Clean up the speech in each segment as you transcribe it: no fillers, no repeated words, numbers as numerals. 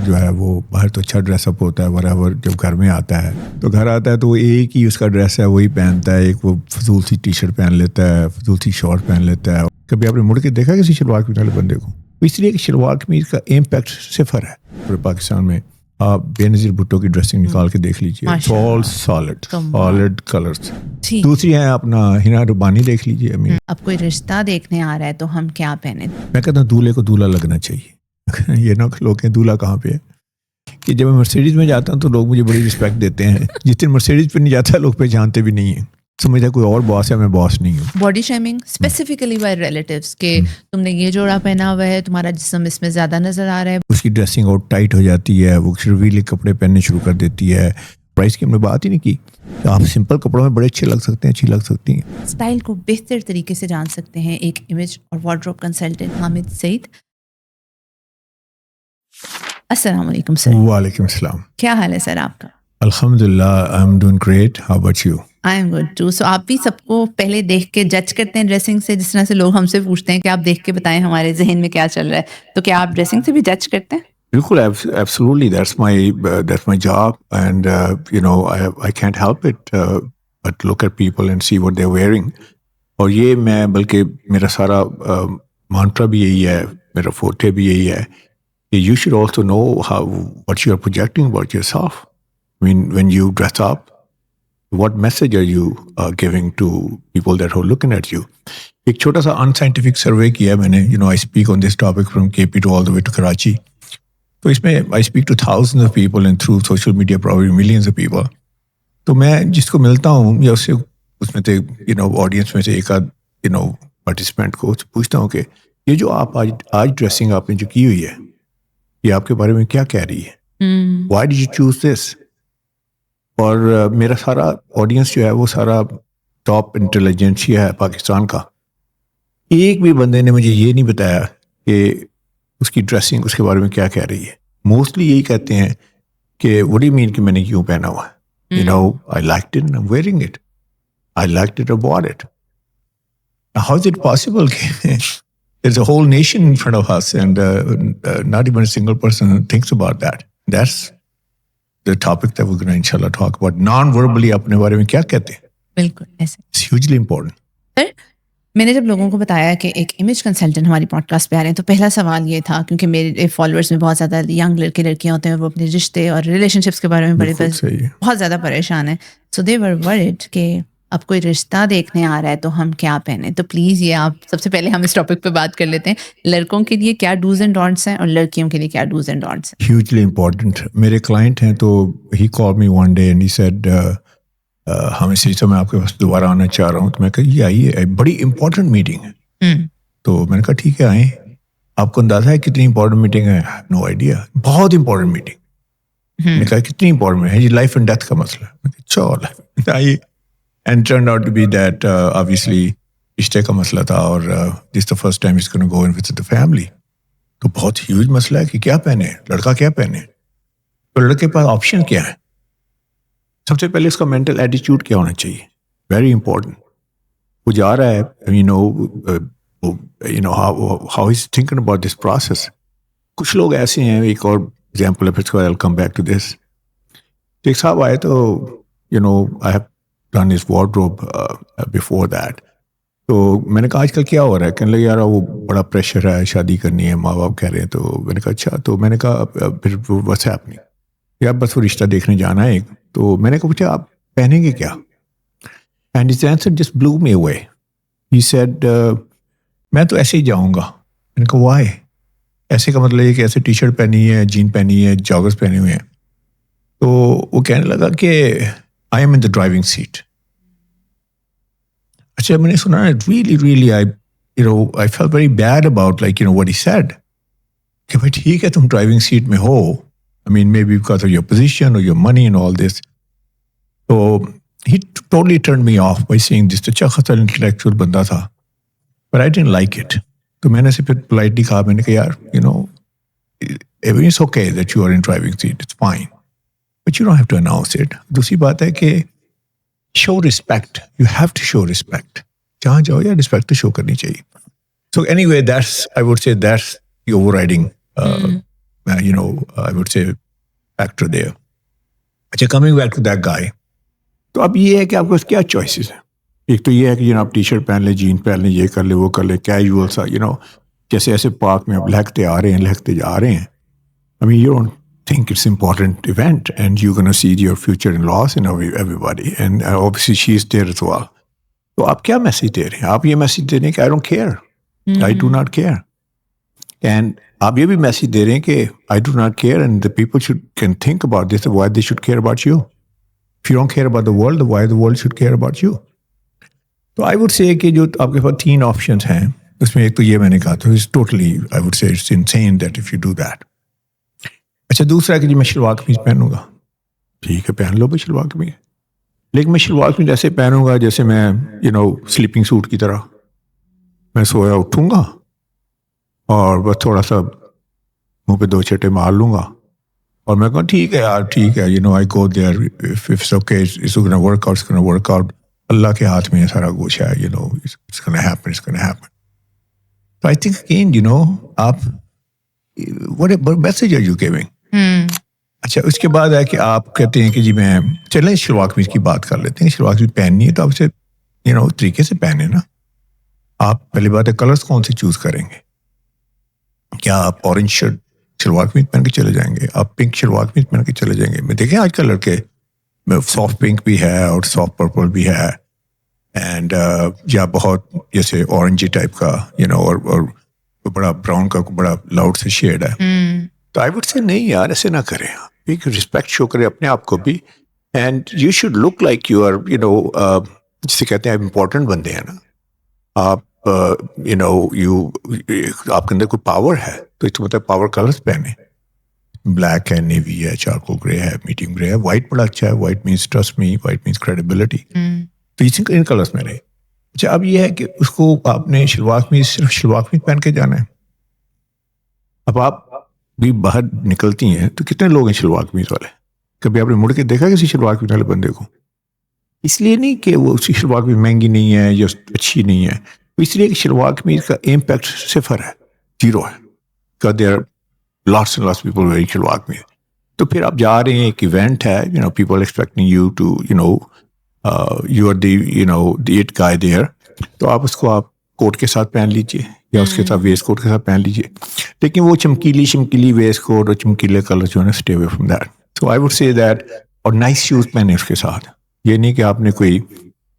جو ہے وہ باہر تو اچھا ڈریس اپ ہوتا ہے whatever، جب گھر میں آتا ہے تو گھر آتا ہے تو وہ ایک ہی اس کا ڈریس ہے وہی پہنتا ہے، ایک وہ فضول سی ٹی شرٹ پہن لیتا ہے، فضول سی شارٹ پہن لیتا ہے. کبھی آپ نے مڑ کے دیکھا کسی شلوار قمیض والے بندے کو؟ اس لیے کہ شلوار قمیض کا امپیکٹ صفر ہے پورے پاکستان میں. آپ بے نظیر بھٹو کی ڈریسنگ نکال کے دیکھ لیجیے، آل سالڈ کلرز. دوسری ہیں اپنا ہنا ربانی دیکھ لیجیے. اب کوئی رشتہ دیکھنے آ رہا ہے تو ہم کیا پہنے؟ میں کہتا ہوں دولہے کو دولہا لگنا چاہیے. یہ نہ لوگ کہیں دولہا کہاں پہ ہے. کہ جب میں مرسیڈیز میں جاتا ہوں تو لوگ مجھے بڑی رسپیکٹ دیتے ہیں، جس دن مرسیڈیز پہ نہیں جاتا لوگ پہچانتے بھی نہیں ہیں، سمجھتا کوئی اور باس ہے، میں باس نہیں ہوں. Body shaming specifically by relatives کہ تم نے یہ جوڑا پہنا ہوا ہے، تمہارا جسم اس میں زیادہ نظر آ رہا ہے. اس کی ڈریسنگ آؤٹ ٹائٹ ہو جاتی ہے، وہ شرویلے کپڑے پہننے شروع کر دیتی ہے. پرائز کی ہم نے بات ہی نہیں کی کہ آپ سمپل کپڑوں میں بڑے اچھے لگ سکتے ہیں، اچھی لگ سکتی ہیں. اسٹائل کو بہتر طریقے سے جان سکتے ہیں ایک امیج اور وارڈروب کنسلٹنٹ حامد سعید. السلام علیکم سر. وعلیکم السلام. کیا حال ہے سر آپ کا؟ الحمدللہ I am doing great. How about you? I am good too. So آپ بھی سب کو پہلے دیکھ کے جج کرتے ہیں ڈریسنگ سے، جس طرح سے لوگ ہم سے پوچھتے ہیں کہ آپ دیکھ کے بتائیں ہمارے ذہن میں کیا چل رہا ہے، تو کیا آپ ڈریسنگ سے بھی جج کرتے ہیں؟ بالکل، absolutely. That's my job, and I can't help it but look at people and see what they're wearing. اور یہ میں بلکہ میرا سارا مانٹرا بھی یہی ہے، میرا فورٹے بھی یہی ہے کہ you should also know what you are projecting about yourself. I mean, when you dress up, what message are you giving to people that are looking at you? ایک چھوٹا سا unscientific survey کیا ہے میں نے. I speak on this topic from KP to all the way to Karachi. تو اس میں I speak to thousands of people and through social media probably millions of people. تو میں جس کو ملتا ہوں یا اس میں سے آڈینس میں سے ایک آدھ پارٹیسپینٹ کو پوچھتا ہوں کہ یہ جو آپ آج ڈریسنگ آپ نے جو کی ہوئی ہے یہ آپ کے بارے میں کیا کہہ رہی ہے؟ وائی ڈیڈ یو چوز دس؟ اور میرا سارا آڈینس جو ہے وہ سارا ٹاپ انٹیلیجنسیا ہے پاکستان کا. ایک بھی بندے نے مجھے یہ نہیں بتایا کہ اس کی ڈریسنگ اس کے بارے میں کیا کہہ رہی ہے. موسٹلی یہی کہتے ہیں کہ what do you mean کہ میں نے کیوں پہنا ہوا ہے. I liked it and I'm wearing it. I liked it, I bought it. How is it possible کہ there's a whole nation in front of us and not even a single person thinks about that. That's the topic that we're going to inshallah talk about. Non-verbally اپنے بارے میں کیا کہتے ہیں. بالکل ایسے. It's hugely important. سر میں نے جب لوگوں کو بتایا کہ ایک امیج کنسلٹنٹ ہماری پوڈ کاسٹ پہ آ رہے ہیں تو پہلا سوال یہ تھا، کیونکہ میرے فالوورز میں بہت زیادہ ینگ لڑکے لڑکیاں ہوتے ہیں، وہ اپنے رشتے اور ریلیشن شپس کے بارے میں بہت زیادہ پریشان ہیں. سو دے ور ورڈ کہ اب کوئی رشتہ دیکھنے آ رہا ہے تو ہم کیا پہنیں. تو پلیز یہ آپ سب سے پہلے ہم اس ٹاپک پہ بات کر لیتے ہیں، لڑکوں کے لیے کیا ڈوز اینڈ ڈونٹس ہیں اور لڑکیوں کے لیے کیا ڈوز اینڈ ڈونٹس ہیں. Hugely important. میرے کلائنٹ ہیں تو he called me one day and he said ہم اس سلسلے میں آپ کے پاس دوبارہ آنا چاہ رہا ہوں. تو میں کہا یہ آئیے، بڑی امپورٹنٹ میٹنگ ہے. تو میں نے کہا ٹھیک ہے آئیں. آپ کو اندازہ ہے کتنی امپورٹنٹ میٹنگ ہے؟ No idea. بہت امپورٹنٹ میٹنگ. میں نے کہا کتنی امپورٹنٹ ہے؟ یہ لائف اینڈ ڈیتھ کا مسئلہ ہے. چلو آئیے. And turned out to be that obviously رشتے کا مسئلہ تھا اور this the first time is gonna go in with the family. تو بہت ہیوج مسئلہ ہے کہ کیا پہنے، لڑکا کیا پہنے. تو لڑکے کے پاس آپشن کیا ہے؟ سب سے پہلے اس کا مینٹل ایٹیچیوڈ کیا ہونا چاہیے. Very important. وہ جا رہا ہے how he's thinking about this process. کچھ لوگ ایسے ہیں، ایک اور ایگزامپل ہے پھر اس کے بعد I'll come back to this. تو ایک صاحب آئے تو I have done his wardrobe before that. تو میں نے کہا آج کل کیا ہو رہا ہے؟ کہنے لگے یار وہ بڑا پریشر ہے، شادی کرنی ہے، ماں باپ کہہ رہے ہیں. تو میں نے کہا اچھا. تو میں نے کہا پھر واٹس ہیپننگ؟ یار بس وہ رشتہ دیکھنے جانا ہے ایک. تو میں نے کہا پوچھا آپ پہنیں گے کیا؟ And his answer just blew me away. He said میں تو ایسے ہی جاؤں گا. میں نے کہا why؟ ایسے کا مطلب یہ کہ ایسے ٹی شرٹ پہنی ہے، جین پہنی ہے، جاگرز پہنے ہوئے ہیں. تو وہ کہنے لگا کہ I am in the driving seat. اچھا میں نے سنا really I felt very bad about what he said. کہ بھائی ٹھیک ہے تم ڈرائیونگ سیٹ میں ہو. I mean maybe because of your position or your money and all this. So he totally turned me off by saying this. اچھا خاصا intellectual بندہ تھا. But I didn't like it. تو میں نے سے پھر politely کہا، میں نے کہا یار it's okay that you are in driving seat. It's fine. But you don't have to announce it. دوسری بات ہے کہ show respect. You have to show respect. جہاں جاؤ یا respect تو show کرنی چاہیے. So anyway, I would say that's the overriding I would say factor there. اچھا, coming back to that guy, تو اب یہ ہے کہ آپ کو کیا چوائسیز ہیں. ایک تو یہ ہے کہ آپ ٹی شرٹ پہن لیں, جین پہن لیں, یہ کر لیں, وہ کر لیں, کیجول سا, جیسے ایسے پارک میں اب لہکتے آ رہے ہیں, لہکتے جا رہے ہیں. I mean, you don't think it's important event, and you're going to see your future-in-laws and everybody, and obviously she's there as well. تو آپ کیا میسیج دے رہے ہیں؟ آپ یہ میسیج دے رہے ہیں کہ I don't care, I do not care. And آپ یہ بھی میسیج دے رہے ہیں کہ I do not care, and the people can think about this, why they should care about you. If you don't care about the world, why the world should care about you. تو I would say کہ جو آپ کے پاس 3 options ہیں, اس میں ایک تو یہ میں نے کہا تو it's totally, I would say it's insane that if you do that. اچھا, دوسرا کہ جی میں شلوار قمیض پہنوں گا, ٹھیک ہے پہن لو بھائی شلوار قمیض, لیکن میں شلوار قمیض ایسے پہنوں گا جیسے میں سلیپنگ سوٹ کی طرح میں سویا اٹھوں گا اور بس تھوڑا سا منہ پہ 2 چھٹے مار لوں گا اور میں کہوں ٹھیک ہے یار, ٹھیک ہے, I go there, if it's okay, it's going to work out, it's going to work out. اللہ کے ہاتھ میں یہ سارا کچھ ہے, it's going to happen, it's going to happen. So I think again, آپ what message are you giving? اچھا, اس کے بعد ہے کہ آپ کہتے ہیں کہ جی میں چلیں شلوار قمیض کی بات کر لیتے ہیں. شلوار قمیض پہننی ہے تو آپ اسے طریقے سے پہنے نا. آپ پہلی بات ہے کلرز کون سے چوز کریں گے. کیا آپ اورنج شرٹ شلوار قمیض پہن کے چلے جائیں گے, آپ پنک شلوار قمیض پہن کے چلے جائیں گے. میں دیکھیں آج کل لڑکے سافٹ پنک بھی ہے اور سافٹ پرپل بھی ہے, اینڈ یا بہت جیسے اورنجی ٹائپ کا اور بڑا براؤن کا بڑا لاؤڈ سے شیڈ ہے. تو آئی وڈ سے نہیں یار, ایسے نہ کریں, ایک رسپیکٹ شو کریں اپنے آپ کو بھی, and you should look like you are جسے کہتے ہیں امپورٹنٹ بندے ہیں نا آپ. آپ کے اندر کوئی پاور ہے تو اس مطلب پاور کلرز پہنے. بلیک ہے, نیوی ہے, چارکول گرے ہے, میڈیم گرے ہے, وائٹ بڑا اچھا ہے, white means trust me, white means credibility. تو ان کلرز میں رہے. اچھا, اب یہ ہے کہ اس کو آپ نے شلوار قمیض صرف شلوار قمیض پہن کے جانا ہے. اب آپ بھی باہر نکلتی ہیں تو کتنے لوگ ہیں شلوار قمیض والے؟ کبھی آپ نے مڑ کے دیکھا کسی شلوار قمیض والے بندے کو؟ اس لیے نہیں کہ وہ اسی شلوار قمیض مہنگی نہیں ہے یا اچھی نہیں ہے, اس لیے کہ شلوار قمیض کا امپیکٹ 0 ہے, 0 ہے. کا there lots and lots people wearing shalwar kameez. تو پھر آپ جا رہے ہیں, ایک ایونٹ ہے, people expecting you to you are the it guy there, تو آپ اس کو آپ کوٹ کے ساتھ پہن لیجیے یا اس کے ساتھ ویسٹ کوٹ کے ساتھ پہن لیجیے, لیکن وہ چمکیلی ویسٹ کوٹ اور چمکیلے کلر جو ہے نا, stay away from that. So I would say that, اور نائس شوز پہنے اس کے ساتھ. یہ نہیں کہ آپ نے کوئی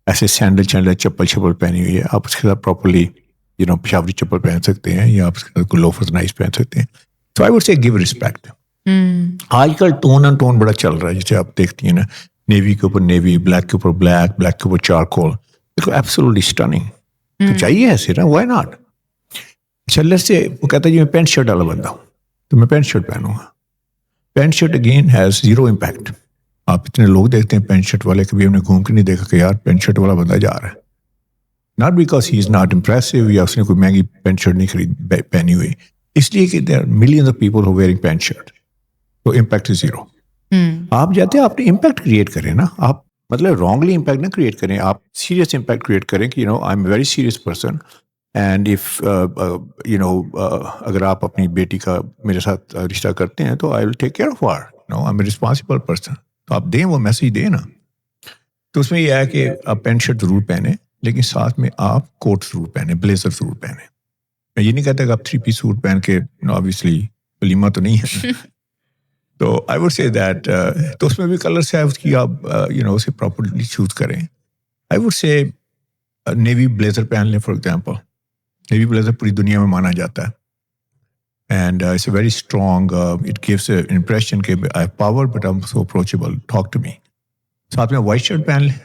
ایسے سینڈل چپل پہنی ہوئی ہے, آپ اس کے ساتھ پراپرلی پشاوری چپل پہن سکتے ہیں یا آپ اس کے ساتھ کوئی لوفرز نائس پہن سکتے ہیں. So I would say give respect. آج کل ٹون اینڈ ٹون بڑا چل رہا ہے, جیسے آپ دیکھتی ہیں نا, نیوی کے اوپر نیوی, بلیک کے اوپر بلیک, بلیک کے اوپر چارکول, بالکل ایبسولوٹلی اسٹننگ. تو چاہیے ایسے نا, وائی ناٹ. چلر سے وہ کہتا ہے جی میں پینٹ شرٹ والا بندہ ہوں تو میں پینٹ شرٹ پہنوں گا. Pant shirt again has 0 impact. آپ اتنے لوگ دیکھتے ہیں پینٹ شرٹ والے, کبھی ہم نے گھوم کے نہیں دیکھا کہ یار پینٹ شرٹ والا بندہ جا رہا ہے. Not because he is not impressive یا اس نے کوئی مہنگی پینٹ شرٹ نہیں پہنی ہوئی, اس لیے کہ there are millions of people who wearing pant shirt. تو امپیکٹ از 0. آپ جاتے ہیں, آپ نے امپیکٹ کریٹ کریں نا, آپ مطلب رانگلی امپیکٹ نہ کریٹ کریں, آپ سیریس امپیکٹ کریٹ کریں کہ I am a very serious person, and if اگر آپ اپنی بیٹی کا میرے ساتھ رشتہ کرتے ہیں تو I will take care of her, I am a responsible person. تو آپ دیں, وہ میسیج دیں نا. تو اس میں یہ ہے کہ آپ پینٹ شرٹ ضرور پہنیں, لیکن ساتھ میں آپ کوٹ ضرور پہنیں, بلیزر ضرور پہنیں. میں یہ نہیں کہتا کہ آپ 3 پیس سوٹ پہن کے, آبویسلی ولیمہ تو نہیں ہے. تو آئی وڈ سے دیٹ, تو اس میں بھی کلرس ہے اس کی, آپ اسے پراپرلی چوز کریں. آئی وڈ سے نیوی بلیزر پہن لیں فار ایگزامپل. نیوی بلیزر پوری دنیا میں مانا جاتا ہے, and it's a very strong, it gives a impression کہ I have power but I am so approachable, talk to me. ساتھ میں وائٹ شرٹ پہن لیں,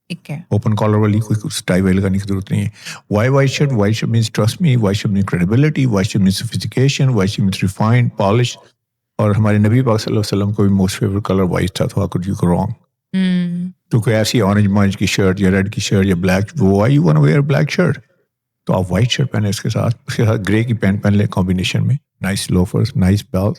ٹھیک ہے, اوپن کالر والی, کوئی ٹائی وائی لگانے کی ضرورت نہیں ہے. Why white shirt, white shirt means trust me, white shirt means credibility, white shirt means sophistication, white shirt means refined, polish. اور ہمارے نبی پاک صلی اللہ علیہ وسلم کو بھی موسٹ فیوریٹ کلر وائٹ تھا, تو how could you go wrong. تو کوئی ایسی اورنج مانج کی شرٹ یا ریڈ کی شرٹ یا black, why you want where black shirt, تو آپ وائٹ شرٹ پہنیں اس کے ساتھ گرے کی پینٹ پہن لیں کمبینیشن میں, nice loafers, nice belt,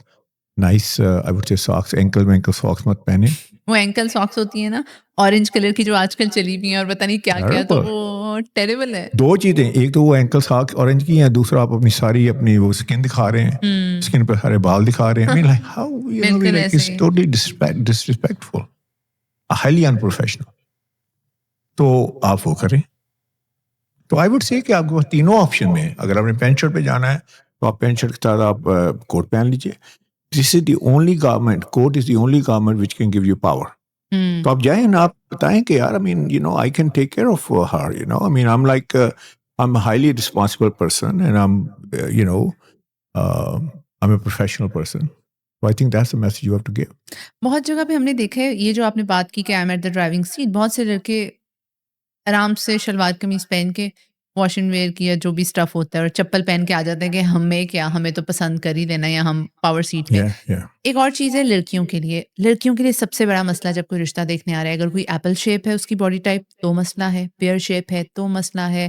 nice I would say socks, ankle socks مت پہنیں. وہ اینکل ساکس ہوتی ہیں نا اورنج کلر کی جو آج کل چلی ہوئی ہیں اور پتہ نہیں کیا کیا, تو وہ ٹیریبل ہے. دو چیزیں, ایک تو وہ اینکل ساک اورنج کی ہیں, دوسرا آپ اپنی ساری اپنی وہ اسکن دکھا رہے ہیں, اسکن پہ سارے بال دکھا رہے ہیں. I mean like how you know like it's totally disrespectful, highly unprofessional. تو آپ وہ کریں. تو آئی وڈ سے کہ آپ کے پاس تینوں آپشن میں, اگر آپ نے پینٹ شرٹ پہ جانا ہے تو آپ پینٹ شرٹ کے ساتھ آپ کوٹ پہن لیجیے. This is the only garment, coat is the only garment which can give you power. تو آپ جائیں نا, آپ بتائیں کہ یار I mean you know I can take care of her, you know I mean I'm like I'm a highly responsible person and I'm you know I'm a professional person. So I think that's the message you have to give. بہت جگہ پہ ہم نے دیکھا ہے یہ جو آپ نے بات کی کہ I am at the driving seat, بہت سے لڑکے آرام سے شلوار قمیض پہن کے واشنگ ویئر کی یا جو بھی اسٹف ہوتا ہے اور چپل پہن کے آ جاتے ہیں کہ ہمیں کیا, ہمیں تو پسند کر ہی لینا یا ہم پاور سیٹ پہ. ایک اور چیز ہے لڑکیوں کے لیے سب سے بڑا مسئلہ جب کوئی رشتہ دیکھنے آ رہا ہے, اگر کوئی ایپل شیپ ہے اس کی باڈی ٹائپ تو مسئلہ ہے, پیئر شیپ ہے تو مسئلہ ہے,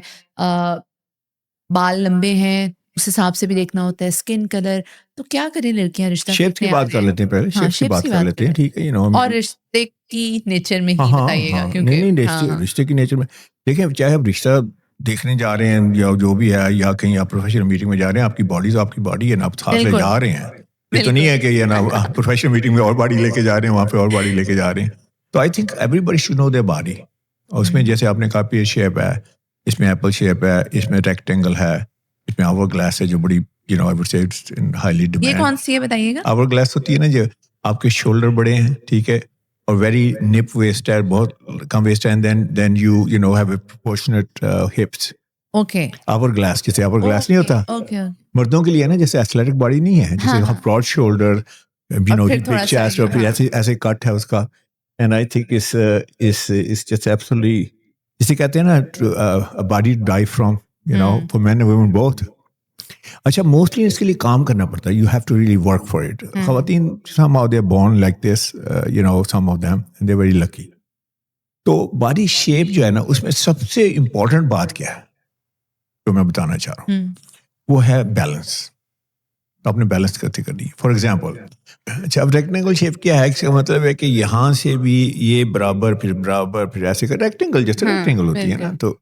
بال لمبے ہیں اس حساب سے بھی دیکھنا ہوتا ہے, اسکن کلر. تو کیا کریں لڑکیاں رشتہ شیپ کی بات کر لیتے ہیں پہلے, شیپ کی بات کر لیتے ہیں, ٹھیک ہے, اور رشتے کی نیچر میں ہی بتائیے گا, کیونکہ رشتے کی نیچر میں دیکھیں, چاہے آپ رشتہ دیکھنے جا رہے ہیں یا جو بھی ہے, یا کہیں آپ پروفیشنل میٹنگ میں جا رہے ہیں, آپ کی باڈی تو آپ کی باڈی ہے نا, آپ ساتھ لے جا رہے ہیں. یہ تو نہیں ہے کہ یہ نا پروفیشنل میٹنگ میں اور باڈی لے کے جا رہے ہیں, وہاں پہ اور باڈی لے کے جا رہے ہیں. تو I think everybody should know their body. اور اس میں جیسے آپ نے کہا پیئر شیپ ہے, اس میں ایپل شیپ ہے, اس میں ریکٹینگل ہے, اس میں آور گلاس ہے جو بڑی you know I would say it's in highly demand. یہ کون سی ہے بتائیے گا؟ آور گلاس ہوتی ہے نا جو آپ کے شولڈر بڑے ہیں, ٹھیک ہے, اور ویری نپ ویسٹ ہے, بہت کم ویسٹ ہے, and then you know have a proportionate hips. Okay, hourglass, جیسے آور گلاس نہیں ہوتا مردوں کے لیے نا, جیسے ایتھلیٹک باڈی نہیں ہے, جیسے broad shoulder, you know big chest, اور پھر ایسے کٹ ہے اس کا. And I think it's just absolutely, جسے کہتے ہیں نا body die from you know for men and women both. اچھا, موسٹلی اس کے لیے کام کرنا پڑتا ہے. You have to really work for it. خواتین somehow they are born like this, you know some of them they very lucky. تو باڈی شیپ جو ہے نا, اس میں سب سے امپورٹنٹ بات کیا ہے جو میں بتانا چاہ رہا ہوں, وہ ہے بیلنس. آپ نے بیلنس کرتی کرنی. فار ایگزامپل, اچھا اب ریکٹینگل شیپ کیا ہے, اس کا مطلب ہے کہ یہاں سے بھی یہ برابر پھر ایسے کر ریکٹینگل, جیسے ریکٹینگل ہوتی ہے نا. تو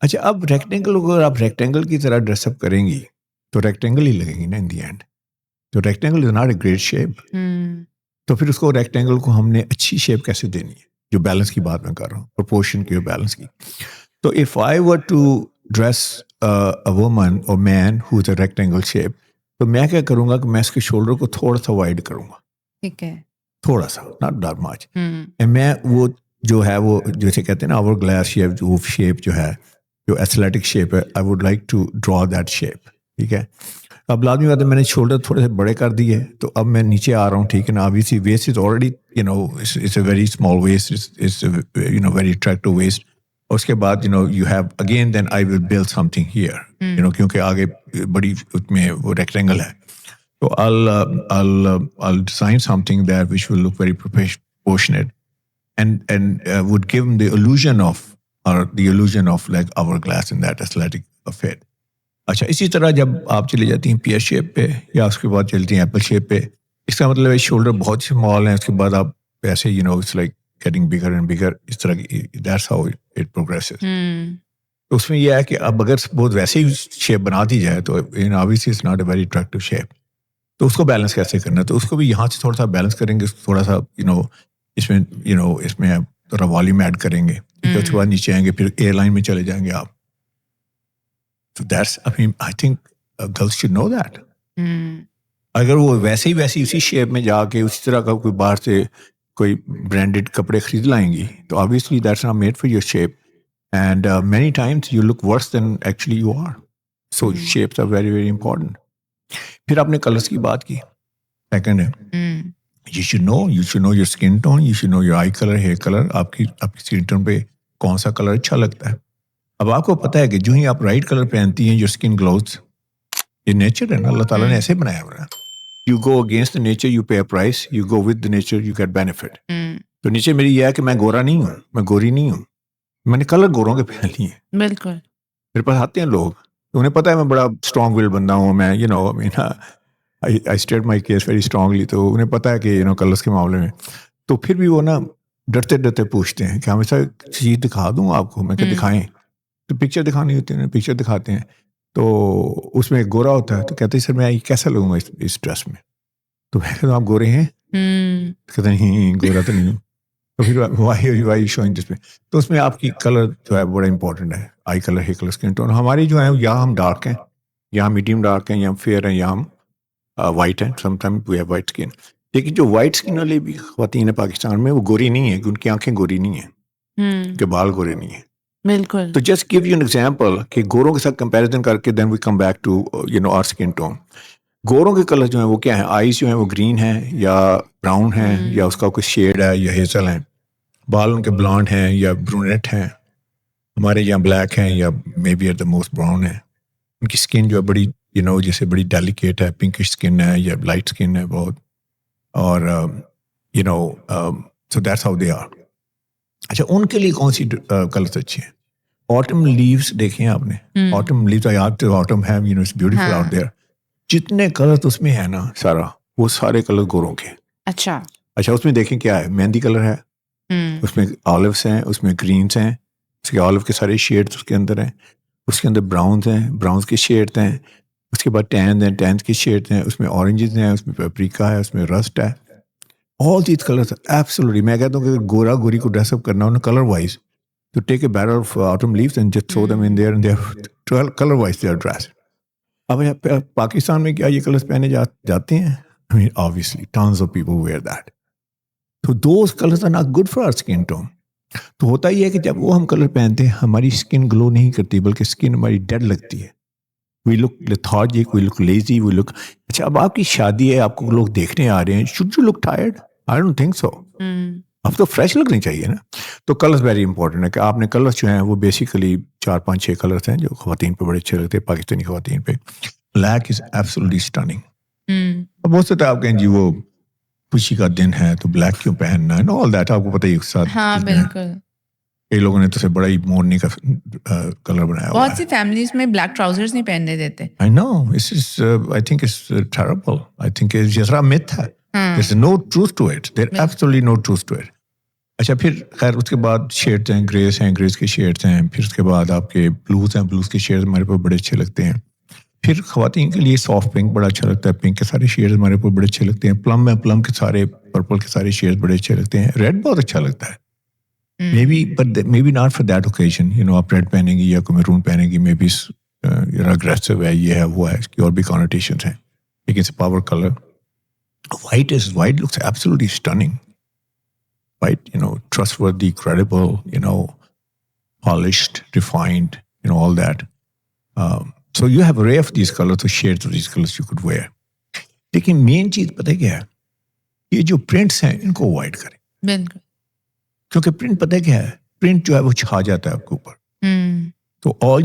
اچھا, اب ریکٹینگل کو اگر آپ ریکٹینگل کی طرح ڈریس اپ کریں گی تو ریکٹینگل ہی لگیں گی نا ان دی اینڈ. تو rectangle is not a great shape. تو پھر اس کو ریکٹینگل کو ہم نے اچھی شیپ کیسے دینی ہے, جو بیلنس کی بات میں کر رہا ہوں, پرپورشن کی اور بیلنس کی. تو if I were to dress a woman اور man who is a rectangle shape, تو میں کیا کروں گا کہ میں اس کے شولڈر کو تھوڑا سا وائڈ کروں گا, ٹھیک ہے, تھوڑا سا, ناٹ دیٹ مچ. میں وہ جو ہے وہ جیسے کہتے ہیں نا آور گلاس شیپ, وہ شیپ جو ہے جو ایتھلیٹک شیپ ہے, I would like to draw that shape, ٹھیک ہے. اب لازمی بات ہے میں نے شولڈر تھوڑے سے بڑے کر دیے, تو اب میں نیچے آ رہا ہوں, ٹھیک ہے نا. obviously waist is already you know it's a very small waist, it's a you know very attractive waist. اور اس کے بعد you know you have again then I will build something here, you know کیونکہ آگے بڑی اس میں وہ rectangle ہے. تو I'll design something that which will look very proportionate and would give them the illusion of like hourglass in that athletic fit. اچھا, اسی طرح جب آپ چلی جاتی ہیں پیئر شیپ پہ یا اس کے بعد چلتی ہیں ایپل شیپ پہ, اس کا مطلب ہے شولڈر بہت اسمال ہیں, اس کے بعد آپ ایسے you know it's like getting bigger and bigger, اس طرح کی, that's how it progresses. تو اس میں یہ ہے کہ اب اگر بہت ویسے ہی شیپ بنا دی جائے تو obviously it's not a very attractive shape. تو اس کو بیلنس کیسے کرنا ہے, تو اس کو بھی یہاں سے تھوڑا سا بیلنس کریں گے, تھوڑا سا اس میں تھوڑا والیوم ایڈ کریں گے, اس کے بعد نیچے آئیں گے, پھر ایئر لائن میں چلے جائیں گے آپ. So that's, I mean, I think girls should know that. اگر وہ ویسے ہی اسی شیپ میں جا کے اسی طرح کا کوئی باہر سے کوئی برانڈیڈ کپڑے خرید لائیں گی, تو obviously that's not made for your shape, and many times you look worse than actually you are. So shapes are very very important. پھر آپ نے کلرس کی بات کی. سیکنڈ ہے you should know your skin tone, you should know your eye color, hair color, آپ کی skin tone پہ کون سا کلر اچھا لگتا ہے. اب آپ کو پتہ ہے کہ جو ہی آپ رائٹ کلر پہنتی ہیں, your skin glows. یہ نیچر ہے نا, اللہ تعالیٰ نے ایسے بنایا ہوا ہے. You go against the nature, you pay a price. You go with the nature, you get benefit. تو نیچے میری یہ ہے کہ میں گورا نہیں ہوں, میں گوری نہیں ہوں, میں نے کلر گوروں کے پہن لی ہیں. بالکل. میرے پاس آتے ہیں لوگ, انہیں پتہ ہے میں بڑا اسٹرانگ ول بندہ ہوں, میں you know I mean I state my case very strongly. تو انہیں پتہ ہے کہ کلرس کے معاملے میں, تو پھر بھی وہ نا ڈرتے پوچھتے ہیں کہ ہمیشہ چیز دکھا دوں آپ کو. میں کہ دکھائیں. تو پکچر دکھانی ہوتی ہے، پکچر دکھاتے ہیں تو اس میں ایک گورا ہوتا ہے، تو کہتے ہیں سر میں کیسا لگوں گا اس ڈریس میں؟ تو میں کہتا ہوں آپ گورے ہیں؟ کہتے نہیں گورا تو نہیں ہوں. تو پھر وائی شوئنگ دس میں. تو اس میں آپ کی کلر جو ہے بڑا امپورٹنٹ ہے، eye colour, hair colour, skin tone. ہماری جو ہے یا ہم ڈارک ہیں، یا ہم میڈیم ڈارک ہیں، یا ہم فیئر ہیں، یا ہم وائٹ ہیں. Sometime we have white skin. لیکن جو وائٹ اسکن والے بھی خواتین ہیں پاکستان میں، وہ گوری نہیں ہے، ان کی آنکھیں گوری نہیں ہیں، ان کے بال گورے نہیں ہیں. بالکل. تو just give you an example کہ گوروں کے ساتھ کمپیریزن کر کے then we come back to our skin tone. گوروں کے کلر جو ہیں وہ کیا ہیں؟ آئیز جو ہیں وہ گرین ہیں یا براؤن ہیں یا اس کا کوئی شیڈ ہے یا ہیزل ہیں. بال ان کے بلانڈ ہیں یا برونیٹ ہیں. ہمارے یہاں بلیک ہیں یا maybe at the most brown ہیں. ان کی اسکن جو ہے بڑی جیسے بڑی ڈیلیکیٹ ہے، پنکش اسکن ہے یا لائٹ اسکن ہے بہت. اور so that's how they are. اچھا ان کے لیے کون سی کلرس اچھے ہیں؟ آٹم لیوز دیکھیں آپ نے، آٹم لیوز آٹم ہے، اٹس بیوٹیفل آؤٹ دیئر. جتنے کلر اس میں ہے نا سارا، وہ سارے کلر گوروں کے. اچھا اس میں دیکھیں کیا ہے، مہندی کلر ہے، اس میں آلوز ہیں، اس میں گرینس ہیں، اس کے آلو کے سارے شیڈس اس کے اندر ہیں. اس کے اندر براؤنز ہیں، براؤنز کے شیڈس ہیں. اس کے بعد ٹینز ہیں، ٹینز کے شیڈس ہیں. اس میں اورنجز ہیں، اس میں پیپریکا ہے، اس میں رسٹ ہے. All these colours absolutely. میں کہتا ہوں کہ گورا گوری کو ڈریس اپ کرنا ہو نا کلر وائز، تو take a barrel of autumn leaves and just throw them in there and they are colour wise they are dressed. اب پاکستان میں کیا یہ کلرز پہنے جاتے ہیں؟ I mean, obviously, tons of people wear that. So those colors are not good for our skin tone. تو ہوتا یہ ہے کہ جب وہ ہم کلر پہنتے ہیں ہماری اسکن گلو نہیں کرتی، بلکہ اسکن ہماری ڈیڈ لگتی ہے. وی لک لیتھارجک، وی لک لیزی، وی لک. اچھا اب آپ کی شادی ہے، آپ کو لوگ دیکھنے آ رہے ہیں، should you look tired? I don't think so. اب تو فریش لگنی چاہیے نا. تو کلرز ویری امپورٹنٹ ہے کہ آپ نے کلرز جو ہیں وہ بیسیکلی 4-5-6 کلرز ہیں جو خواتین پہ بڑے اچھے لگتے ہیں، پاکستانی خواتین پہ. Black is absolutely stunning. اب ہو سکتا ہے آپ کہیں جی وہ خوشی کا دن ہے تو بلیک کیوں پہننا ہے، آل دیٹ آپ کو پتہ ہی ایک ساتھ. ہاں بالکل. کئی لوگوں نے تو بڑا ہی مورنی کا کلر بنایا ہوا ہے. بہت سی فیملیز میں بلیک ٹراؤزرز نہیں پہننے دیتے. I know, I think it's terrible. I think it's just a myth ہے. There's no truth to it. There's absolutely no truth to it. اچھا پھر خیر اس کے بعد شیڈز ہیں، گریز ہیں، گریز کے شیڈز ہیں. پھر اس کے بعد آپ کے بلوز ہیں، بلوز کے شیڈز ہمارے پاس بڑے اچھے لگتے ہیں. پھر خواتین کے لیے سافٹ پنک بڑا اچھا لگتا ہے. پنک کے سارے شیڈز ہمارے پاس بڑے اچھے لگتے ہیں. پلم ہے، پلم کے سارے، پرپل کے سارے شیڈز بڑے اچھے لگتے ہیں. ریڈ بہت اچھا لگتا ہے. Maybe not for that occasion. آپ ریڈ پہنیں گی یا میرون پہنیں گی، مے بی اگریسو ہے، یہ ہے وہ ہے، اس کی اور بھی کانوٹیشنز ہیں، لیکن its power colour. White looks absolutely stunning. White trustworthy, credible, polished, refined, all that. So you have array of these colors, or shades of these colors you could wear. لیکن مین چیز پتہ کیا ہے؟ یہ جو پرنٹس ہیں ان کو اوائڈ کریں. بالکل. کیونکہ پرنٹ پتہ کیا ہے؟ پرنٹ جو ہے وہ چھا جاتا ہے آپ کے اوپر. تو all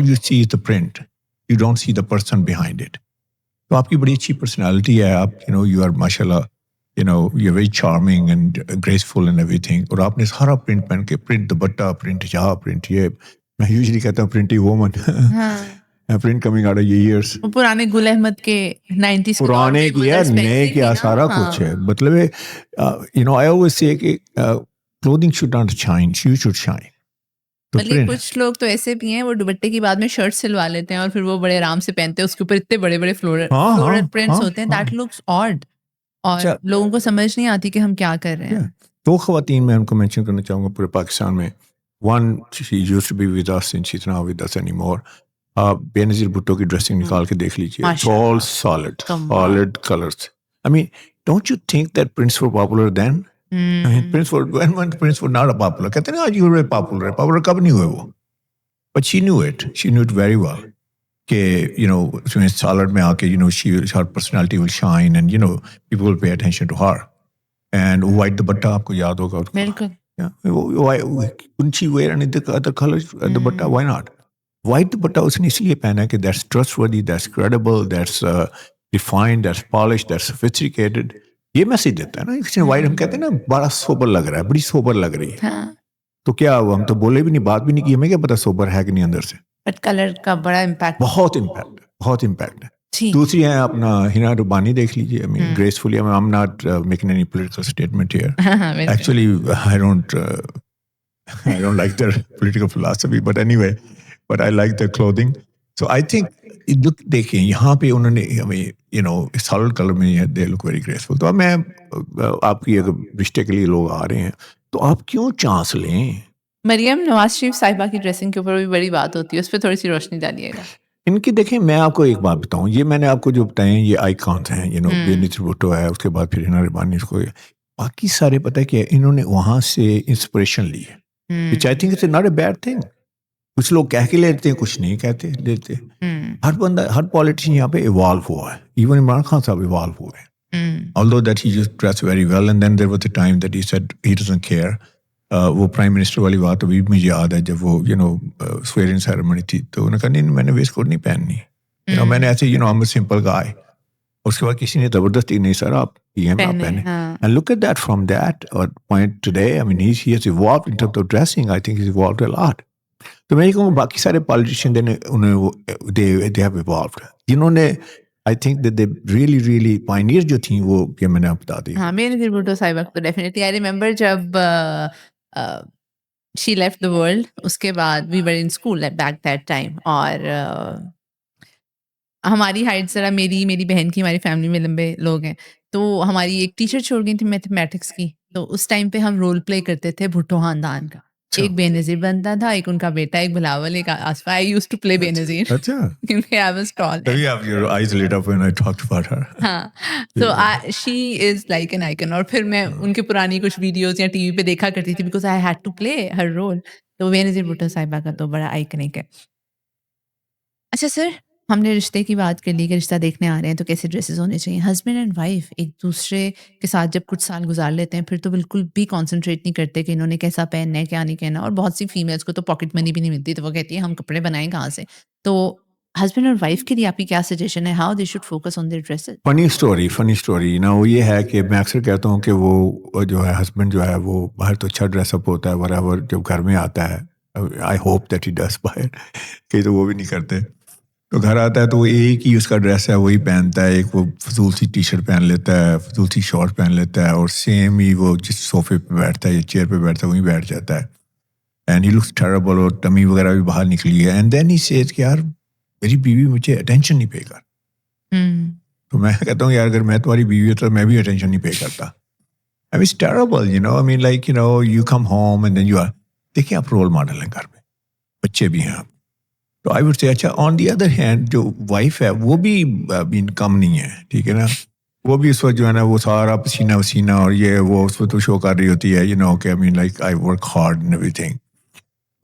you see is the print. You don't see the person behind it. تو آپ کی بڑی اچھی پرسنالٹی ہے، آپ you are mashallah, you're very charming and graceful and everything. اور آپ نے سارا پرنٹ پہن کے، پرنٹ دوپٹہ، پرنٹ حجاب، پرنٹ یہ، میں یوزلی کہتا ہوں printy woman. Print coming out of ears. پرانے گل احمد کے 90s پرانے کیا، نئے کیا، سارا کچھ ہے. مطلب I always say کہ clothing should not shine, you should shine. بلکہ کچھ لوگ تو ایسے بھی ہیں وہ دوپٹے کی بعد میں شرٹ سلوا لیتے ہیں اور پھر وہ بڑے آرام سے پہنتے ہیں، اس کے اوپر اتنے بڑے بڑے فلورل پرنٹس ہوتے ہیں. دیٹ لکس آڈ، اور لوگوں کو سمجھ نہیں آتی کہ ہم کیا کر رہے ہیں. دو خواتین میں ان کو مینشن کرنا چاہوں گا پورے پاکستان میں. One, she used to be with us and she's not with us anymore. بے نظیر بھٹو کی ڈریسنگ نکال کے دیکھ لیجیے. All solid colors. I mean, don't you think that prints were popular then? I mean, prints were not popular. کہتے ہیں نا آج یہ popular ہے. Popular کب نہیں ہوئے وہ؟ But she knew it very well. کہ اس میں solid میں آ کے her personality will shine and people will pay attention to her. And white دوپٹہ آپ کو یاد ہوگا. بالکل. Couldn't she wear any other colors dupatta? Why not? White dupatta اس نے اس لیے پہنا کہ that's trustworthy, that's credible, that's refined, that's polish, that's sophisticated. یہ میسج دیتا ہے نا. کسی نے وائٹ، ہم کہتے ہیں نا بڑا سوبر لگ رہا ہے، بڑی سوبر لگ رہی ہے. تو کیا ہوا؟ ہم تو بولے بھی نہیں، بات بھی نہیں کی، ہمیں کیا پتا سوبر ہے کہ نہیں اندر سے. بٹ کلر کا بڑا امپیکٹ، بہت امپیکٹ ہے. دوسری ہے اپنا ہنا ربانی دیکھ لیجیے. I mean, gracefully, I'm not making any political statement here. Actually, I don't like their political philosophy, but anyway. but I like the clothing. So I think دیکھیں یہاں پہ انہوں نے ہمیں سالڈ کلر میں دے لک ویری گریسفل. تو اب میں آپ کی اگر رشتے کے لیے لوگ آ رہے ہیں تو آپ کیوں چانس لیں؟ مریم نواز شریف صاحبہ کی ڈریسنگ کے اوپر بھی بڑی بات ہوتی ہے، اس پہ تھوڑی سی روشنی ڈالیے گا. ان کی دیکھیں میں آپ کو ایک بات بتاؤں، یہ میں نے آپ کو جو بتائے ہیں یہ آئیکانس ہیں، بینظیر بھٹو ہے، اس کے بعد پھر ہنا رحمانی، اس کو باقی سارے پتہ ہے کہ انہوں نے وہاں سے انسپریشن لی ہے، which I think it's not a bad thing. کچھ لوگ کہہ کے لیتے ہیں، کچھ نہیں کہتے لیتے. ہر بندہ، ہر پالیٹیشین یہاں پہ ایوالو ہوا ہے. ایون عمران خان صاحب ایوالو ہوئے ہیں. although that he just dressed very well and then there was a time that he said he doesn't care. وہ پرائم منسٹر والی بات ابھی مجھے یاد ہے، جب وہ سویئرنگ سیریمنی تھی تو انہوں نے کہا نہیں میں نے ویسٹ کوٹ نہیں پہننی، میں نے ایسے I'm a simple guy. اس کے بعد کسی نے زبردستی نہیں سر آپ پی ایم آپ پہنے. And look at that, from that point today, I mean he has evolved in terms of dressing. I think he's evolved a lot. تو میں یہ کہوں باقی سارے پالیٹیشین they have evolved. جنہوں نے I think that they really pioneer جو تھیں وہ کہ میں نے آپ بتا دی. ہاں بینظیر بھٹو صاحبہ تو ڈیفینیٹلی آئی ریمبر جب she left the world، اس کے بعد we were in school at back that time، اور ہماری ہائٹ ذرا میری بہن کی، ہماری فیملی میں لمبے لوگ ہیں، تو ہماری ایک ٹیچر چھوڑ گئی تھی میتھمیٹکس کی، تو اس ٹائم پہ ہم رول پلے کرتے تھے بھٹو خاندان کا. ایک بے نظیر بنتا تھا، ایک ان کا بیٹا، ایک بلاول، ایک Asifa. I used to play بے نظیر کیونکہ I was tall. Your eyes lit up when I talked about her. ہاں so she is like an icon. اور پھر میں ان کی پرانی کچھ ویڈیوز یا ٹی وی پہ دیکھا کرتی تھی because I had to play her role. تو بے نظیر بھٹو صاحبہ کا تو بڑا آئکنک ہے. اچھا سر، ہم نے رشتے کی بات کر لی کہ رشتہ دیکھنے آ رہے ہیں تو کیسے ڈریسز ہونے چاہیے. ہسبینڈ اینڈ وائف ایک دوسرے کے ساتھ جب کچھ سال گزار لیتے ہیں پھر تو بالکل بھی کانسنٹریٹ نہیں کرتے کہ انہوں نے کیسا پہننا ہے کیا نہیں کہنا. اور بہت سی فیمیلس کو تو پاکٹ منی بھی نہیں ملتی تو وہ کہتی ہیں ہم کپڑے بنائیں کہاں سے. تو ہسبینڈ اور وائف کے لیے آپ کی کیا سجیشن ہے، how they should focus on their dresses? Funny story نا وہ یہ ہے کہ میں اکثر کہتا ہوں کہ وہ جو ہے ہسبینڈ جو ہے وہ باہر تو اچھا ڈریس اپ ہوتا ہے whatever، جب گھر میں آتا ہے I hope that he does باہر، کئی تو وہ بھی نہیں کرتے، تو گھر آتا ہے تو وہ ایک ہی اس کا ڈریس ہے وہی پہنتا ہے. ایک وہ فضول سی ٹی شرٹ پہن لیتا ہے، فضول سی شارٹ پہن لیتا ہے، اور سیم ہی وہ جس صوفے پہ بیٹھتا ہے یا چیئر پہ بیٹھتا ہے وہیں بیٹھ جاتا ہے. اینڈ ہی لکس ٹیریبل، اور ٹمی وغیرہ بھی باہر نکلی ہے. اینڈ دین ہی سیز کہ یار میری بیوی مجھے اٹینشن نہیں پے کر. تو میں کہتا ہوں یار اگر میں تمہاری بیوی ہوتا تو میں بھی اٹینشن نہیں پے کرتا. I mean it's terrible, I mean like you come home and then you are، دیکھیں آپ رول ماڈل ہیں گھر میں، بچے بھی ہیں آپ. تو آئی وڈ سے اچھا آن دی ادر ہینڈ جو وائف ہے وہ بھی کم نہیں ہے، ٹھیک ہے نا. وہ بھی اس وقت جو ہے نا وہ سارا پسینہ وسینہ اور یہ وہ اس وقت تو شو کر رہی ہوتی ہے کہ I mean like I work hard and everything.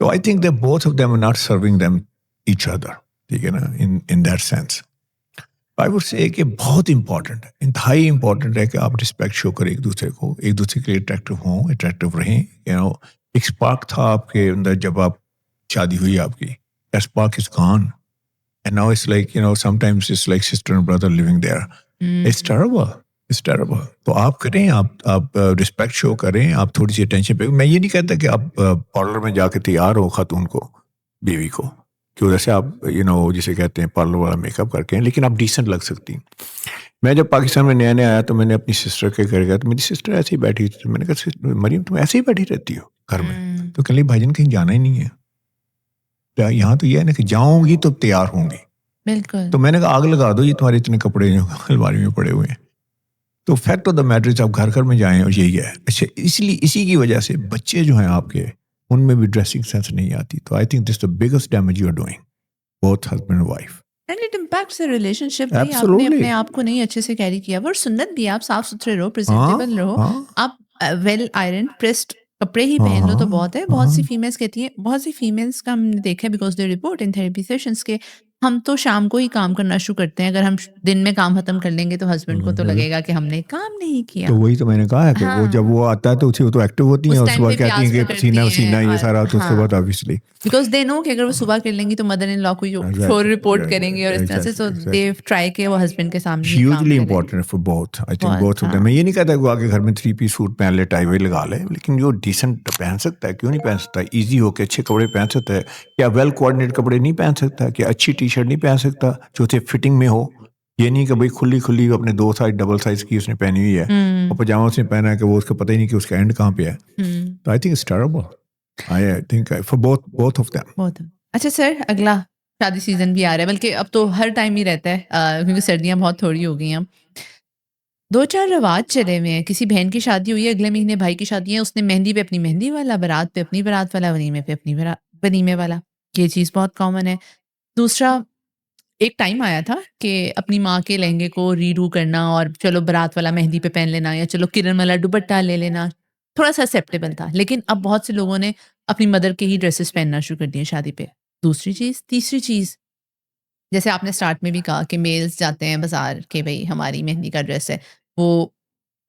So I think that both of them are not serving them each other، ٹھیک ہے نا، in that sense. I would say کہ بہت امپورٹنٹ ہے، انتہائی امپورٹنٹ ہے کہ آپ رسپیکٹ شو کریں ایک دوسرے کو، ایک دوسرے کے لیے اٹریکٹیو رہیں. ایک اسپارک تھا آپ کے اندر جب آپ شادی ہوئی آپ کی، that spark is gone and now it's like sometimes it's like sister and brother living there. It's terrible. تو آپ کریں، آپ رسپیکٹ شو کریں، آپ تھوڑی سی اٹینشن پہ. میں یہ نہیں کہتا کہ آپ پارلر میں جا کے تیار ہو خاتون کو، بیوی کو، کہ ادھر سے آپ جسے کہتے ہیں پارلر والا میک اپ کر کے، لیکن آپ ڈیسنٹ لگ سکتی. میں جب پاکستان میں نیا آیا تو میں نے اپنی سسٹر کے گھر گیا تو میری سسٹر ایسے ہی بیٹھی تھی. میں نے کہا مریم تم ایسے ہی بیٹھی رہتی ہو گھر میں؟ تو کہ بھائی جان کہیں جانا ہی نہیں ہے، یہاں تو یہ ہے نا کہ جاؤں گی تو تیار ہوں گی. بالکل. تو میں نے کہا آگ لگا دو یہ تمہارے اتنے کپڑے جو الماری میں پڑے ہوئے ہیں. تو فیکٹ آف دا میٹر آپ گھر میں جائیں اور یہی ہے. اچھا اسی کی وجہ سے بچے جو ہیں آپ کے ان میں بھی ڈریسنگ سینس نہیں آتی. تو I think this the biggest damage you are doing both husband and wife. And it impacts the relationship. آپ نے اپنے آپ کو نہیں اچھے سے کیری کیا. وہ سنت بھی ہے، آپ صاف ستھرے رہو، پریزنٹیبل رہو، آپ ویل آئرن پریسڈ کپڑے ہی پہن لو تو بہت ہے. بہت سی فیمیلس کہتی ہیں، بہت سی فیمیلس کا ہم نے دیکھا because they report in therapy sessions کے ہم تو شام کو ہی کام کرنا شروع کرتے ہیں. اگر ہم دن میں کام ختم کر لیں گے تو ہسبینڈ کو تو لگے گا کہ ہم نے کام نہیں کیا. تو وہی تو میں نے کہا ہے کہ وہ جب وہ آتا ہے تو اسی تو ایکٹیو ہوتی ہیں، اس وقت کہتی ہیں کہ پسینہ وسینہ یہ سارا. تو اس کے بعد obviously بیکاز دے نو کہ اگر وہ صبح کر لیں گی تو مدر ان لا کو شور رپورٹ کریں گے اور اس طرح سے. سو دے ٹرائی کہ وہ ہسبینڈ کے سامنے hugely important for both. I think both of them. میں یہ نہیں کہتا کہ وہ آگے گھر میں 3 پیس سوٹ پہن لے، ٹائی وائی لگا لے، لیکن جو ڈیسنٹ پہن سکتا ہے کیوں نہیں پہن سکتا؟ ایزی ہو کے اچھے کپڑے پہن سکتا ہے، کیا ویل کوآرڈینیٹ کپڑے نہیں پہن سکتا؟ کیا اچھی ٹی شرٹ نہیں پہن سکتا جو اسے فٹنگ میں ہو؟ یہ نہیں کہ بھائی کھلی اپنے 2 سائز ڈبل سائز کی اس نے پہنی ہوئی ہے اور پجامہ اس نے پہنا ہے کہ وہ اس کو پتہ ہی نہیں کہ اس کا اینڈ کہاں پہ ہے. تو I think it's terrible. I think for both of them. اچھا سر، اگلا شادی سیزن بھی آ رہا ہے، بلکہ اب تو ہر ٹائم ہی رہتا ہے کیونکہ سردیاں بہت تھوڑی ہو گئی ہیں. 2-4 رواج چلے ہوئے ہیں. کسی بہن کی شادی ہوئی ہے، اگلے مہینے بھائی کی شادی ہے، اس نے مہندی پہ اپنی مہندی والا، بارات پہ اپنی بارات والا، ولیمے پہ اپنی ولیمے والا. یہ چیز بہت کامن ہے. دوسرا، ایک ٹائم آیا تھا کہ اپنی ماں کے لہنگے کو ری کرنا اور چلو بارات والا مہندی پہ پہن لینا، یا چلو کرن والا دوپٹہ لے لینا، تھوڑا سا ایکسیپٹیبل تھا. لیکن اب بہت سے لوگوں نے اپنی مدر کے ہی ڈریسز پہننا شروع کر دیے شادی پہ. دوسری چیز. تیسری چیز، جیسے آپ نے اسٹارٹ میں بھی کہا کہ میلز جاتے ہیں بازار کہ بھائی ہماری مہندی کا ڈریس ہے، وہ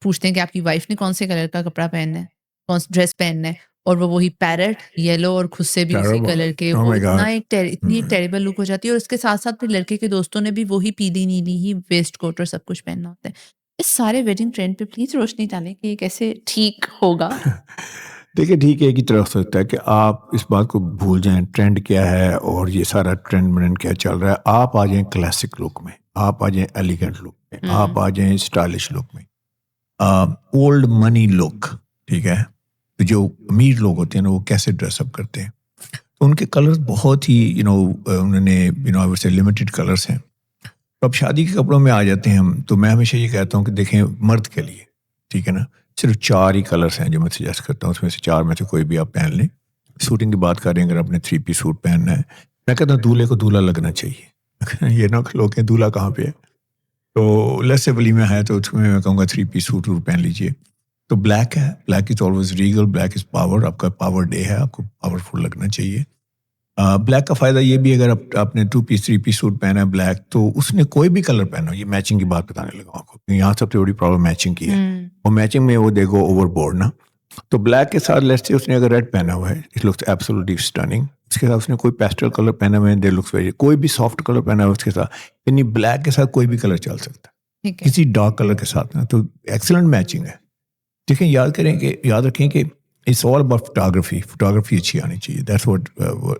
پوچھتے ہیں کہ آپ کی وائف نے کون سے کلر کا کپڑا پہننا ہے، کون سا ڈریس پہننا ہے، اور وہ وہی پیرٹ یلو اور خود سے بھی اسی کلر کے. Oh وہ my اتنا God. اتنی ایک ٹیریبل لک ہو جاتی ہے. اور اس کے ساتھ ساتھ پھر لڑکے کے دوستوں نے بھی وہی پیلی نیلی ہی ویسٹ کوٹ اور سب کچھ پہننا ہوتا ہے. اس سارے ویڈنگ ٹرینڈ پہ پلیز روشنی ڈالیں کہ یہ کیسے ٹھیک ہوگا. دیکھیے ٹھیک ہے، ایک ہی طرف سوچتا ہے کہ آپ اس بات کو بھول جائیں ٹرینڈ کیا ہے اور یہ سارا ٹرینڈ کیا چل رہا ہے. آپ آ جائیں کلاسک لک میں، آپ آ جائیں ایلیگنٹ لک میں، آپ آ جائیں اسٹائلش لک میں، اولڈ منی لک. ٹھیک ہے، جو امیر لوگ ہوتے ہیں نا وہ کیسے ڈریس اپ کرتے ہیں، تو ان کے کلرز بہت ہی انہوں نے سے لمیٹڈ کلرس ہیں. تو اب شادی کے کپڑوں میں آ جاتے ہیں ہم، تو میں ہمیشہ یہ کہتا ہوں کہ دیکھیں مرد کے لیے ٹھیک ہے نا، صرف 4 ہی کلرس ہیں جو میں سجیسٹ کرتا ہوں. اس میں سے 4 میں سے کوئی بھی آپ پہن لیں. سوٹنگ کی بات کریں، اگر آپ نے 3 پیس سوٹ پہننا ہے، میں کہتا ہوں دولہے کو دولہا لگنا چاہیے. یہ نہ لوگ کہیں دولہا کہاں پہ ہے. تو لیٹس سے ولیمہ ہے تو اس میں کہوں گا 3 پیس سوٹ پہن لیجیے. تو بلیک ہے، black is always regal, black is power. آپ کا پاور ڈے ہے، آپ کو پاورفل لگنا چاہیے. بلیک کا فائدہ یہ بھی ہے، اگر آپ نے 2 پیس 3 پیس سوٹ پہنا ہے بلیک، تو اس نے کوئی بھی کلر پہنا ہو. یہ میچنگ کی بات بتانے لگا آپ کو، یہاں سب سے بڑی پرابلم میچنگ کی ہے. اور میچنگ میں وہ دیکھو اوور بورڈ نا. تو بلیک کے ساتھ لیٹس سے اس نے اگر ریڈ پہنا ہوا ہے، اٹ لکس ایبسولوٹلی اسٹننگ. اس کے ساتھ اس نے کوئی پیسٹل کلر پہنا ہوا ہے، دے لکس ویری. کوئی بھی سافٹ کلر پہنا ہوا ہے اس کے ساتھ، یعنی بلیک کے ساتھ کوئی بھی کلر چل سکتا ہے کسی ڈارک کلر کے ساتھ نا. تو ایکسلنٹ میچنگ ہے. دیکھیں یاد رکھیں کہ اٹس آل اباؤٹ فوٹوگرافی اچھی آنی چاہیے. دیٹس واٹ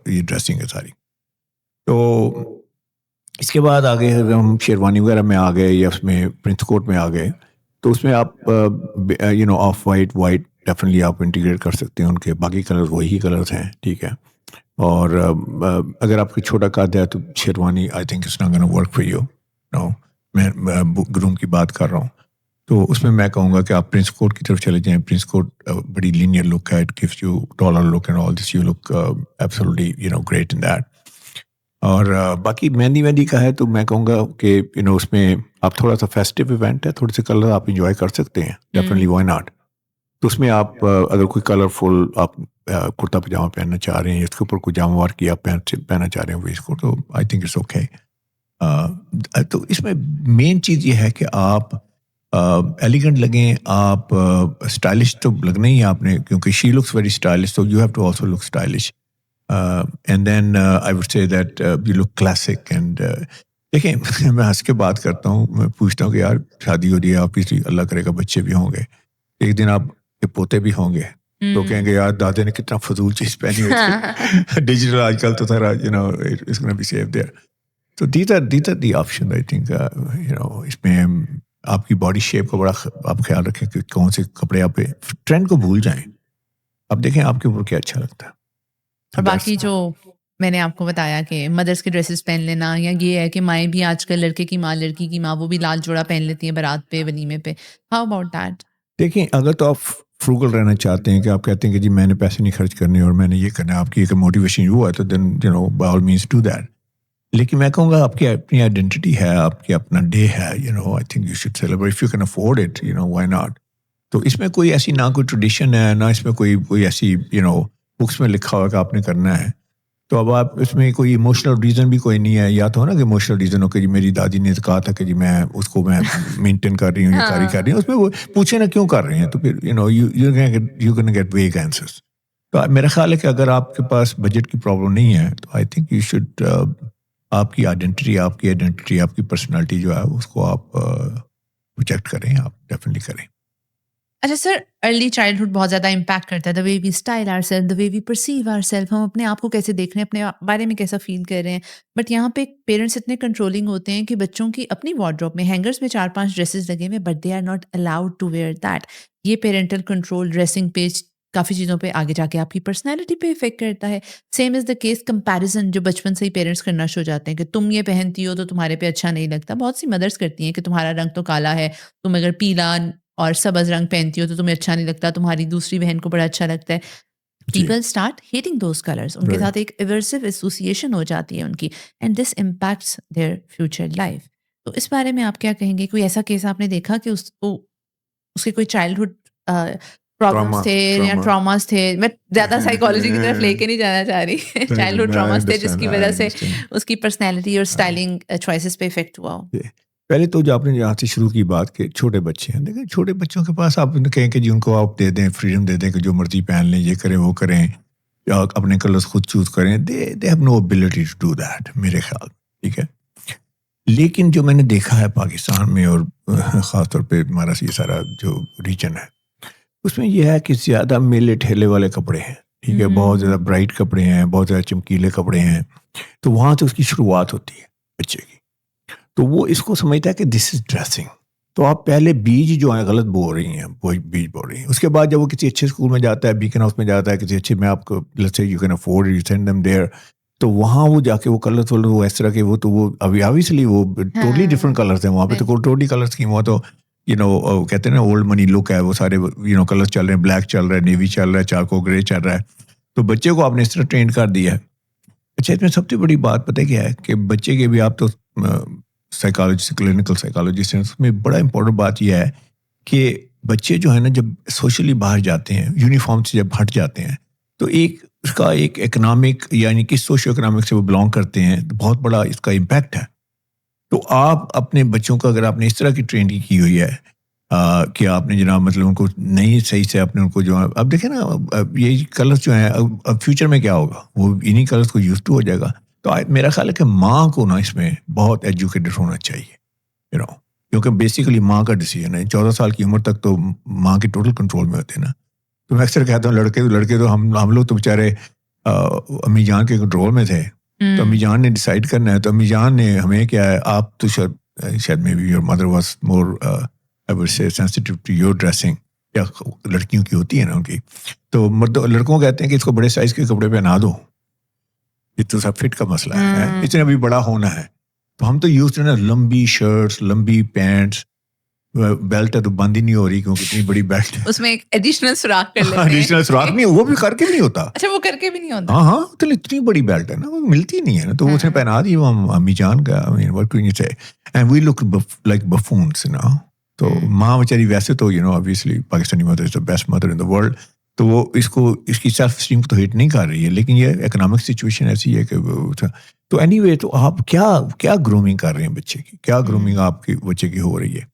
یہ ڈریسنگ ہے ساری. تو اس کے بعد آگے اگر ہم شیروانی وغیرہ میں آ گئے یا اس میں پرنس کوٹ میں آ گئے، تو اس میں آپ آف وائٹ ڈیفینیٹلی آپ انٹیگریٹ کر سکتے ہیں. ان کے باقی کلر وہی کلرز ہیں. ٹھیک ہے. اور اگر آپ کو چھوٹا قد ہے تو sherwani I think it's not gonna work for you. No, میں گروم کی بات کر رہا ہوں. تو اس میں کہوں گا کہ آپ پرنس کوٹ کی طرف چلے جائیں. پرنس کوٹ بڑی لینئر لک ہے، it gives you taller look and all this. You look absolutely great in that. اور باقی مہندی کا ہے تو میں کہوں گا کہ اس میں آپ تھوڑا سا فیسٹیو ایونٹ ہے، تھوڑے سے کلر آپ انجوائے کر سکتے ہیں. Definitely why not. تو اس میں آپ اگر کوئی کلرفل آپ کرتا پاجامہ پہننا چاہ رہے ہیں، اس کے اوپر کوئی جامہ وار کی آپ پہننا چاہ رہے ہیں ویسٹ کو، تو آئی تھنک اٹس اوکے. تو اس میں مین چیز یہ ہے کہ آپ ایلیگنٹ لگیں. آپ اسٹائلش تو لگنا ہی ہے آپ نے، کیونکہ شی لکس ویری اسٹائلش، تو you have to also look stylish. And then I would say that you look classic. And دیکھیں میں ہنس کے بات کرتا ہوں، میں پوچھتا ہوں کہ یار شادی ہو رہی ہے آپ کی، اللہ کرے گا بچے بھی ہوں گے، ایک دن آپ کے پوتے بھی ہوں گے، تو کہیں گے یار دادے نے کتنا فضول چیز پہنی ہوئی تھی. ڈیجیٹل آج کل تو سارا it's gonna be safe there. تو these are the option. I think اس میں آپ کی باڈی شیپ کو بڑا آپ خیال رکھیں کہ کون سے کپڑے آپ ٹرینڈ کو بھول جائیں. اب دیکھیں آپ کے اوپر کیا اچھا لگتا ہے. اور باقی جو میں نے آپ کو بتایا کہ مدرس کے ڈریسز پہن لینا، یا یہ ہے کہ مائیں بھی آج کل لڑکے کی ماں لڑکی کی ماں وہ بھی لال جوڑا پہن لیتی ہیں بارات پہ ولیمے پہ. How about that? دیکھیں اگر تو آپ فروگل رہنا چاہتے ہیں کہ آپ کہتے ہیں کہ جی میں نے پیسے نہیں خرچ کرنے اور میں نے یہ کرنا ہے، آپ کی ایک موٹیویشن ہوا ہے، تو then by all means do that. لیکن میں کہوں گا آپ کی اپنی آئیڈینٹی ہے، آپ کی اپنا ڈے ہے. I think you should celebrate if you can afford it. Why not. تو اس میں کوئی ایسی نہ کوئی ٹریڈیشن ہے، نہ اس میں کوئی ایسی بکس میں لکھا ہوا کہ آپ نے کرنا ہے. تو اب آپ اس میں کوئی ایموشنل ریزن بھی کوئی نہیں ہے. یا تو نا کہ ایموشنل ریزن ہو کہ جی میری دادی نے کہا تھا کہ جی میں اس کو میں مینٹین کر رہی ہوں، یہ کاری کر رہی ہوں. اس میں وہ پوچھے نا کیوں کر رہے ہیں، تو پھر you can get vague answers. تو میرا خیال ہے کہ اگر آپ کے پاس بجٹ کی پرابلم نہیں ہے تو آئی تھنک یو شوڈ آپ کی آئیڈینٹی آپ کی پرسنالٹی جو ہے اس کو آپ پروجیکٹ کریں. آپ ڈیفینیٹلی کریں. اچھا سر، ارلی چائلڈہڈ بہت زیادہ امپیکٹ کرتا ہے، the way we style our self, the way we perceive our self. ہم اپنے آپ کو کیسے دیکھ رہے ہیں، اپنے بارے میں کیسا فیل کر رہے ہیں. بٹ یہاں پہ پیرنٹس اتنے کنٹرولنگ ہوتے ہیں کہ بچوں کی اپنی وارڈروب میں ہینگرس میں 4-5 ڈریسز لگے ہوئے، but they are not allowed to wear that. یہ پیرنٹل کنٹرول ڈریسنگ پہ کافی چیزوں پہ آگے جا کے آپ کی پرسنالٹی پہ افیکٹ کرتا ہے. Same is the case comparison جو بچپن سے ہی پیرنٹس کرنا شروع ہو جاتے ہیں کہ تم یہ پہنتی ہو تو تمہارے پہ اچھا نہیں لگتا. بہت سی مدرس کرتی ہیں کہ تمہارا رنگ تو کالا ہے, تم اگر پیلا اور سبز رنگ پہنتی ہو تو تمہیں اچھا نہیں لگتا, تمہاری دوسری بہن کو بڑا اچھا لگتا ہے. People start hating those colours, ان کے ساتھ ایک ایورسو ایسوسیشن ہو جاتی ہے ان کی, and this impacts their future life. تو اس بارے میں آپ کیا کہیں گے؟ کوئی ایسا کیس آپ نے دیکھا کہ اس کے کوئی چائلڈہڈ پرابلمس تھے یا ٹراماز تھے؟ میں زیادہ سائیکالوجی کی طرف لے کے نہیں جانا چاہ رہی, چائلڈہڈ ٹراماز تھے جس کی وجہ سے اس کی پرسنالٹی اور اسٹائلنگ چوائسیز پہ افیکٹ ہوا ہو. پہلے تو جو آپ نے یہاں سے شروع کی بات کہ چھوٹے بچے ہیں, دیکھیں چھوٹے بچوں کے پاس آپ کہیں کہ جی ان کو آپ دے دیں, فریڈم دے دیں کہ جو مرضی پہن لیں, یہ کریں وہ کریں, یا اپنے کلرز خود چوز کریں, they have no ability to do that میرے خیال, ٹھیک ہے. لیکن جو میں نے دیکھا ہے پاکستان میں اور خاص طور پہ ہمارا یہ سارا جو ریجن ہے اس میں یہ ہے کہ زیادہ میلے ٹھیلے والے کپڑے ہیں, ٹھیک ہے, بہت زیادہ برائٹ کپڑے ہیں, بہت زیادہ چمکیلے کپڑے ہیں, تو وہاں سے اس کی شروعات ہوتی ہے بچے کی. تو وہ اس کو سمجھتا ہے کہ دس از ڈریسنگ. تو آپ پہلے بیج جو ہیں غلط بول رہی ہیں, وہ بیج بول رہی ہیں. اس کے بعد جب وہ کسی اچھے اسکول میں جاتا ہے, بیکن ہاؤس میں جاتا ہے, کسی اچھے میں آپ کو let's say you can afford you send them there, تو وہاں وہ جا کے وہ کلرس وہ اس طرح کے وہ تو وہ ابویسلی وہ ٹوٹلی ڈفرنٹ کلرس ہیں وہاں پہ. تو ٹوٹلی کلرس کی وہاں تو کہتے ہیں نا اولڈ منی لک ہے, وہ سارے کلرس چل رہے ہیں, بلیک چل رہا ہے, نیوی چل رہا ہے, چارکو گرے چل رہا ہے. تو بچے کو آپ نے اس طرح ٹرین کر دیا ہے. اچھا اس میں سب سے بڑی بات پتہ کیا ہے کہ بچے کے بھی آپ تو سائیکالوجسٹ کلینکل سائیکالوجسٹ ہیں, اس میں بڑا امپورٹنٹ بات یہ ہے کہ بچے جو ہے نا جب سوشلی باہر جاتے ہیں, یونیفارم سے جب ہٹ جاتے ہیں, تو اس کا ایک اکنامک یعنی کہ سوشو اکنامک سے وہ بلانگ کرتے ہیں, تو بہت بڑا اس کا امپیکٹ ہے. تو آپ اپنے بچوں کو اگر آپ نے اس طرح کی ٹریننگ کی ہوئی ہے کہ آپ نے جناب مطلب ان کو نہیں صحیح سے اپنے ان کو جو اب دیکھیں نا یہ کلرس جو ہیں اب فیوچر میں کیا ہوگا, وہ انہی کلرس کو یوز ٹو ہو جائے گا. تو میرا خیال ہے کہ ماں کو نا اس میں بہت ایجوکیٹڈ ہونا چاہیے, کیونکہ بیسیکلی ماں کا ڈیسیجن ہے. 14 سال کی عمر تک تو ماں کے ٹوٹل کنٹرول میں ہوتے ہیں نا. تو میں اکثر کہتا ہوں لڑکے تو ہم لوگ تو بیچارے امی جان کے کنٹرول میں تھے, تو امی جان نے ڈیسائیڈ کرنا ہے, تو امی جان نے ہمیں کیا ہے, آپ تو شاید میں be your mother was more I would say sensitive to your dressing, یا لڑکیوں کی ہوتی ہے نا ان کی, تو لڑکوں کہتے ہیں کہ اس کو بڑے سائز کے کپڑے پہنا دو, یہ تو سب فٹ کا مسئلہ ہے, اس نے ابھی بڑا ہونا ہے. تو ہم تو یوز کریں نا لمبی شرٹس, لمبی پینٹس, بیلٹ ہے تو بند ہی نہیں ہو رہی کیونکہ اتنی بڑی بیلٹ ہے, اس میں ایک ایڈیشنل سوراخ کر لیتے ہیں. ایڈیشنل سوراخ نہیں, وہ بھی کر کے بھی نہیں ہوتا. اچھا وہ کر کے بھی نہیں ہوتا. ہاں تو اتنی بڑی بیلٹ ہے نا, وہ ملتی نہیں ہے نا, تو اس نے پہنا دی وہ امی جان کا. what can you say, and we look like buffoons, تو ماں بیچاری ویسے تو obviously Pakistani mother is the best mother in the world, تو وہ اس کی سیلف اسٹیم کو تو ہٹ نہیں کر رہی ہے, لیکن یہ اکنامک سچویشن ایسی ہے کہ تو اینی وے, تو آپ کیا گرومنگ کر رہے ہیں بچے کی, کیا گرومنگ آپ کی بچے کی ہو رہی ہے.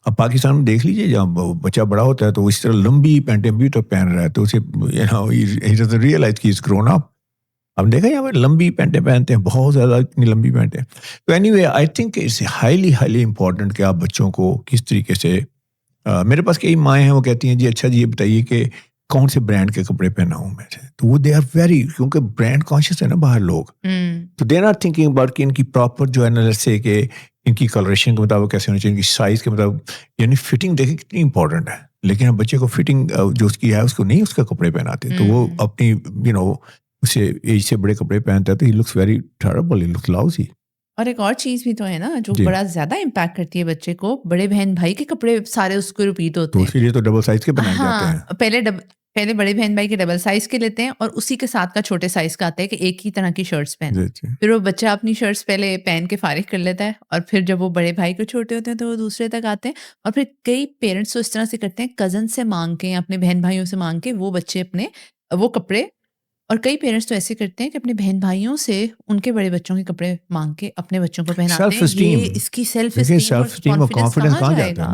اب پاکستان میں دیکھ لیجیے, جب بچہ بڑا ہوتا ہے تو اس طرح لمبی پینٹیں بھی تو پہن رہا ہے, تو اسے ریئلائز کی از گرون اپ. اب دیکھا یہاں پہ لمبی پینٹیں پہنتے ہیں, بہت زیادہ اتنی لمبی پینٹیں. تو anyway I think it's highly important کہ آپ بچوں کو کس طریقے سے, میرے پاس کئی مائیں ہیں وہ کہتی ہیں جی اچھا جی یہ بتائیے کہ کون سے برانڈ کے کپڑے پہناؤں میں سے, تو وہ دے آر ویری, کیونکہ برانڈ کانشیس ہے نا باہر لوگ, تو they are not thinking about کہ ان کی پراپر جو ہے نا سے کہ ان کی کلریشن کے مطابق کیسے ہونا چاہیے, ان کی سائز کے مطابق, یعنی فٹنگ دیکھیں کتنی امپورٹنٹ ہے. لیکن ہم بچے کو فٹنگ جو اس کی ہے اس کو نہیں اس کے کپڑے پہناتے, تو وہ اپنی اسے ایج سے بڑے کپڑے پہنتا ہے تو he looks very terrible, he looks lousy. اور ایک اور چیز بھی تو ہے نا جو بڑا زیادہ امپیکٹ کرتی ہے بچے کو, بڑے بہن بھائی کے کپڑے سارے اس کو ریپیٹ ہوتے ہیں, تو اسی لیے تو ڈبل سائز کے بنائے جاتے ہیں. پہلے بڑے بہن بھائی کے ڈبل سائز کے لیتے ہیں, اور اسی کے ساتھ کا چھوٹے سائز کا آتا ہے کہ ایک ہی طرح کی شرٹس پہنے. پھر وہ بچہ اپنی شرٹس پہلے پہن کے فارغ کر لیتا ہے, اور پھر جب وہ بڑے بھائی کو چھوٹے ہوتے ہیں تو وہ دوسرے تک آتے ہیں. اور پھر کئی پیرنٹس تو اس طرح سے کرتے ہیں, کزن سے مانگ کے یا اپنے بہن بھائیوں سے مانگ کے وہ بچے اپنے وہ کپڑے, اور کئی پیرنٹس تو ایسے کرتے ہیں کہ اپنے بہن بھائیوں سے ان کے بڑے بچوں کے کپڑے مانگ کے اپنے بچوں کو پہناتے ہیں. یہ اس کی سیلف اسٹیم اور کانفیڈنس کہاں جائے گا.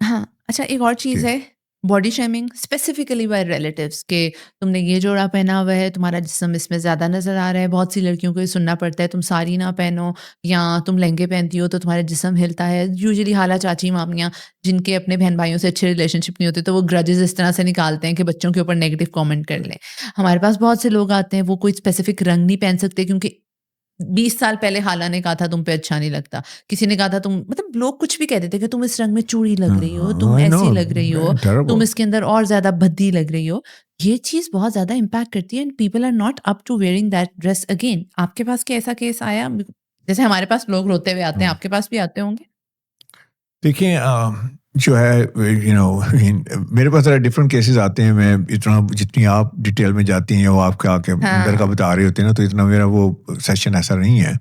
ہاں اچھا ایک اور چیز ہے body shaming, specifically by relatives, کہ تم نے یہ جوڑا پہنا ہوا ہے, تمہارا جسم اس میں زیادہ نظر آ رہا ہے. بہت سی لڑکیوں کو یہ سننا پڑتا ہے تم ساری نہ پہنو, یا تم لہنگے پہنتی ہو تو تمہارا جسم ہلتا ہے. یوزلی حالہ چاچی مامیاں جن کے اپنے بہن بھائیوں سے اچھے ریلیشن شپ نہیں ہوتے, تو وہ گرجز اس طرح سے نکالتے ہیں کہ بچوں کے اوپر نیگیٹو کامنٹ کر لیں. ہمارے پاس بہت سے لوگ آتے ہیں وہ کوئی اسپیسیفک رنگ نہیں پہن سکتے کیونکہ 20 سال پہلے خالہ نے کہا تھا تم پہ اچھا نہیں لگتا, کسی نے کہا تھا تم, مطلب لوگ کچھ بھی کہتے تھے کہ تم اس رنگ میں چوڑی لگ رہی ہو, تم ایسی لگ رہی ہو, تم اس کے اندر اور زیادہ بھدی لگ رہی ہو. یہ چیز بہت زیادہ امپیکٹ کرتی ہے and people are not up to wearing that dress again. آپ کے پاس کیا ایسا کیس آیا, جیسے ہمارے پاس لوگ روتے ہوئے آتے ہیں, آپ کے پاس بھی آتے ہوں گے؟ دیکھیں جو ہے میرے پاس ذرا ڈفرینٹ کیسز آتے ہیں. میں اتنا جتنی آپ ڈیٹیل میں جاتی ہیں وہ آپ کے آ کے اندر کا بتا رہے ہوتے ہیں نا, تو اتنا میرا وہ سیشن ایسا نہیں ہے.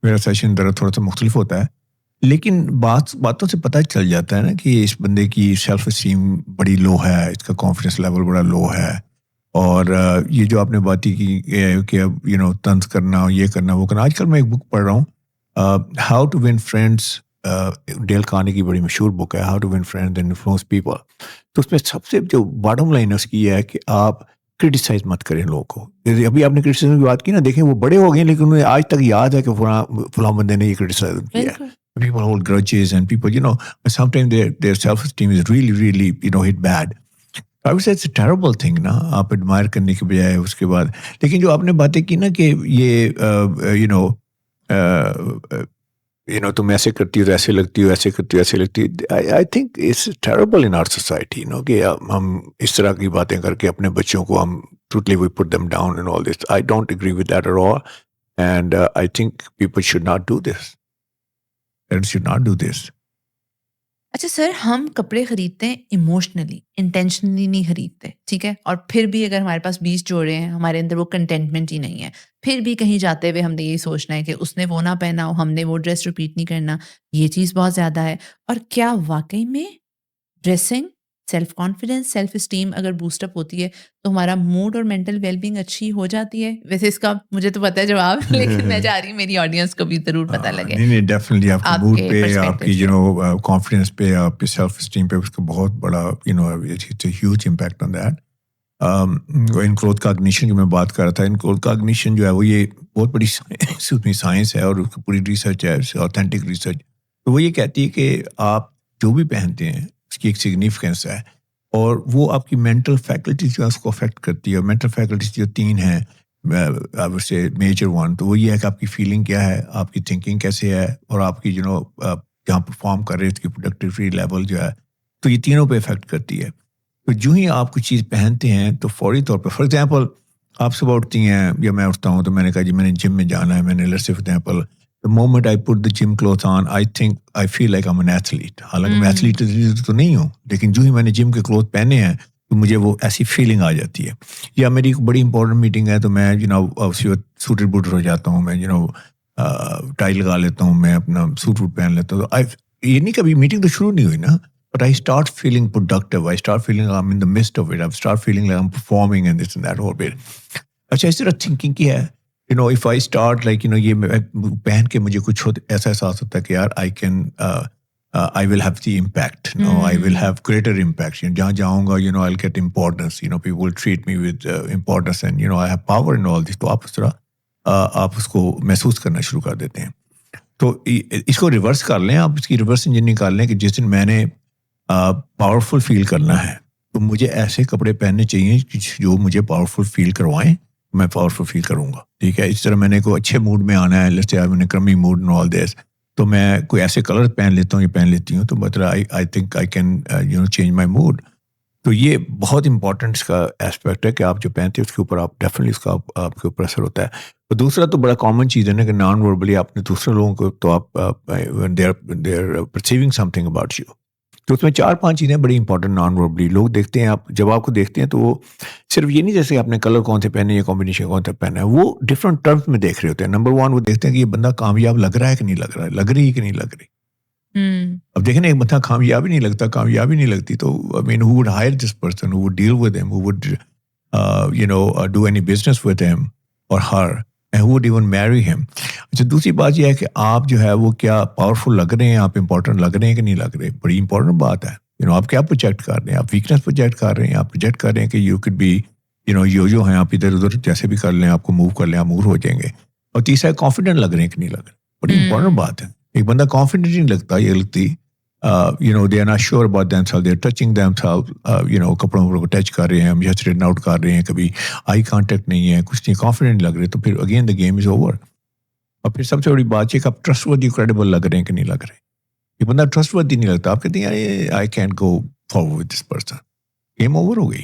میرا سیشن ذرا تھوڑا سا مختلف ہوتا ہے, لیکن باتوں سے پتہ چل جاتا ہے نا کہ اس بندے کی سیلف اسٹیم بڑی لو ہے, اس کا کانفیڈنس لیول بڑا لو ہے. اور یہ جو آپ نے بات کی کہ طنز کرنا, یہ کرنا, وہ کرنا. آج کل میں ایک بک پڑھ رہا ہوں, how to win friends. Dale Carnegie کی بڑی مشہور بک ہے, how to win friends and influence people. تو اس میں سب سے جو باٹم لائن ہے اس کی یہ ہے کہ آپ کرٹیسائز مت کریں لوگوں کو. ابھی آپ نے کرٹیسائزم کی بات کی نا, دیکھیں وہ بڑے ہو گئے لیکن انہیں آج تک یاد ہے کہ فلاں بندے نے یہ کرٹیسائزم کیا ہے. People hold grudges and people, sometimes their self-esteem is really, really, hit bad. I would say it's a terrible thing نا, آپ admire کرنے کے بجائے اس کے بعد. لیکن جو آپ نے باتیں کی نا کہ یہ تم ایسے کرتی ہو, ایسے لگتی ہو, ایسے کرتی ہو, ایسے لگتی ہو. I think it's terrible in our society, کہ ہم اس طرح کی باتیں کر کے اپنے بچوں کو ہم totally we put them down and all this. I don't agree with that at all. And I think people should not do this. Parents should not do this. اچھا سر, ہم کپڑے خریدتے ہیں ایموشنلی, انٹینشنلی نہیں خریدتے, ٹھیک ہے, اور پھر بھی اگر ہمارے پاس 20 جوڑے ہیں, ہمارے اندر وہ کنٹینٹمنٹ ہی نہیں ہے, پھر بھی کہیں جاتے ہوئے ہم نے یہی سوچنا ہے کہ اس نے وہ نہ پہنا ہو, ہم نے وہ ڈریس ریپیٹ نہیں کرنا. یہ چیز بہت زیادہ ہے. اور کیا واقعی میں dressing, self confidence, self esteem اگر بوسٹ اپ ہوتی ہے تو ہمارا موڈ اور مینٹل ویل بینگ اچھی ہو جاتی ہے؟ ویسے اس کا مجھے تو پتہ ہے جواب, لیکن میں چاہ رہی ہوں میری آڈینس کو بھی ضرور پتہ لگے. نہیں ڈیفینیٹلی آپ کے موڈ پہ, آپ کی کانفیڈینس پہ, آپ کی سیلف اسٹیم پہ اس کا بہت بڑا huge impact on that. Enclose cognition کی میں بات کر رہا تھا. انکلوز کاگنیشن جو ہے وہ یہ بہت بڑی سائنس ہے اور اس کی پوری ریسرچ ہے, آتھینٹک ریسرچ. تو وہ یہ کہتی ہے کہ آپ جو بھی پہنتے ہیں اس کی ایک سگنیفیکینس ہے, اور وہ آپ کی مینٹل فیکلٹیز جو ہے اس کو افیکٹ کرتی ہے. اور مینٹل فیکلٹیز جو 3 ہیں سے میجر 1, تو وہ یہ ہے کہ آپ کی فیلنگ کیا ہے, آپ کی تھنکنگ کیسے ہے, اور آپ کی جہاں پرفارم کر رہے ہیں اس کی پروڈکٹیوٹی لیول جو ہے, تو یہ تینوں پہ افیکٹ کرتی ہے. تو جو ہی آپ کوئی چیز پہنتے ہیں تو فوری طور پہ, فار ایگزامپل آپ صبح اٹھتی ہیں یا میں اٹھتا ہوں تو میں نے کہا جی میں نے جم میں جانا ہے, میں نے let's say for example the moment I put the gym clothes on, I feel like I'm an athlete. حالانکہ میں ایتھلیٹ تو نہیں ہوں, لیکن جو ہی میں نے جم کے کلوتھ پہنے ہیں تو مجھے وہ ایسی فیلنگ آ جاتی ہے. یا میری ایک بڑی امپورٹنٹ میٹنگ ہے تو میں اسی وقت سوٹڈ بوٹڈ ہو جاتا ہوں, میں ٹائی لگا لیتا ہوں, میں اپنا سوٹ ووٹ پہن لیتا ہوں. تو یہ نہیں کبھی میٹنگ تو شروع نہیں ہوئی نا, but I start feeling productive. I start feeling like I'm in the midst of it. I start feeling like I'm performing and this and that whole bit. اچھا اس طرح تھنکنگ کی ہے. if I start like یہ پہن کے مجھے کچھ ایسا احساس ہوتا ہے کہ یار I will have the impact. I will have greater impact. جہاں جاؤں گا I'll get importance. People will treat me with importance and I have power and all this. تو آپ اس طرح آپ اس کو محسوس کرنا شروع کر دیتے ہیں. تو اس کو ریورس کر لیں, آپ اس کی ریورس انجن نکال لیں کہ جس دن میں نے پاورفل فیل کرنا ہے تو مجھے ایسے کپڑے پہننے چاہیے جو مجھے پاورفل فیل کروائیں, میں پاورفل فیل کروں گا. ٹھیک ہے, اس طرح میں نے کوئی اچھے موڈ میں آنا ہے, میں نے کرمی موڈ اینڈ آل دیس, تو میں کوئی ایسے کلر پہن لیتا ہوں یا پہن لیتی ہوں تو مطلب I think I can change my mood. تو یہ بہت امپورٹنٹ اس کا اسپیکٹ ہے کہ آپ جو پہنتے ہیں اس کے اوپر آپ ڈیفینیٹلی اس کا آپ کے اوپر اثر ہوتا ہے. اور دوسرا تو بڑا کامن چیز ہے نا کہ نان وربلی آپ نے دوسرے لوگوں کو تو آپ they are perceiving something about you. تو اس میں 4-5 چیزیں بڑی امپورٹنٹ نان وربلی لوگ دیکھتے ہیں. آپ جب آپ کو دیکھتے ہیں تو وہ صرف یہ نہیں جیسے آپ نے کلر کون سے پہنے یا کمبینیشن کون سے پہنا ہے, وہ ڈفرنٹ ٹرمز میں دیکھ رہے ہوتے ہیں. نمبر 1 وہ دیکھتے ہیں کہ یہ بندہ کامیاب لگ رہا ہے کہ نہیں لگ رہا ہے, لگ رہی ہے کہ نہیں لگ رہی. اب دیکھیں نا ایک بندہ کامیاب ہی نہیں لگتا, کامیاب ہی نہیں لگتی, تو who would hire this person, who would deal with him, who would do any business with him or her, and who would even marry him. اچھا دوسری بات یہ ہے کہ آپ جو ہے وہ کیا پاورفل لگ رہے ہیں, آپ امپورٹنٹ لگ رہے ہیں کہ نہیں لگ رہے. بڑی امپورٹنٹ بات ہے. آپ کیا پروجیکٹ کر رہے ہیں, آپ ویکنیس پروجیکٹ کر رہے ہیں, آپ پروجیکٹ کر رہے ہیں کہ یو کڈ بی جو ہیں آپ ادھر ادھر جیسے بھی کر لیں, آپ کو موو کر لیں, آپ موو ہو جائیں گے. اور تیسرا کانفیڈنٹ لگ رہے ہیں کہ نہیں لگ رہے. بڑی امپورٹنٹ بات ہے. ایک بندہ کانفیڈنٹ نہیں لگتا, یہ لگتی they are not sure about themselves, they are touching themselves, کپڑوں کو ٹچ کر رہے ہیں, ہم یا اسٹریٹن آؤٹ کر رہے ہیں, کبھی آئی کانٹیکٹ نہیں ہے, کچھ نہیں, کانفیڈنٹ لگ رہے, تو پھر again the game is over. اور پھر سب سے بڑی بات یہ کہ آپ ٹرسٹ ورتھی کریڈیبل لگ رہے ہیں کہ نہیں لگ رہے. یہ بندہ ٹرسٹ ورتھی نہیں لگتا, آپ کہتے ہیں I can't go forward with this person, game over ہو گئی.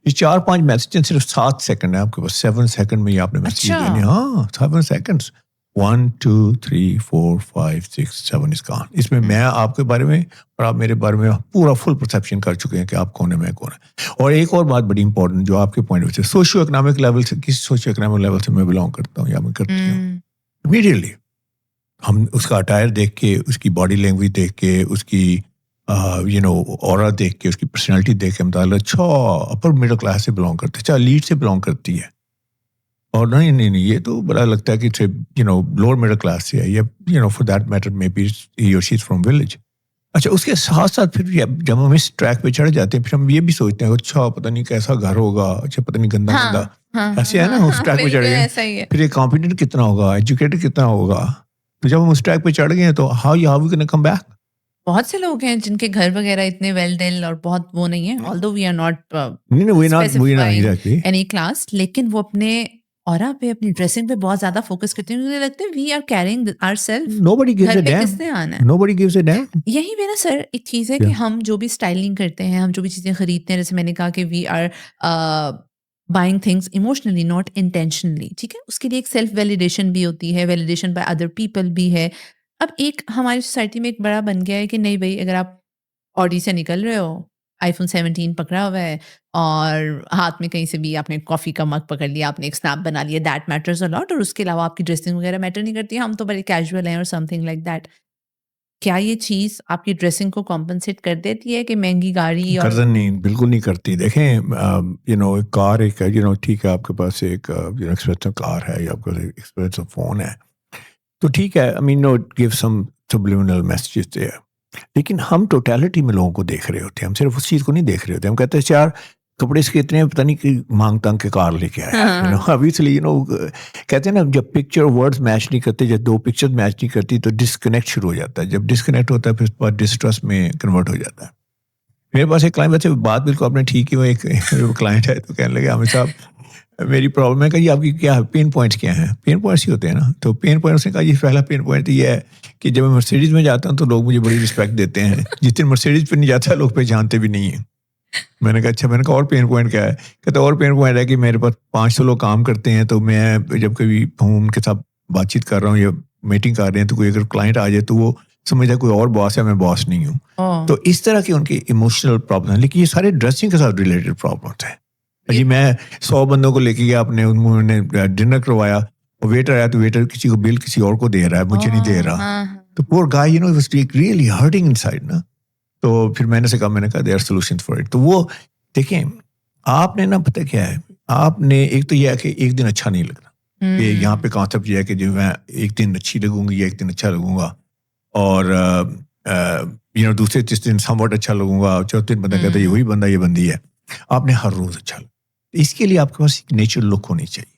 یہ 4-5 میسیج صرف 7 سیکنڈ ہے آپ کے پاس, 7 سیکنڈ میں یہ آپ نے میسیج دینے. ہاں 7 سیکنڈس, 1 2 3 4 5 6 7 از گون. اس میں آپ کے بارے میں اور آپ میرے بارے میں پورا فل پرسیپشن کر چکے ہیں کہ آپ کون ہے, میں کون ہے. اور ایک اور بات بڑی امپورٹنٹ جو آپ کے پوائنٹ سے, سوشو اکنامک لیول سے, کس سوشو اکنامک لیول سے میں بلانگ کرتا ہوں یا میں کرتی ہوں, امیڈیٹلی ہم اس کا اٹائر دیکھ کے, اس کی باڈی لینگویج دیکھ کے, اس کی اورا دیکھ کے, اس کی پرسنالٹی دیکھ کے مطالعہ, اچھا اپر مڈل کلاس سے بلانگ کرتے, اچھا لیڈ سے بلانگ کرتی ہے. اور نہیں یہ تو بڑا لگتا ہے کہ لوور مڈل کلاس سے ہے, یا for that matter maybe he or she is from village. اچھا اس کے ساتھ ساتھ پھر جب ہم اس ٹریک پہ چڑھ جاتے ہیں, پھر ہم یہ بھی سوچتے ہیں اچھا پتہ نہیں کیسا گھر ہوگا, اچھا پتہ نہیں گندا ایسے ہے نا. اس ٹریک پہ چڑھ گئے, پھر یہ کانفیڈنٹ کتنا ہوگا, ایجوکیٹڈ کتنا ہوگا. تو جب ہم اس ٹریک پہ چڑھ گئے تو how we can come back. بہت سے لوگ ہیں جن کے گھر وغیرہ اتنے ویل ڈیل اور بہت وہ نہیں ہے, although we are not specifying any class, لیکن وہ اپنے اورا پہ, اپنی ڈریسنگ پہ بہت زیادہ فوکس کرتے ہیں. مجھے لگتا ہے وی آر کیرنگ ourselves, گھر پہ کس نے آنا ہے. Nobody gives a damn. یہی میرا سر ایک چیز ہے کہ ہم جو بھی اسٹائلنگ کرتے ہیں, ہم جو بھی چیزیں خریدتے ہیں, جیسے میں نے کہا کہ we are buying things emotionally not intentionally, ٹھیک ہے. اس کے لیے ایک سیلف ویلیڈیشن بھی ہوتی ہے, ویلیڈیشن بائی ادر پیپل بھی ہے. اب ایک ہماری سوسائٹی میں ایک بڑا بن گیا ہے کہ نہیں بھائی, اگر آپ آڈی سے نکل رہے ہو, آئی فون 17 پکڑا ہوا ہے, اور ہاتھ میں کہیں سے بھی آپ نے کافی کا مگ پکڑ لیا, آپ نے ایک اسنیپ بنا لیا, دیٹ میٹرز اے لاٹ. اور اس کے علاوہ آپ کی ڈریسنگ وغیرہ میٹر نہیں کرتی, ہم تو بڑے کیجول ہیں اور سم تھنگ لائک دیٹ. کیا یہ چیز آپ کی ڈریسنگ کو کمپنسیٹ کر دیتی ہے کہ مہنگی گاڑی؟ اور نہیں, بالکل نہیں کرتی. دیکھیں ایک کار, ایک ٹھیک ہے آپ کے پاس ایک ایکسپینسو کار ہے, یا آپ کے پاس ایکسپینسو فون ہے, تو ٹھیک ہے, it gave some subliminal messages there. لیکن ہم ٹوٹیلٹی میں لوگوں کو دیکھ رہے ہوتے ہیں, ہم صرف اس چیز کو نہیں دیکھ رہے ہوتے. ہم کہتے ہیں چار کپڑے اس کے اتنے پتہ نہیں کہ مانگ تانگ کے کار لے کے آیا. obviously کہتے ہیں نا, جب پکچر ورڈز میچ نہیں کرتے, جب 2 پکچر میچ نہیں کرتی تو ڈسکنیکٹ شروع ہو جاتا ہے. جب ڈسکنیکٹ ہوتا ہے پھر اس کے بعد ڈسٹرسٹ میں کنورٹ ہو جاتا ہے. میرے پاس ایک کلائنٹ, ویسے بات بالکل آپ نے ٹھیک کی, وہ ایک کلائنٹ ہے تو کہنے لگے عامر صاحب میری پرابلم ہے کہ آپ کی کیا پین پوائنٹس کیا ہیں. پین پوائنٹس ہی ہوتے ہیں نا. تو پین پوائنٹس نے کہا یہ پہلا پین پوائنٹ یہ ہے کہ جب میں مرسیڈیز میں جاتا ہوں تو لوگ مجھے بڑی رسپیکٹ دیتے ہیں, جس دن مرسیڈیز پہ نہیں جاتا لوگ پہچانتے بھی نہیں ہیں. میں نے کہا اچھا. میں نے کہا اور پین پوائنٹ کیا ہے؟ کہتے اور پین پوائنٹ ہے کہ میرے پاس 500 لوگ کام کرتے ہیں, تو میں جب کبھی ہوں ان کے ساتھ بات چیت کر رہا ہوں یا میٹنگ کر رہے ہیں, تو کوئی اگر کلائنٹ آ جائے تو وہ سمجھتا ہے کوئی اور باس ہے, میں باس نہیں ہوں. تو اس طرح کی ان کی ایموشنل پرابلم ہے. لیکن یہ سارے ڈریسنگ کے ساتھ ریلیٹڈ پرابلمس ہیں. جی میں 100 بندوں کو لے کے گیا, انہوں نے ڈنر کروایا, اور ویٹر آیا تو ویٹر کسی کو بل کسی اور کو دے رہا ہے, مجھے نہیں دے رہا. تو poor guy was really hurting inside نا. تو پھر میں نے کہا there are solutions for it. تو وہ دیکھیں, آپ نے نا پتہ کیا ہے, آپ نے ایک تو یہ ہے کہ ایک دن اچھا نہیں لگنا. کہ یہاں پہ کانسیپٹ یہ ہے کہ جو میں ایک دن اچھی لگوں گی یا ایک دن اچھا لگوں گا, اور دوسرے تیسرے دن سم واٹ اچھا لگوں گا, چوتھے دن بندہ کہتا ہے یہ وہی بندہ, یہ بندی ہے. آپ نے ہر روز اچھا لگا. اس کے لیے آپ کے پاس ایک نیچرل لک ہونی چاہیے.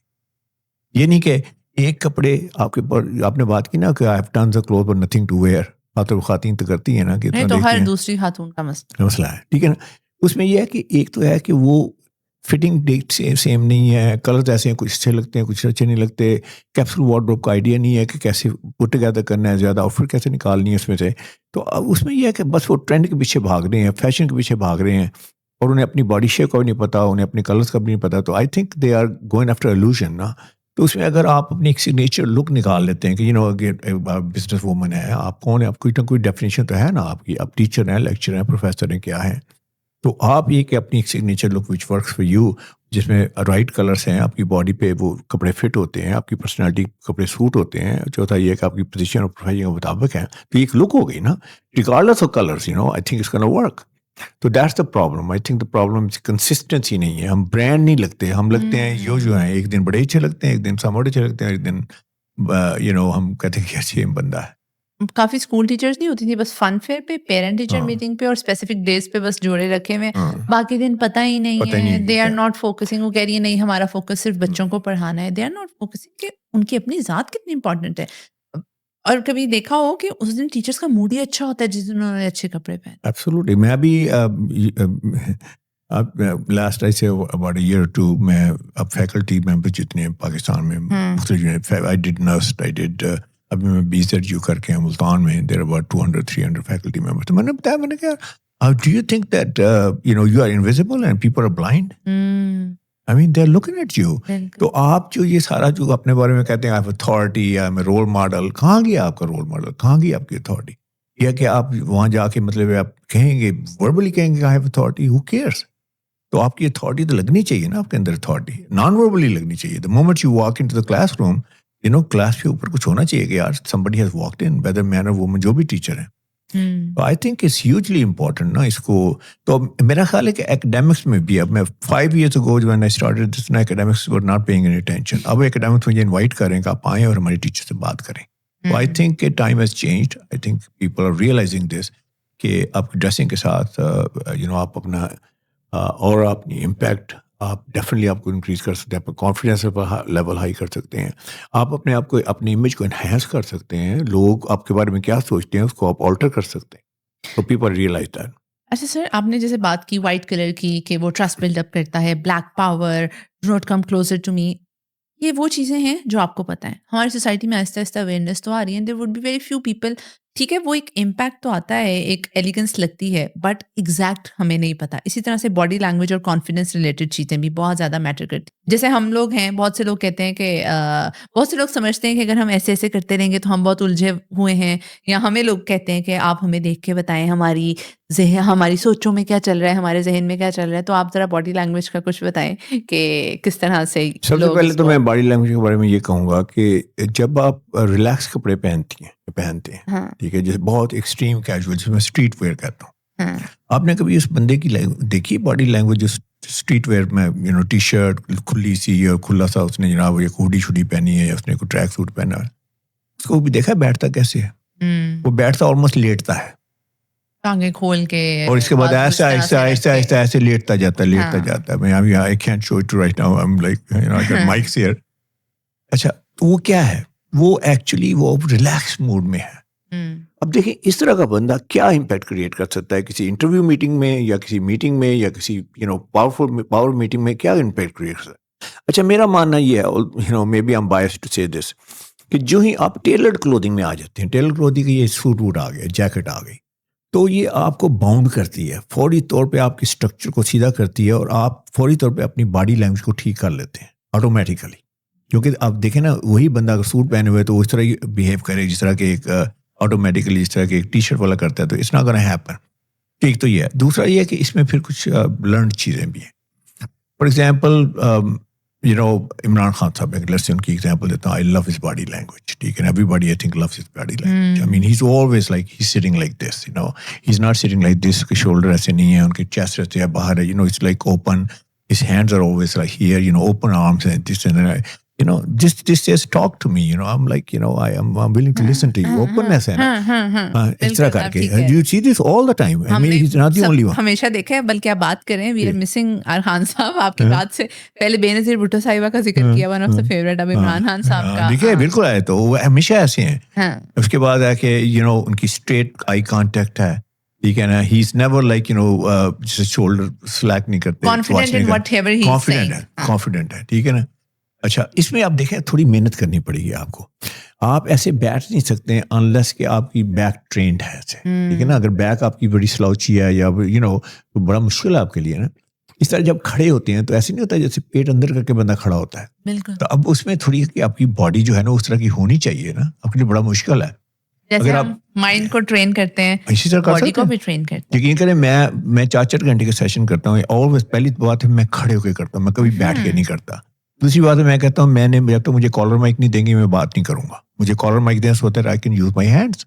یہ نہیں کہ ایک کپڑے آپ کے پر, آپ نے بات کی نا کہ I have tons of cloth but nothing to wear. خواتین تو کرتی ہیں نا کہ تو ہر دوسری خاتون کا مسئلہ ہے, ٹھیک ہے نا. اس میں یہ ہے کہ ایک تو ہے کہ وہ فٹنگ سیم نہیں ہے, کلرز ایسے ہیں, کچھ اچھے لگتے ہیں کچھ اچھے نہیں لگتے. کیپسول وارڈروب کا آئیڈیا نہیں ہے کہ کیسے پٹ ٹوگیدر کرنا ہے, زیادہ آؤٹ فٹ کیسے نکالنی ہے اس میں سے. تو اس میں یہ ہے کہ بس وہ ٹرینڈ کے پیچھے بھاگ رہے ہیں, فیشن کے پیچھے بھاگ رہے ہیں, اور انہیں اپنی باڈی شیپ کا بھی نہیں پتا, انہیں اپنے کلرز کا بھی نہیں پتا. تو I think they are going after illusion نا. تو اس میں اگر آپ اپنی ایک سگنیچر لک نکال لیتے ہیں کہ بزنس وومن ہے, آپ کون ہیں, آپ کوئی نہ کوئی ڈیفینیشن تو ہے نا آپ کی, آپ ٹیچر ہیں, لیکچر ہیں, پروفیسر ہیں, کیا ہیں. تو آپ یہ کہ اپنی ایک signature look which works for you, جس میں رائٹ کلرس ہیں, آپ کی باڈی پہ وہ کپڑے فٹ ہوتے ہیں, آپ کی پرسنالٹی کپڑے سوٹ ہوتے ہیں. چوتھا یہ کہ آپ کی پوزیشن اور پروفیشن کے مطابق ہے, تو ایک لک ہو گئی نا, regardless of colours. I think it's gonna work. تو that's the problem. I think the problem consistency نہیں ہے. ہم برانڈ نہیں لگتے, ہم لگتے ہیں جو ہیں, ایک دن بڑے اچھے لگتے ہیں, ایک دن سموٹ اچھے لگتے ہیں, ایک دن ہم کہتے ہیں کہ اچھے بندہ ہے. کافی اسکول ٹیچرز نہیں ہوتی تھی, بس فن فیئر پہ, پیرنٹ ٹیچر میٹنگ پہ اور اسپیسیفک ڈیز پہ بس جوڑے رکھے ہوئے, باقی دن پتہ ہی نہیں ہے. They are not focusing. وہ کہہ رہی ہے نہیں ہمارا فوکس صرف بچوں کو پڑھانا ہے. دے آر ناٹ فوکسنگ کہ ان کی اپنی ذات کتنی امپورٹنٹ ہے. اور کبھی دیکھا ہو کہ اس دن ٹیچرز کا موڈ ہی اچھا ہوتا ہے جس دن انہوں نے اچھے کپڑے پہنے. ایبسولوٹلی. میں ابھی اب لاسٹ آئی سے اباؤٹ اے ایئر اور ٹو میں اب فیکلٹی ممبر جتنے پاکستان میں مختلف آئی ڈڈ نرسٹ آئی ڈڈ ابھی میں BZU کر کے ملتان میں دیر اباؤٹ 200-300 فیکلٹی ممبر. تو میں نے بتایا, میں نے کہا do you think that you are invisible and people are blind, I mean they are looking at you. تو آپ جو یہ سارا جو اپنے بارے میں کہتے ہیں آئی ہیو اتھارٹی یا میں رول ماڈل, کہاں گیا آپ کا رول ماڈل, کہاں گئی آپ کی اتھارٹی, یا کہ آپ وہاں جا کے مطلب آپ کہیں گے وربلی کہیں گے I have authority, who cares. تو آپ کی اتھارٹی تو لگنی چاہیے نا, آپ کے اندر اتھارٹی نان وربلی لگنی چاہیے. The moment you walk into the classroom, class کے اوپر کچھ ہونا چاہیے کہ یار somebody has walked in, whether man or woman, جو بھی ٹیچر ہیں. تو I think it's hugely important نا اس کو. تو میرا خیال ہے کہ اکیڈیمکس میں بھی اب میں 5 years ago when I started this, academics were not paying any attention. اب اکیڈیمکس مجھے انوائٹ کریں کہ آپ آئیں اور ہمارے ٹیچر سے بات کریں. تو آئی تھنک کہ time has changed. I think people are realising this کہ آپ ڈریسنگ کے ساتھ آپ اپنا اور اپنی امپیکٹ آپ ڈیفینیٹلی آپ کو انکریز کر سکتے ہیں, آپ کانفیڈینس لیول ہائی کر سکتے ہیں, آپ اپنے آپ کو اپنی امیج کو انہینس کر سکتے ہیں, لوگ آپ کے بارے میں کیا سوچتے ہیں اس کو آپ آلٹر کر سکتے ہیں. تو پیپل ریئلائز دیٹ. اچھا سر, آپ نے جیسے بات کی وائٹ کلر کی کہ وہ ٹرسٹ بلڈ اپ کرتا ہے, black power, do not come closer to me, یہ وہ چیزیں ہیں جو آپ کو پتہ ہیں. ہماری سوسائٹی میں آہستہ آہستہ اویئرنیس تو آ رہی ہے, there would be very few people, ٹھیک ہے وہ ایک امپیکٹ تو آتا ہے, ایک ایلیگنس لگتی ہے, بٹ ایگزیکٹ ہمیں نہیں پتا. اسی طرح سے باڈی لینگویج اور کانفیڈنس ریلیٹڈ چیزیں بھی بہت زیادہ میٹر کرتی. جیسے ہم لوگ ہیں, بہت سے لوگ کہتے ہیں کہ بہت سے لوگ سمجھتے ہیں کہ اگر ہم ایسے ایسے کرتے رہیں گے تو ہم بہت الجھے ہوئے ہیں, یا ہمیں لوگ کہتے ہیں کہ آپ ہمیں دیکھ کے بتائیں ہماری سوچوں میں کیا چل رہا ہے, ہمارے ذہن میں کیا چل رہا ہے. تو آپ ذرا باڈی لینگویج کا کچھ بتائیں کہ کس طرح سے. سب سے پہلے تو میں باڈی لینگویج کے بارے میں یہ کہوں گا کہ جب آپ ریلیکس کپڑے پہنتے ہیں, ٹھیک ہے, جیسے بہت ایکسٹریم کیجول, جس میں اسٹریٹ ویئر کہتا ہوں, آپ نے کبھی اس بندے کی دیکھی باڈی لینگویج اسٹریٹ ویئر میں, ٹی شرٹ کھلی سی اور کھلا سا اس نے جناب ایک ہوڈی شوڈی پہنی ہے, یا اس نے کوئی ٹریک سوٹ پہنا ہے, اس کو بھی دیکھا بیٹھتا کیسے ہے, وہ بیٹھتا آلموسٹ لیٹتا ہے, ٹانگیں کھول کے, اور اس کے بعد ایسے آہستہ آہستہ آہستہ ایسے لیٹتا جاتا ہے. میں I can't show it right now, I am like mics here. اچھا, تو وہ کیا ہے, وہ ایکچولی وہ ریلیکس موڈ میں ہے. اب دیکھیں اس طرح کا بندہ کیا امپیکٹ کریٹ کر سکتا ہے کسی انٹرویو میٹنگ میں, یا کسی میٹنگ میں, یا کسی پاور میٹنگ میں, کیا امپیکٹ کریٹ کر سکتا ہے. اچھا, میرا ماننا یہ ہے, maybe I'm biased to say this, کہ جو ہی آپ ٹیلرڈ کلودنگ میں آ جاتے ہیں, ٹیلرڈ کلودنگ کی یہ سوٹ ووٹ آ گیا, جیکٹ آ گئی, تو یہ آپ کو باؤنڈ کرتی ہے, فوری طور پہ آپ کی اسٹرکچر کو سیدھا کرتی ہے, اور آپ فوری طور پہ اپنی باڈی لینگویج کو ٹھیک کر لیتے ہیں آٹومیٹیکلی. کیونکہ آپ دیکھیں نا, وہی بندہ اگر سوٹ پہنے ہوئے تو اس طرح ہی بیہیو کرے جس طرح کہ ایک آٹومیٹیکلی جس طرح کہ ایک ٹی شرٹ والا کرتا ہے, تو اٹس ناٹ گونا ہیپن. ٹھیک, تو یہ ہے. دوسرا یہ ہے کہ اس میں پھر کچھ لرنڈ چیزیں بھی ہیں. فار ایگزامپل عمران خان صاحب, ایک لیٹس سے ان کی ایگزامپل دیتا ہوں. I love his body language, ٹھیک ہے, everybody I think loves his body language. I mean he is always like he is sitting like this, he is not sitting like this, کے shoulder ایسے نہیں ہیں, ان کے chest ایسے ہے باہر ہے, it's like open, his hands are always like here, open arms and this and that. This says talk to me, I'm like, I'm willing to listen to you. Openness ہے نا, اس طرح کر کے. You see this all the time. I mean, he's not the only one. ہمیشہ دیکھا ہے, بلکہ آپ بات کریں, we are missing ارحان صاحب. آپ کی بات سے پہلے بے نظیر بھٹو صاحبہ کا ذکر کیا, one of the favorite اب عمران خان صاحب کا. دیکھیے بالکل ہے, تو وہ ہمیشہ ایسے ہیں. اس کے بعد ہے کہ ان کی اسٹریٹ آئی کانٹیکٹ ہے, ٹھیک ہے نا, ہی از نیور لائک جیسے شولڈر سلیک نہیں کرتے, کانفیڈنٹ ہے, ٹھیک ہے نا. اچھا, اس میں آپ دیکھیں تھوڑی محنت کرنی پڑے گی آپ کو. آپ ایسے بیٹھ نہیں سکتے ہیں انلیس کہ آپ کی بیک ٹرینڈ ہے ایسے, ٹھیک ہے نا. اگر بیک آپ کی بڑی سلاؤچی ہے یا تو بڑا مشکل ہے آپ کے لیے نا. اس طرح جب کھڑے ہوتے ہیں تو ایسے نہیں ہوتا جیسے پیٹ اندر کر کے بندہ کھڑا ہوتا ہے. بالکل. تو اب اس میں تھوڑی کہ آپ کی باڈی جو ہے نا اس طرح کی ہونی چاہیے نا, آپ کے لیے بڑا مشکل ہے. جیسے آپ مائنڈ کو ٹرین کرتے ہیں, اسی طرح باڈی کو بھی ٹرین کرتے ہیں. یقین کریں, میں 4 گھنٹے کے سیشن کرتا ہوں. آلویز پہلی بات ہے میں کھڑے ہو کے کرتا ہوں, میں کبھی بیٹھ کے نہیں کرتا. دوسری بات ہے میں کہتا ہوں جب تک مجھے کالر مائک نہیں دیں گے میں بات نہیں کروں گا. مجھے کالر مائک دیں so that I can use my hands,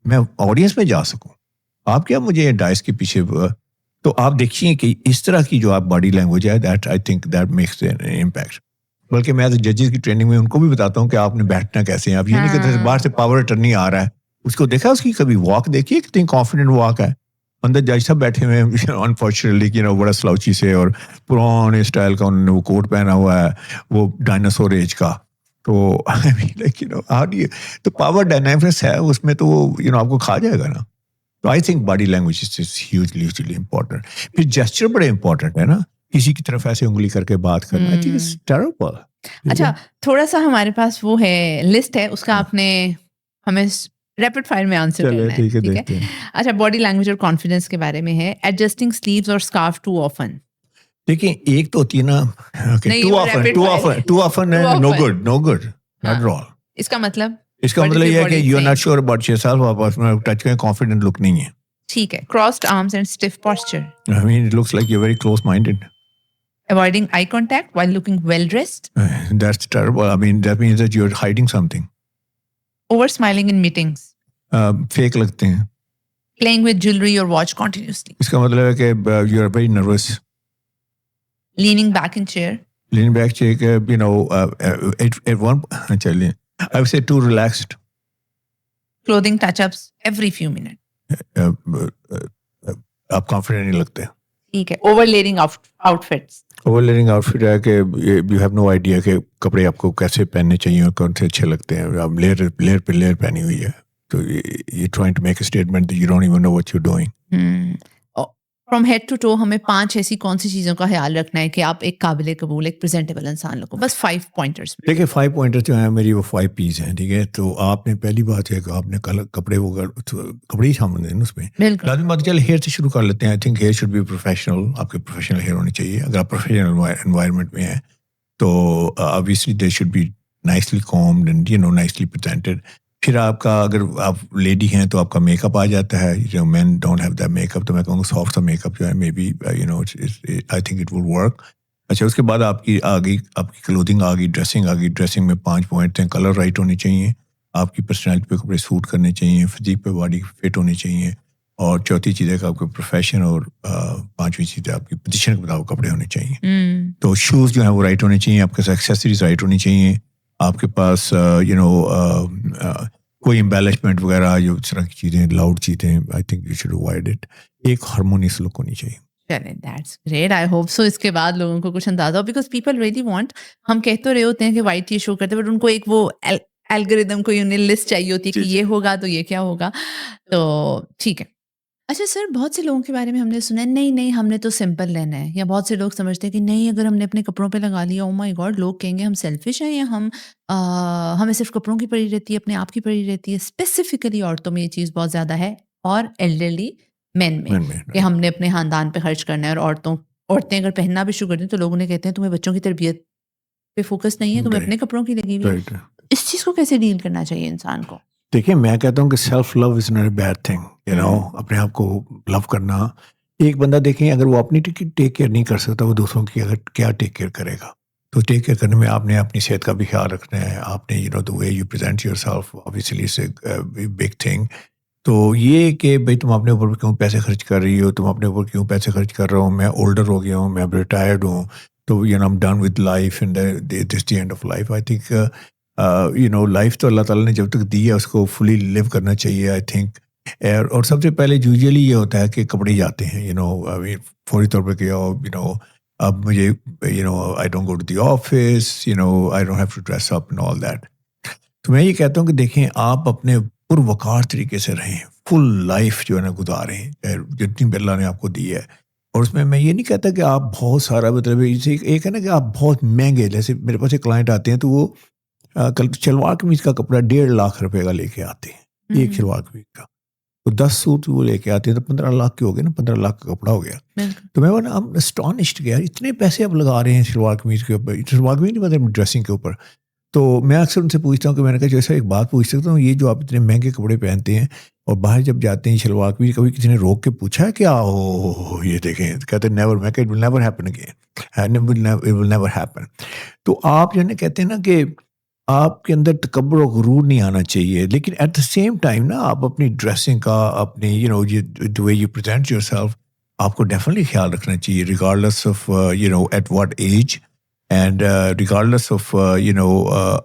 میں آڈینس میں جا سکوں. آپ کیا مجھے ڈائس کے پیچھے. تو آپ دیکھیے کہ اس طرح کی جو آپ باڈی لینگویج ہے, that I think that makes an impact. بلکہ میں ججز کی ٹریننگ میں ان کو بھی بتاتا ہوں کہ آپ نے بیٹھنا کیسے ہیں. آپ یہ نہیں کہتے باہر سے پاور اٹرنی آ رہا ہے, اس کو دیکھا اس کی کبھی واک دیکھیے کتنی کانفیڈنٹ واک ہے. اندر جج صاحب بیٹھے ہوئے ہیں انفارچونیٹلی بڑا سلاؤچی سے اور پرانے اسٹائل کا انہوں نے وہ کوٹ پہنا ہوا ہے, وہ ڈائناسور ایج کا. تو تو پاور ڈائنامکس ہے اس میں, تو وہ آپ کو کھا جائے گا نا. تو I think body language is ہیوجلی important. پھر جیسچر بڑے امپورٹنٹ ہے نا, کسی کی طرف ایسے انگلی کر کے بات کرنا, آئی تھنک اٹس ٹیربل. اچھا تھوڑا سا ہمارے پاس وہ ہے لسٹ ہے, اس کا آپ نے ہمیں ریپڈ فائر میں آنسر کرنا ہے, ٹھیک ہے. اچھا باڈی لینگویج اور کانفیڈنس کے بارے میں ہے. ایڈجسٹنگ سلیوز اور اسکارف ٹو آفن. دیکھیں ایک تو ہوتی ہے نا too often no good not at all. اس کا مطلب یہ ہے کہ you are not sure about yourself, آپ اس میں ٹچ کریں کانفیڈنٹ لک نہیں ہے. ٹھیک ہے. Crossed arms and stuff posture. I mean, it looks like you're very close-minded. Avoiding eye contact while looking well-dressed. That's terrible. I mean, that means that you're hiding something. Over-smiling in meetings. Fake لگتے ہیں. Playing with jewelry or watch continuously. اس کا مطلب ہے کہ you're very nervous. Leaning back in chair. Leaning back chair, you know, at one, چلیے, I would say too relaxed. Clothing touch-ups every few minutes. آپ confident نہیں لگتے. ٹھیک ہے. Over layering outfits. Over layering outfit ہے کہ you have no idea کہ کپڑے آپ کو کیسے پہننے چاہیے اور کون سے اچھے لگتے ہیں. آپ لیئر پہ لیئر پہنی ہوئی ہے, تو you trying to make a statement you don't even know what you doing. From head to toe ہمیں 5 ایسی کون سی چیزوں کا خیال رکھنا ہے کہ آپ ایک قابل قبول ایک پریزنٹیبل انسان لگو. بس 5 پوائنٹرس. دیکھیں 5 پوائنٹرس جو ہیں میری وہ 5 P's ہیں, ٹھیک ہے. تو آپ نے پہلی بات ہے کہ آپ نے کپڑے ہی شامل ہیں اس میں. لازمی بات چل ہیئر سے شروع کر لیتے ہیں. I think hair should be professional. آپ کے پروفیشنل ہیئر ہونی چاہیے. اگر آپ پروفیشنل انوائرمنٹ میں ہیں تو obviously they should be nicely combed and you know nicely presented. پھر آپ کا اگر آپ لیڈی ہیں تو آپ کا میک اپ آ جاتا ہے. جو men don't have the makeup, تو میں کہوں گا سافٹ سا میک اپ جو ہے maybe you know I think it will work. اچھا اس کے بعد آپ کی کلوتھنگ آ گئی, ڈریسنگ آ گئی. ڈریسنگ میں 5 پوائنٹ ہیں. کلر رائٹ ہونے چاہیے, آپ کی پرسنالٹی پہ کپڑے سوٹ کرنے چاہیے, فزیک پہ باڈی فٹ ہونی چاہیے, اور چوتھی چیز ہے کہ آپ کا پروفیشن, اور 5ویں چیز ہے آپ کی پوزیشن کے مطابق کپڑے ہونے چاہیے. تو شوز جو ہیں وہ رائٹ ہونے چاہیے, آپ کے ساتھ ایکسیسریز رائٹ ہونی چاہیے. آپ کے پاس یو نو کوئی امبیلشمنٹ وغیرہ جو اس طرح کی چیزیں لاؤڈ چیزیں, آئی think you should avoid it. ایک ہارمونیس لک ہونی چاہیے. That's great. I hope so. اس کے بعد لوگوں کو کچھ اندازہ ہو, because people really want, ہم کہہ تو رہے ہوتے ہیں کہ وائٹ ٹی شو کرتے, بٹ ان کو ایک وہ الگوریدم کوئی انہیں لسٹ چاہیے ہوتی ہے کہ یہ ہوگا تو یہ کیا ہوگا. تو ٹھیک ہے. اچھا سر, بہت سے لوگوں کے بارے میں ہم نے سنا ہے نہیں ہم نے تو سمپل لینا ہے, یا بہت سے لوگ سمجھتے ہیں کہ نہیں اگر ہم نے اپنے کپڑوں پہ لگا لیا, او مائی گاڈ لوگ کہیں گے ہم سیلفش ہیں, یا ہمیں صرف کپڑوں کی پڑی رہتی ہے, اپنے آپ کی پڑی رہتی ہے. اسپیسیفکلی عورتوں میں یہ چیز بہت زیادہ ہے, اور ایلڈرلی مین میں, کہ ہم نے اپنے خاندان پہ خرچ کرنا ہے. اور عورتیں اگر پہننا بھی شروع کر دیں تو لوگ انہیں کہتے ہیں تمہیں بچوں کی تربیت پہ فوکس نہیں ہے, تمہیں اپنے کپڑوں کی لگی ہوئی ہے. اس چیز کو کیسے ڈیل کرنا چاہیے انسان کو؟ دیکھیں میں کہتا ہوں کہ self love is not a bad thing, you know. اپنے آپ کو لو کرنا. ایک بندہ دیکھیں اگر وہ اپنی ٹیک کیئر نہیں کر سکتا, وہ دوسروں کی اگر کیا ٹیک کیئر کرے گا. تو ٹیک کیئر کرنے میں آپ نے اپنی صحت کا بھی خیال رکھنا ہے. آپ نے you know the way you present yourself obviously is a big thing. تو یہ کہ بھائی تم اپنے اوپر کیوں پیسے خرچ کر رہی ہو, تم اپنے اوپر کیوں پیسے خرچ کر رہا ہوں, میں اولڈر ہو گیا ہوں, میں اب ریٹائرڈ ہوں, تو you know I'm done with life and this the end of life. I think you know life تو اللہ تعالیٰ نے جب تک دی ہے اس کو فلی لیو کرنا چاہیے آئی تھنک. اور سب سے پہلے یوزلی یہ ہوتا ہے کہ کپڑے جاتے ہیں, یو نو فوری طور پہ کہ یو نو اب مجھے you know I don't go to the office, you know I don't have to dress up and all that. تو میں یہ کہتا ہوں کہ دیکھیں آپ اپنے پروقار طریقے سے رہیں, فل لائف جو ہے نا گزاریں جتنی بھی اللہ نے آپ کو دی ہے. اور اس میں یہ نہیں کہتا کہ آپ بہت سارا, مطلب ایک ہے نا کہ آپ بہت مہنگے, جیسے میرے پاس ایک کلائنٹ آتے ہیں تو وہ شلوار قمیض کا کپڑا 1.5 لاکھ روپے کا لے کے آتے ہیں, ایک شلوار قمیض کا. تو 10 سوٹ وہ لے کے آتے ہیں تو 15 لاکھ کے ہو گئے نا, 15 لاکھ کا کپڑا ہو گیا. تو میں اسٹانشڈ کہ یار اتنے پیسے اب لگا رہے ہیں شلوار قمیض کے اوپر, شلوار قمیض نہیں مطلب ڈریسنگ کے اوپر. تو میں اکثر ان سے پوچھتا ہوں کہ میں نے کہا جیسا ایک بات پوچھ سکتا ہوں, یہ جو آپ اتنے مہنگے کپڑے پہنتے ہیں اور باہر جب جاتے ہیں شلوار قمیض, کبھی کسی نے روک کے پوچھا ہے کیا ہو یہ دیکھیں, کہتے ہیں نیور, میں کہ it will never happen again, it will never happen. تو آپ جو ہے نا کہتے ہیں نا کہ آپ کے اندر تکبر و غرور نہیں آنا چاہیے, لیکن ایٹ دا سیم ٹائم نا آپ اپنی ڈریسنگ کا, اپنی you know the way you present yourself, آپ کو ڈیفینیٹلی خیال رکھنا چاہیے regardless of you know at what age and regardless of you know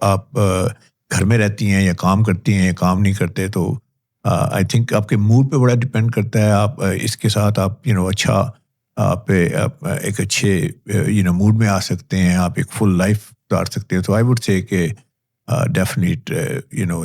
آپ گھر میں رہتی ہیں یا کام کرتی ہیں یا کام نہیں کرتے. تو آئی تھنک آپ کے موڈ پہ بڑا ڈپینڈ کرتا ہے. آپ اس کے ساتھ آپ یو نو اچھا آپ ایک اچھے یو نو موڈ میں آ سکتے ہیں, آپ ایک فل لائف گزار سکتے ہیں. تو آئی وڈ سے کہ ڈیفینیٹ یو نو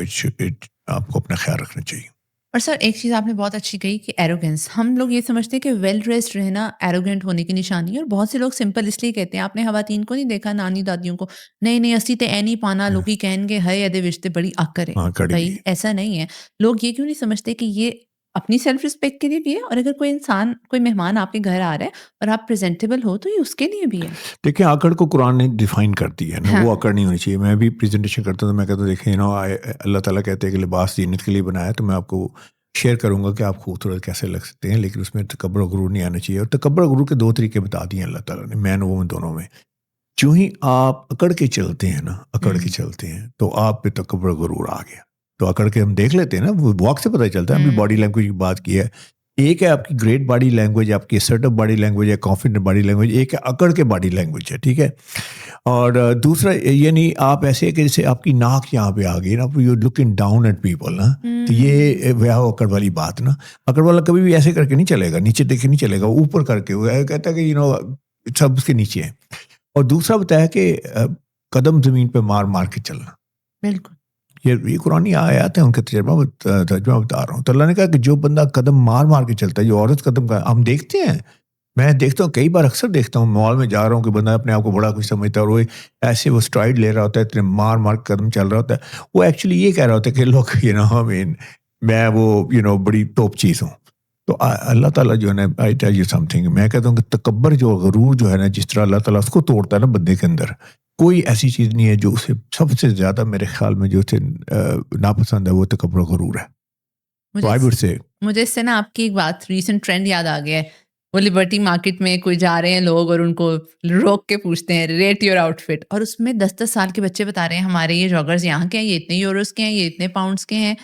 آپ کو اپنا خیال رکھنا چاہیے. اور سر ایک چیز آپ نے بہت اچھی کہی کہ ایروگینس، ہم لوگ یہ سمجھتے ہیں کہ ویل ڈریسڈ رہنا ایروگینٹ ہونے کی نشانی ہے، اور بہت سے لوگ سمپل اس لیے کہتے ہیں. آپ نے خواتین کو نہیں دیکھا، نانی دادیوں کو، نہیں نہیں اسی تے اینی پانا لوکی کہن گے ہے ادے وشتے بڑی آکر ہے. ہاں کڑی بھائی ایسا نہیں ہے. لوگ یہ کیوں نہیں سمجھتے کہ یہ اپنی سیلف رسپیکٹ کے لیے بھی ہے، اور اگر کوئی انسان کوئی مہمان آپ کے گھر آ رہا ہے اور آپ پریزنٹیبل ہو تو یہ اس کے لیے بھی ہے. دیکھیں آکڑ کو قرآن نے ڈیفائن کر دی ہے نا، ہاں وہ آکڑ نہیں ہونی چاہیے. میں بھی پریزنٹیشن کرتا ہوں تو میں کہتا ہوں دیکھیں اللہ تعالیٰ کہتے ہیں کہ لباس زینت کے لیے بنایا، تو میں آپ کو شیئر کروں گا کہ آپ خوبصورت کیسے لگ سکتے ہیں، لیکن اس میں تکبر و غرور نہیں آنا چاہیے. اور تکبر و غرور کے 2 طریقے بتا دیے اللہ تعالیٰ نے، مین وومن دونوں میں. جو ہی آپ اکڑ کے چلتے ہیں نا، اکڑ کے چلتے ہیں تو آپ پہ تکبر و غرور آ گیا. تو اکڑ کے ہم دیکھ لیتے ہیں نا، وہ واک سے پتہ چلتا ہے. ہم بھی باڈی لینگویج کی بات کی ہے. ایک ہے آپ کی گریٹ باڈی لینگویج، آپ کی اسرٹو باڈی لینگویج ہے، کانفیڈنٹ باڈی لینگویج. ایک ہے اکڑ کے باڈی لینگویج ہے، ٹھیک ہے. اور دوسرا یعنی آپ ایسے کہ جیسے آپ کی ناک یہاں پہ آ گئی نا، you looking down at people نا. تو یہ وہ اکڑ والی بات نا. اکڑ والا کبھی بھی ایسے کر کے نہیں چلے گا، نیچے دیکھ کے نہیں چلے گا، اوپر کر کے وہ کہتا ہے کہ سب اس کے نیچے ہے. اور دوسرا بتایا کہ قدم زمین پہ مار مار کے چلنا. بالکل یہ قرآن آیات ہیں، ان کا ترجمہ بتا رہا ہوں. تو اللہ نے کہا کہ جو بندہ قدم مار مار کے چلتا ہے، جو عورت قدم کا ہم دیکھتے ہیں، میں دیکھتا ہوں کئی بار اکثر دیکھتا ہوں مال میں جا رہا ہوں کہ بندہ اپنے آپ کو بڑا کچھ سمجھتا ہے اور وہ ایسے وہ اسٹرائڈ لے رہا ہوتا ہے، اتنے مار مار کے قدم چل رہا ہوتا ہے. وہ ایکچولی یہ کہہ رہا ہوتا ہے کہ لوگ میں وہ بڑی ٹاپ چیز ہوں. تو اللہ تعالیٰ جو ہے نا، I tell you some thing, میں کہتا ہوں کہ تکبر جو غرور جو ہے نا، جس طرح اللہ تعالیٰ اس کو توڑتا ہے نا بندے کے اندر، کوئی ایسی چیز نہیں ہے جو اسے سب سے زیادہ میرے خیال میں جو اسے ناپسند ہے وہ تکبر و غرور ہے. تو آئی وڈ سے مجھے اس سے نا آپ کی ایک بات ریسنٹ ٹرینڈ یاد آ گیا ہے. وہ لبرٹی مارکیٹ میں کوئی جا رہے ہیں لوگ اور ان کو روک کے پوچھتے ہیں ریٹ یور آؤٹ فٹ، اور اس میں 10-10 سال کے بچے بتا رہے ہیں ہمارے یہ جاگرز یہاں کے ہیں، یہ اتنے یوروز کے ہیں، یہ اتنے پاؤنڈس کے ہیں.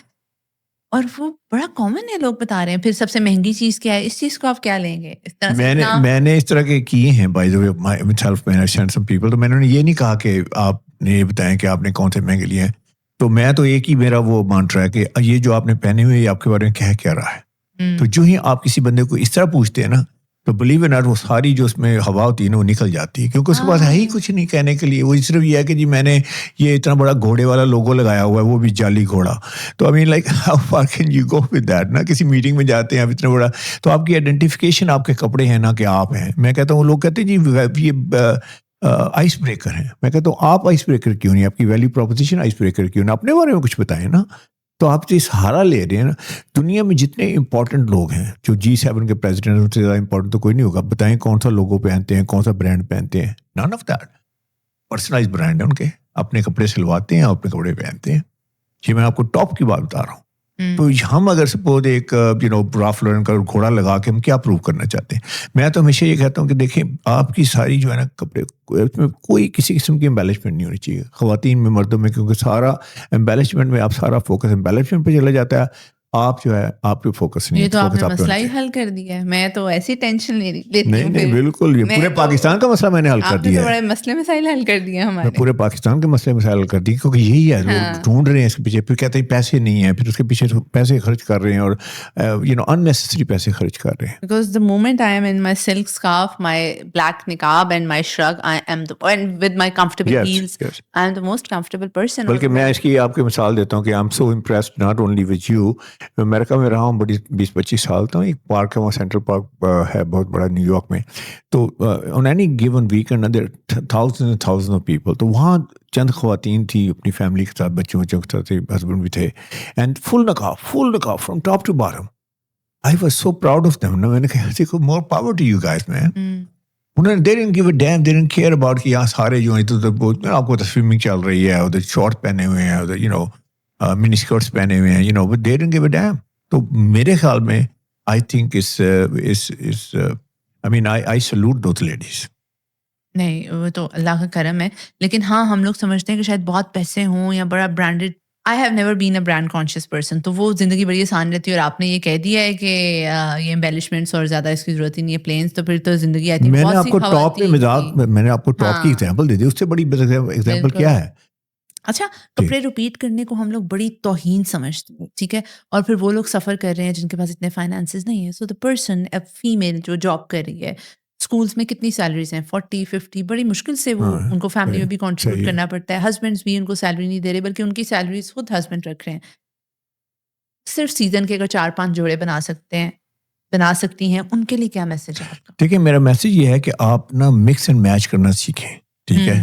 اور وہ بڑا کامن ہے، لوگ بتا رہے ہیں. پھر سب سے مہنگی چیز کیا ہے، اس چیز کو آپ کیا لیں گے؟ اس طرح سے میں نے اس طرح کے کیے ہیں by the way my self some people. تو میں نے یہ نہیں کہا کہ آپ نے یہ بتائیں کہ آپ نے کون سے مہنگے لیے ہیں. تو میں تو ایک ہی میرا وہ مانٹرا ہے کہ یہ جو آپ نے پہنے ہوئے یہ آپ کے بارے میں کہہ کیا رہا ہے. تو جو ہی آپ کسی بندے کو اس طرح پوچھتے ہیں نا، تو بلیو ناٹ وہ ساری جو اس میں ہوا ہوتی ہے نا وہ نکل جاتی ہے، کیونکہ اس کے پاس ہے ہی کچھ نہیں کہنے کے لیے. وہ صرف یہ ہے کہ جی میں نے یہ اتنا بڑا گھوڑے والا لوگو لگایا ہوا ہے، وہ بھی جعلی گھوڑا. تو I mean like how far can you go with that نا. کسی میٹنگ میں جاتے ہیں آپ اتنا بڑا، تو آپ کی آئیڈینٹیفیکیشن آپ کے کپڑے ہیں نا کہ آپ ہیں. میں کہتا ہوں وہ لوگ کہتے ہیں جی یہ آئس بریکر ہیں. میں کہتا ہوں آپ آئس بریکر کیوں نہیں، آپ کی ویلیو پروپوزیشن آئس بریکر کیوں نہیں، اپنے بارے میں کچھ بتائیں نا. تو آپ یہ سہارا لے رہے ہیں نا. دنیا میں جتنے امپورٹنٹ لوگ ہیں، جو G7 کے پریزیڈنٹ، ان سے زیادہ امپورٹنٹ تو کوئی نہیں ہوگا. بتائیں کون سا لوگو پہنتے ہیں، کون سا برانڈ پہنتے ہیں. None of that. Personalize brand ہے ان کے، اپنے کپڑے سلواتے ہیں، اپنے کپڑے پہنتے ہیں. جی میں آپ کو ٹاپ کی بات بتا رہا ہوں. تو ہم اگر سپوز ایک رالف لورن کا گھوڑا لگا کے ہم کیا پروو کرنا چاہتے ہیں. میں تو ہمیشہ یہ کہتا ہوں کہ دیکھیں آپ کی ساری جو ہے نا کپڑے میں کوئی کسی قسم کی امبیلشمنٹ نہیں ہونی چاہیے، خواتین میں مردوں میں، کیونکہ سارا امبیلشمنٹ میں آپ سارا فوکس امبیلشمنٹ پہ چلا جاتا ہے. آپ جو ہے آپ پہ فوکس نہیں ہے. یہ تو آپ نے مسئلہ ہی حل کر دیا ہے. میں تو ایسی ٹینشن لیتی ہوں. نہیں بالکل، یہ پورے پاکستان کا مسئلہ میں نے حل کر دیا ہے. بڑے مسئلے مسائل حل کر دیے ہمارے. میں پورے پاکستان کے مسئلے مسائل حل کر دیے، کیونکہ یہی ہے وہ ڈھونڈ رہے ہیں اس کے پیچھے. پھر کہتے ہیں پیسے نہیں ہیں، پھر اس کے پیچھے پیسے خرچ کر رہے ہیں اور unnecessary پیسے خرچ کر رہے ہیں. Because the moment I am in my silk scarf, my black niqab and my shrug, I am and with my comfortable heels, I am the most comfortable person. بلکہ میں اس کی آپ کی مثال دیتا ہوں کہ I'm so impressed not only with you. میں امریکہ میں رہا ہوں بڑی 20-25 سال. تو ایک پارک ہے وہاں، سینٹرل پارک ہے بہت بڑا نیو یارک میں. تو on any given weekend there are thousands and thousands of people. تو وہاں چند خواتین تھی اپنی فیملی کے ساتھ، بچوں کے ساتھ، ہسبینڈ بھی تھے، اینڈ فل نقاب from top to bottom. I was so proud of them. میں نے کہا more power to you guys man. انہوں نے they didn't give a damn, they didn't care about کہ یہاں سارے جو ہیں تو آپ کو سوئمنگ چل رہی ہے، ادھر شارٹ پہنے ہوئے ہیں، ادھر منی اسکرٹس پہنے ہوئے ہیں، but they didn't give a damn. تو میرے خیال میں I think I salute those ladies. نہیں وہ تو اللہ کا کرم ہے. لیکن ہاں ہم لوگ سمجھتے ہیں کہ شاید بہت پیسے ہوں یا بڑا branded. I have never been a brand conscious person. تو وہ زندگی بڑی آسان رہتی ہے. اور آپ نے یہ کہہ دیا ہے کہ یہ امبیلشمنٹس اور زیادہ اس کی ضرورت ہی نہیں ہے، پلینس. تو پھر تو زندگی آئی تھنک میں نے بہت آپ سی کو ٹاپ پہ مزاق، میں نے آپ کو ٹاپ کی ایگزامپل دے دی، اس سے بڑی ایگزامپل کیا ہے؟ اچھا کپڑے ریپیٹ کرنے کو ہم لوگ بڑی توہین سمجھتے ہیں، ٹھیک ہے. اور پھر وہ لوگ سفر کر رہے ہیں جن کے پاس اتنے فائنانسز نہیں ہیں. سو دا پرسن اے فیمیل جو جاب کر رہی ہے، اسکولس میں کتنی سیلریز ہیں 40-50، بڑی مشکل سے وہ ان کو فیملی میں بھی کنٹریبیوٹ کرنا پڑتا ہے. ہسبینڈس بھی ان کو سیلری نہیں دے رہے بلکہ ان کی سیلریز خود ہسبینڈ رکھ رہے ہیں. صرف سیزن کے اگر 4-5 جوڑے بنا سکتی ہیں, ان کے لیے کیا میسج ہے آپ کا؟ دیکھیں میرا میسج یہ ہے کہ آپ نا مکس اینڈ میچ کرنا سیکھیں, ٹھیک ہے.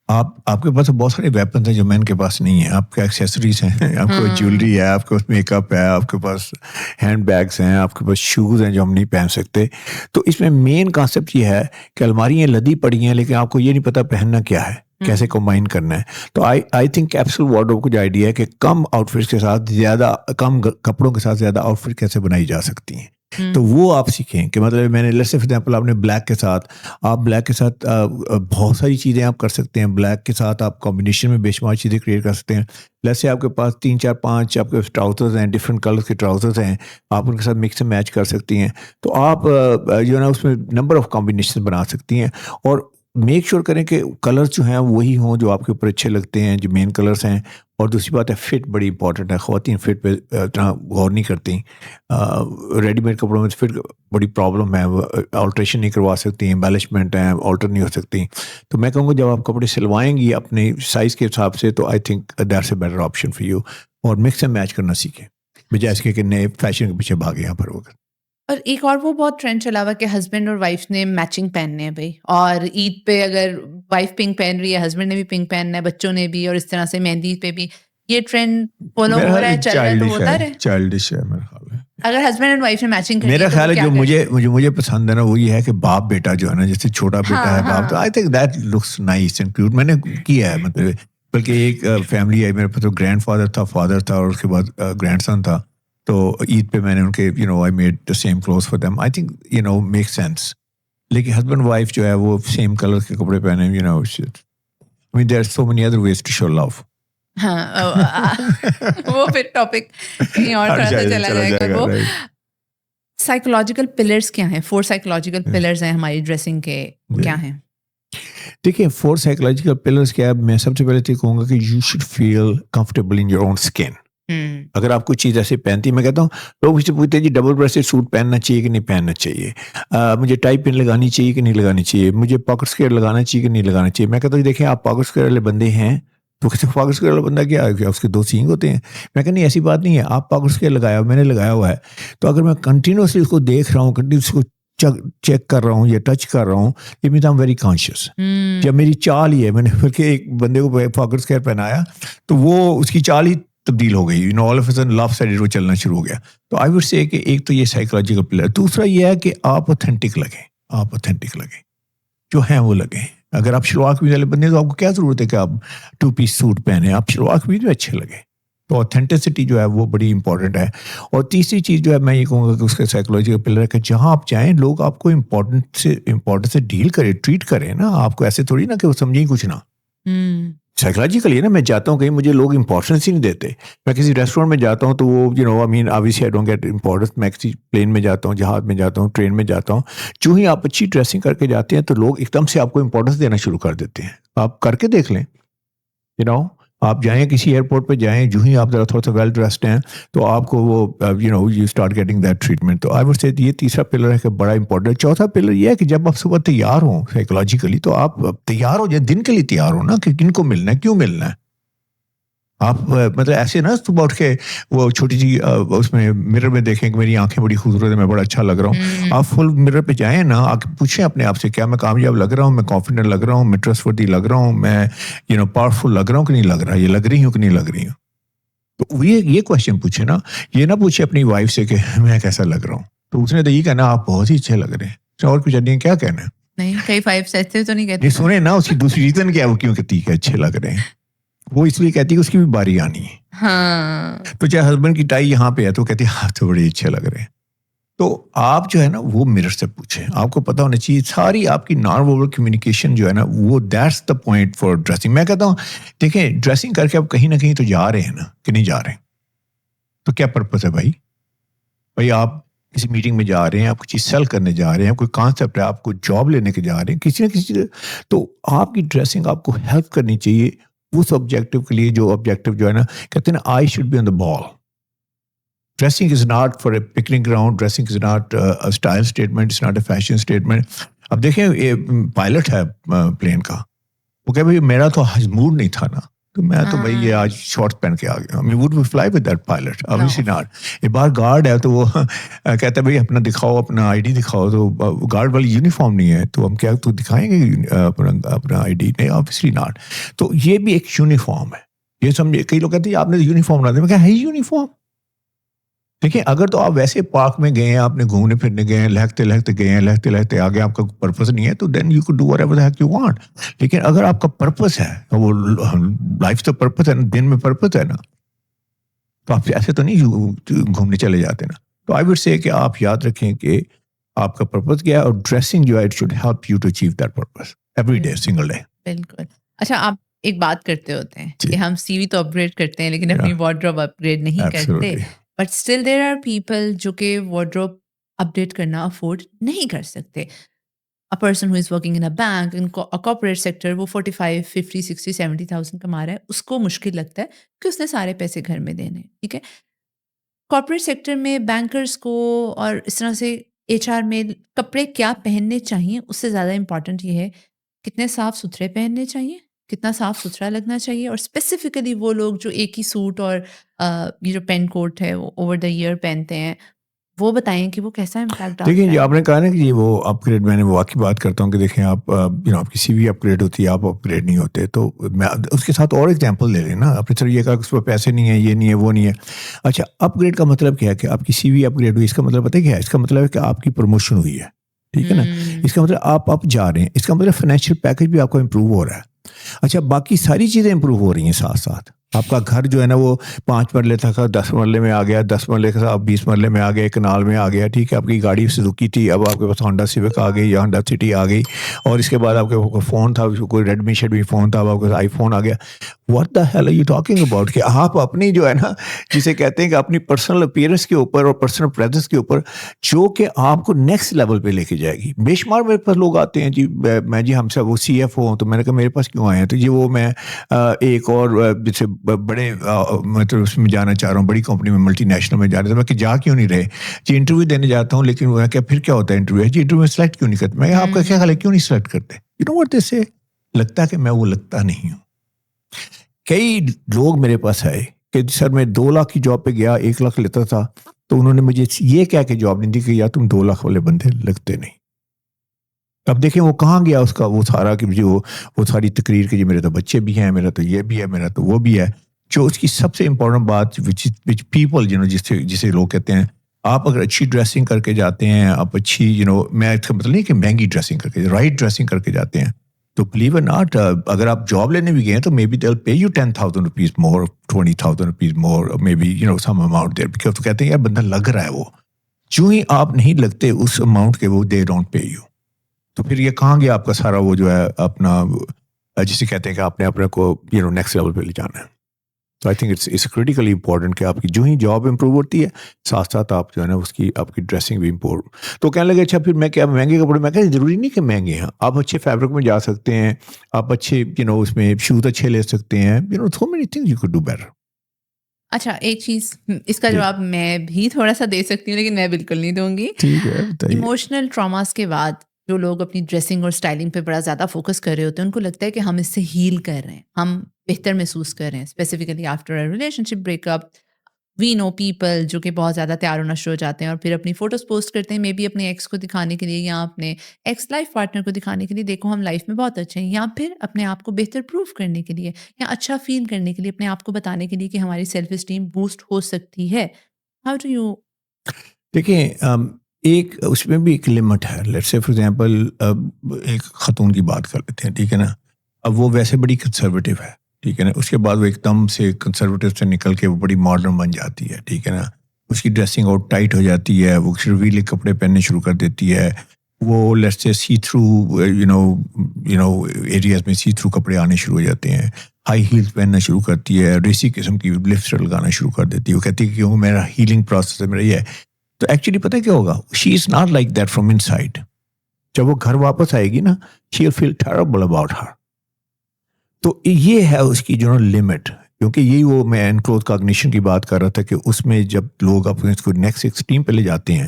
آپ کے پاس بہت سارے ویپنز ہیں جو میں ان کے پاس نہیں ہیں. آپ کے ایکسیسریز ہیں, آپ کے پاس جیولری ہے, آپ کے پاس میک اپ ہے, آپ کے پاس ہینڈ بیگس ہیں, آپ کے پاس شوز ہیں جو ہم نہیں پہن سکتے. تو اس میں مین کانسیپٹ یہ ہے کہ الماریاں لدی پڑی ہیں لیکن آپ کو یہ نہیں پتا پہننا کیا ہے, کیسے کمبائن کرنا ہے. تو آئی تھنک کیپسول وارڈروب کا جو آئیڈیا ہے کہ کم آؤٹ فٹس کے ساتھ زیادہ, کم کپڑوں کے ساتھ زیادہ آؤٹ فٹ کیسے بنائی جا سکتی ہیں. تو وہ آپ سیکھیں کہ مطلب میں نے لیٹس سے فار ایگزامپل آپ نے بلیک کے ساتھ بہت ساری چیزیں آپ کر سکتے ہیں. بلیک کے ساتھ آپ کمبینیشن میں بے شمار چیزیں کریٹ کر سکتے ہیں. لیٹس سے آپ کے پاس 3-4-5 آپ کے ٹراؤزرز ہیں, ڈفرینٹ کلرز کے ٹراؤزرز ہیں, آپ ان کے ساتھ مکس اینڈ میچ کر سکتی ہیں. تو آپ جو ہے نا اس میں نمبر آف کمبینیشن بنا سکتی ہیں. اور میک شیور کریں کہ کلرز جو ہیں وہی ہوں جو آپ کے اوپر اچھے لگتے ہیں, جو مین کلرز ہیں. اور دوسری بات ہے فٹ بڑی امپورٹنٹ ہے. خواتین فٹ پہ اتنا غور نہیں کرتی. ریڈی میڈ کپڑوں میں فٹ بڑی پرابلم ہے, آلٹریشن نہیں کروا سکتی, امبیلشمنٹ ہیں آلٹر نہیں ہو سکتی. تو میں کہوں گا جب آپ کپڑے سلوائیں گی اپنے سائز کے حساب سے تو I think that's a better option for you. اور مکس اینڈ میچ کرنا سیکھیں بجائے اس کے کہ نئے فیشن کے پیچھے بھاگے یہاں پر وقت. اور ایک اور وہ بہت ٹرینڈ چلا ہوا کہ ہسبینڈ اور وائف نے میچنگ پہننے ہیں بھائی, اور عید پہ اگر وائف پنک پہن رہی ہے ہسبینڈ نے بھی پنک پہننا ہے, بچوں نے بھی, اور اس طرح سے مہندی پہ بھی یہ ٹرینڈ فالو ہو رہا ہے, چل رہا ہے, تو ہوتا رہے. چائلڈش ہے میرا خیال ہے. اگر ہسبینڈ اینڈ وائف نے میچنگ کرنی ہے میرا خیال ہے جو مجھے پسند ہے نا وہ یہ ہے کہ باپ بیٹا جو ہے نا, جیسے چھوٹا بیٹا ہے باپ, تو I think that looks nice and cute. میں نے کیا ہے مطلب, بلکہ ایک فیملی ہے میرے پاس, تو گرینڈ فادر تھا, فادر تھا, اور اس کے بعد گرینڈ سن تھا. تو عید پہ میں نے ان کے I made the same clothes for them. I think make sense. لیکن ہسبینڈ وائف جو ہے وہ سیم کلر کے کپڑے پہنے, there are so many other ways to show love. ہاں وہ پھر ٹاپک کہیں اور طرح سے چلا جائے گا. وہ سائیکولوجیکل پلرز کیا ہیں؟ 4 سائیکولوجیکل پلرز ہیں ہماری ڈریسنگ کے, کیا ہیں؟ دیکھیے 4 سائیکولوجیکل پلرز کیا ہے. میں سب سے پہلے تو کہوں گا کہ you should feel comfortable in your own skin. اگر آپ کوئی چیز ایسے پہنتی, میں کہتا ہوں لوگ مجھ سے پوچھتے ہیں جی ڈبل بریسٹڈ سوٹ پہننا چاہیے کہ نہیں پہننا چاہیے, مجھے ٹائی پن لگانی چاہیے کہ نہیں لگانی چاہیے, مجھے پاکٹ اسکیئر لگانا چاہیے کہ نہیں لگانا چاہیے. میں کہتا ہوں دیکھیں آپ پاکٹ اسکیئر والے بندے ہیں تو کسی پاکٹ اسکیئر والا بندہ کیا ہے, اس کے 2 سینگ ہوتے ہیں. میں کہتا نہیں ایسی بات نہیں ہے, آپ پاکٹ اسکیئر لگایا, میں نے لگایا ہوا ہے, تو اگر میں کنٹینیوسلی اس کو دیکھ رہا ہوں, کنٹینیوس کو چیک کر رہا ہوں یا ٹچ کر رہا ہوں, یہ means I am very conscious. جب میری چال ہی ہے, میں نے پھر کے ایک بندے کو پاکٹ اسکیئر پہنایا تو وہ اس کی چال ہی تبدیل ہو گئی, all of a sudden laughed sided وہ چلنا شروع ہو گیا. تو آئی وڈ سے کہ ایک تو یہ سائیکولوجیکل پلر. دوسرا یہ ہے کہ آپ اوتھینٹک لگیں, جو ہیں وہ لگیں. اگر آپ شلوار قمیض والے بندے تو آپ کو کیا ضرورت ہے کہ آپ 2 پیس سوٹ پہنے, آپ شلوار قمیض بھی اچھے لگیں. تو اوتھینٹسٹی جو ہے وہ بڑی امپورٹنٹ ہے. اور تیسری چیز جو ہے میں یہ کہوں گا کہ اس کا سائیکولوجیکل پلر ہے کہ جہاں آپ جائیں لوگ آپ کو امپورٹنٹ سے ڈیل کریں, ٹریٹ کریں نا. آپ کو ایسے تھوڑی نا کہ وہ سمجھیں کچھ نہ. سائیکولوجیکلی نا میں جاتا ہوں کہیں مجھے لوگ امپورٹنس ہی نہیں دیتے. میں کسی ریسٹورینٹ میں جاتا ہوں تو وہ obviously I don't get importance. میں کسی پلین میں جاتا ہوں, جہاز میں جاتا ہوں, ٹرین میں جاتا ہوں, جو ہی آپ اچھی ڈریسنگ کر کے جاتے ہیں تو لوگ ایک دم سے آپ کو امپورٹنس دینا شروع کر دیتے ہیں. آپ کر کے دیکھ لیں, آپ جائیں کسی ایئرپورٹ پہ جائیں, جو ہی آپ ذرا تھوڑا سا ویل ڈریسڈ ہیں تو آپ کو وہ you start getting that treatment. تو آئی وڈ سے یہ تیسرا پلر ہے کہ بڑا امپورٹنٹ. چوتھا پلر یہ ہے کہ جب آپ صبح تیار ہوں سائیکولوجیکلی تو آپ تیار ہو جائیں, دن کے لیے تیار ہو نا کہ کن کو ملنا ہے, کیوں ملنا ہے. آپ مطلب ایسے نا صبح اٹھ کے وہ چھوٹی سی اس میں مرر میں دیکھیں کہ میری آنکھیں بڑی خوبصورت ہیں, میں بڑا اچھا لگ رہا ہوں. آپ فل مرر پہ جائیں نا, آپ پوچھیں اپنے آپ سے کیا میں کامیاب لگ رہا ہوں, میں کانفیڈنٹ لگ رہا ہوں, میں ٹرسٹ وردی لگ رہا ہوں, میں پاورفل لگ رہا ہوں کہ نہیں لگ رہا, یہ لگ رہی ہوں کہ نہیں لگ رہی ہوں. تو یہ کوشچن پوچھیں نا, یہ نہ پوچھیں اپنی وائف سے کہ میں کیسا لگ رہا ہوں. تو اس نے تو یہ کہنا آپ بہت ہی اچھے لگ رہے ہیں, اور کچھ نہیں, کیا کہنا ہے. نہیں کئی 5 ایسے تو نہیں کہتے. نہیں سنیں نا, اس کی دوسری ریزن کیا ہے وہ کیوں کہتی ہے اچھے لگ رہے ہیں, وہ اس لیے کہتی ہے اس کی بھی باری آنی ہے. ہاں تو چاہے ہسبینڈ کی ٹائی یہاں پہ ہے تو کہتی ہے آپ تو بڑے اچھے لگ رہے ہیں. تو آپ جو ہے نا وہ مرر سے پوچھیں, آپ کو پتا ہونا چاہیے ساری آپ کی نان وربل کمیونیکیشن جو ہے نا وہ that's the point for dressing. میں کہتا ہوں دیکھیں ڈریسنگ کر کے آپ کہیں نہ کہیں تو جا رہے ہیں نا کہ نہیں جا رہے ہیں, تو کیا پرپز ہے بھائی آپ کسی میٹنگ میں جا رہے ہیں, آپ کوئی چیز سیل کرنے جا رہے ہیں, کوئی کانسیپٹ ہے, آپ کو جاب لینے کے جا رہے ہیں کسی نہ کسی, تو آپ کی ڈریسنگ آپ کو ہیلپ کرنی چاہیے اس آبجیکٹو کے لیے جو آبجیکٹو جو ہے نا کہتے ہیں نا I should be on the ball. Dressing is not for a picnic ground. Dressing is not a style statement. It's not a fashion statement. اب دیکھیں یہ پائلٹ ہے پلین کا, وہ کہ بھائی میرا تو موڈ نہیں تھا نا, تو میں تو بھائی یہ آج شارٹس پہن کے آ گیا. Would we fly with that pilot? obviously not. ایک بار گارڈ ہے تو وہ کہتا ہے بھائی اپنا دکھاؤ, اپنا آئی ڈی دکھاؤ. تو گارڈ والی یونیفارم نہیں ہے تو ہم کیا تو دکھائیں گے اپنا آئی ڈی؟ نہیں, obviously not. تو یہ بھی ایک یونیفارم ہے. یہ سمجھے, کئی لوگ کہتے ہیں آپ نے یونیفارم بنا دیا. میں کہا ہے یونیفارم. دیکھیں اگر تو آپ ویسے پارک میں گئے ہیں, آپ نے گھومنے پھرنے گئے ہیں, لہکتے لہکتے گئے ہیں, لہکتے لہکتے آگے آپ کا پرپز نہیں ہے تو then you could do whatever the heck you want. لیکن اگر آپ کا پرپز ہے, وہ لائف تو پرپز ہے نا, دن میں پرپز ہے نا, تو آپ ایسے تو نہیں گھومنے چلے جاتے نا. تو آئی وڈ سے کہ آپ یاد رکھیں کہ آپ کا پرپز کیا ہے, اور ڈریسنگ جو ہے it should help you to achieve that purpose every day, single day. بالکل. اچھا, آپ ایک بات کرتے ہوتے ہیں کہ ہم سی وی تو اپ گریڈ کرتے ہیں لیکن اپنی وارڈروب اپ گریڈ نہیں کرتے, but still there are people جو کہ وارڈروب اپ ڈیٹ کرنا افورڈ نہیں کر سکتے. A person who is working in a bank, in a corporate sector, وہ 45, 50, 60, 70,000 کما رہا ہے, اس کو مشکل لگتا ہے کہ اس نے سارے پیسے گھر میں دینے. ٹھیک ہے, کارپوریٹ سیکٹر میں بینکرز کو اور اس طرح سے ایچ آر میں کپڑے کیا پہننے چاہیے, اس سے زیادہ امپورٹنٹ یہ ہے کتنے صاف ستھرے پہننے چاہیے, کتنا صاف ستھرا لگنا چاہیے. اور اسپیسیفکلی وہ لوگ جو ایک ہی سوٹ اور یہ جو پین کوٹ ہے وہ اوور دا ایئر پہنتے ہیں, وہ بتائیں کہ وہ کیسا امپیکٹ ڈالتا ہے. دیکھیں آپ نے کہا نا کہ یہ وہ اپ گریڈ, میں نے واقعی بات کرتا ہوں کہ دیکھیں آپ آپ کی سی وی اپ گریڈ ہوتی ہے, آپ اپ گریڈ نہیں ہوتے. تو میں اس کے ساتھ اور ایگزامپل لے لیں نا. آپ نے سر یہ کہا کہ اس پہ پیسے نہیں ہیں, یہ نہیں ہے, وہ نہیں ہے. اچھا, اپ گریڈ کا مطلب کیا ہے کہ آپ کی سی وی اپ گریڈ ہوئی, اس کا مطلب پتہ کیا ہے؟ اس کا مطلب ہے کہ آپ کی پروموشن ہوئی ہے. ٹھیک ہے نا, اس کا مطلب آپ اب جا رہے ہیں, اس کا مطلب فائنینشیل پیکج بھی آپ کا امپروو ہو رہا ہے. اچھا, باقی ساری چیزیں امپروو ہو رہی ہیں ساتھ ساتھ. آپ کا گھر جو ہے نا وہ 5 مرلے تک 10 مرلے میں آ گیا, 10 مرلے کے ساتھ 20 مرلے میں آ گیا, کنال میں آ گیا. ٹھیک ہے, آپ کی گاڑی سزوکی تھی, اب آپ کے پاس ہونڈا سیوک آ گئی یا ہونڈا سٹی آ گئی. اور اس کے بعد آپ کے فون تھا, کوئی ریڈمی شیڈمی فون تھا, اب آپ کے آئی فون آ گیا. What the hell are you talking about? کہ آپ اپنی جو ہے نا, جسے کہتے ہیں کہ اپنی پرسنل اپیئرنس کے اوپر اور پرسنل پریزنس کے اوپر, جو کہ آپ کو نیکسٹ لیول پہ لے کے جائے گی. بے شمار میرے پاس لوگ آتے ہیں جی, میں جی ہم سے وہ سی ایف او ہوں, تو میں نے کہا میرے پاس کیوں آئے ہیں؟ تو جی وہ میں ایک اور جیسے بڑے مطلب اس میں جانا چاہ رہا ہوں, بڑی کمپنی میں, ملٹی نیشنل میں جانا. میں کہ جا کیوں نہیں رہے جی؟ انٹرویو دینے جاتا ہوں, لیکن وہ کیا پھر کیا ہوتا ہے انٹرویو جی, انٹرویو میں سلیکٹ کیوں نہیں کرتے؟ میں آپ کا کیا خیال ہے کیوں نہیں سلیکٹ کرتے؟ یو نو واٹ دس سے لگتا ہے کہ میں وہ لگتا نہیں ہوں. کئی لوگ میرے پاس آئے کہ سر میں 2 لاکھ کی جاب پہ گیا, 1 لاکھ لیتا تھا, تو انہوں نے مجھے یہ کہہ کے جاب نہیں دی کہ یا تم 2 لاکھ والے بندے لگتے نہیں. اب دیکھیں وہ کہاں گیا اس کا وہ سارا کہ جو وہ ساری تقریر کہ جی میرے تو بچے بھی ہیں, میرا تو یہ بھی ہے, میرا تو وہ بھی ہے. جو اس کی سب سے امپورٹنٹ بات وچ پیپل جسے لوگ کہتے ہیں, آپ اگر اچھی ڈریسنگ کر کے جاتے ہیں, آپ اچھی میں اس کا مطلب نہیں کہ مہنگی ڈریسنگ کر کے, رائٹ ڈریسنگ کر کے جاتے ہیں, تو بلیو اور ناٹ, اگر آپ جاب لینے بھی گئے ہیں تو maybe they will pay you 10,000 rupees more, 20,000 rupees more, maybe some amount there, because تو کہتے ہیں یار بندہ لگ رہا ہے. وہ جو ہی آپ نہیں لگتے اس اماؤنٹ کے, وہ دے ڈونٹ پے یو. تو پھر یہ کہاں گیا آپ کا سارا وہ جو ہے اپنا, جسے کہتے ہیں کہ آپ نے اپنے کو نیکسٹ لیول پہ لے جانا ہے. تو I think it's critically important کہ آپ کی جو ہی جاب امپروو ہوتی ہے, ساتھ ساتھ آپ جو ہے نا اس کی آپ کی ڈریسنگ بھی امپروو. تو کہنے لگے اچھا پھر میں کیا مہنگے کپڑے, میں کہا ضروری نہیں کہ مہنگے ہیں, آپ اچھے فیبرک میں جا سکتے ہیں, آپ اچھے اس میں شوز اچھے لے سکتے ہیں, so many things you could do better. اچھا, ایک چیز اس کا جواب میں بھی تھوڑا سا دے سکتی ہوں, لیکن میں بالکل نہیں دوں گی. ٹھیک ہے, بتائیے. ایموشنل ٹراماز کے بعد جو لوگ اپنی ڈریسنگ اور اسٹائلنگ پہ بڑا زیادہ فوکس کر رہے ہوتے ہیں, ان کو لگتا ہے کہ ہم اس سے ہیل کر رہے ہیں, ہم بہتر محسوس کر رہے ہیں. Specifically after a relationship breakup, we know people جو کہ بہت زیادہ تیار ہونا شروع ہو جاتے ہیں اور پھر اپنی فوٹوز پوسٹ کرتے ہیں, مے بی اپنے ایکس کو دکھانے کے لیے یا اپنے ایکس لائف پارٹنر کو دکھانے کے لیے, دیکھو ہم لائف میں بہت اچھے ہیں, یا پھر اپنے آپ کو بہتر پروف کرنے کے لیے یا اچھا فیل کرنے کے لیے, اپنے آپ کو بتانے کے لیے کہ ہماری سیلف اسٹیم بوسٹ ہو سکتی ہے. How do you? دیکھیں ایک اس میں بھی ایک لمٹ ہے. لیٹس سے فار ایگزامپل ایک خاتون کی بات کر لیتے ہیں, ٹھیک ہے نا. اب وہ ویسے بڑی کنسرویٹیو ہے, ٹھیک ہے نا. اس کے بعد وہ ایک دم سے کنسرویٹیو سے نکل کے وہ بڑی ماڈرن بن جاتی ہے, ٹھیک ہے نا. اس کی ڈریسنگ اور ٹائٹ ہو جاتی ہے, وہ شرویلے کپڑے پہننے شروع کر دیتی ہے, وہ let's say see through areas میں سی تھرو کپڑے آنے شروع ہو جاتے ہیں, ہائی ہیلز پہننا شروع کرتی ہے, ریسی قسم کی لپسٹک لگانا شروع کر دیتی ہے. وہ کہتی ہے کہ کیوں میرا ہیلنگ پروسیس ہے, میرا یہ ہے. تو ایکچولی پتہ کیا ہوگا, she is not like that from inside. جب وہ گھر واپس آئے گی نا, شی ول فیل ٹیریبل اباؤٹ ہر. تو یہ ہے اس کی جو لمٹ. کیونکہ یہی وہ میں انکلوز کاگنیشن کی بات کر رہا تھا کہ اس میں جب لوگ اپنے اس کو نیکسٹ ایکسٹریم پہ لے جاتے ہیں.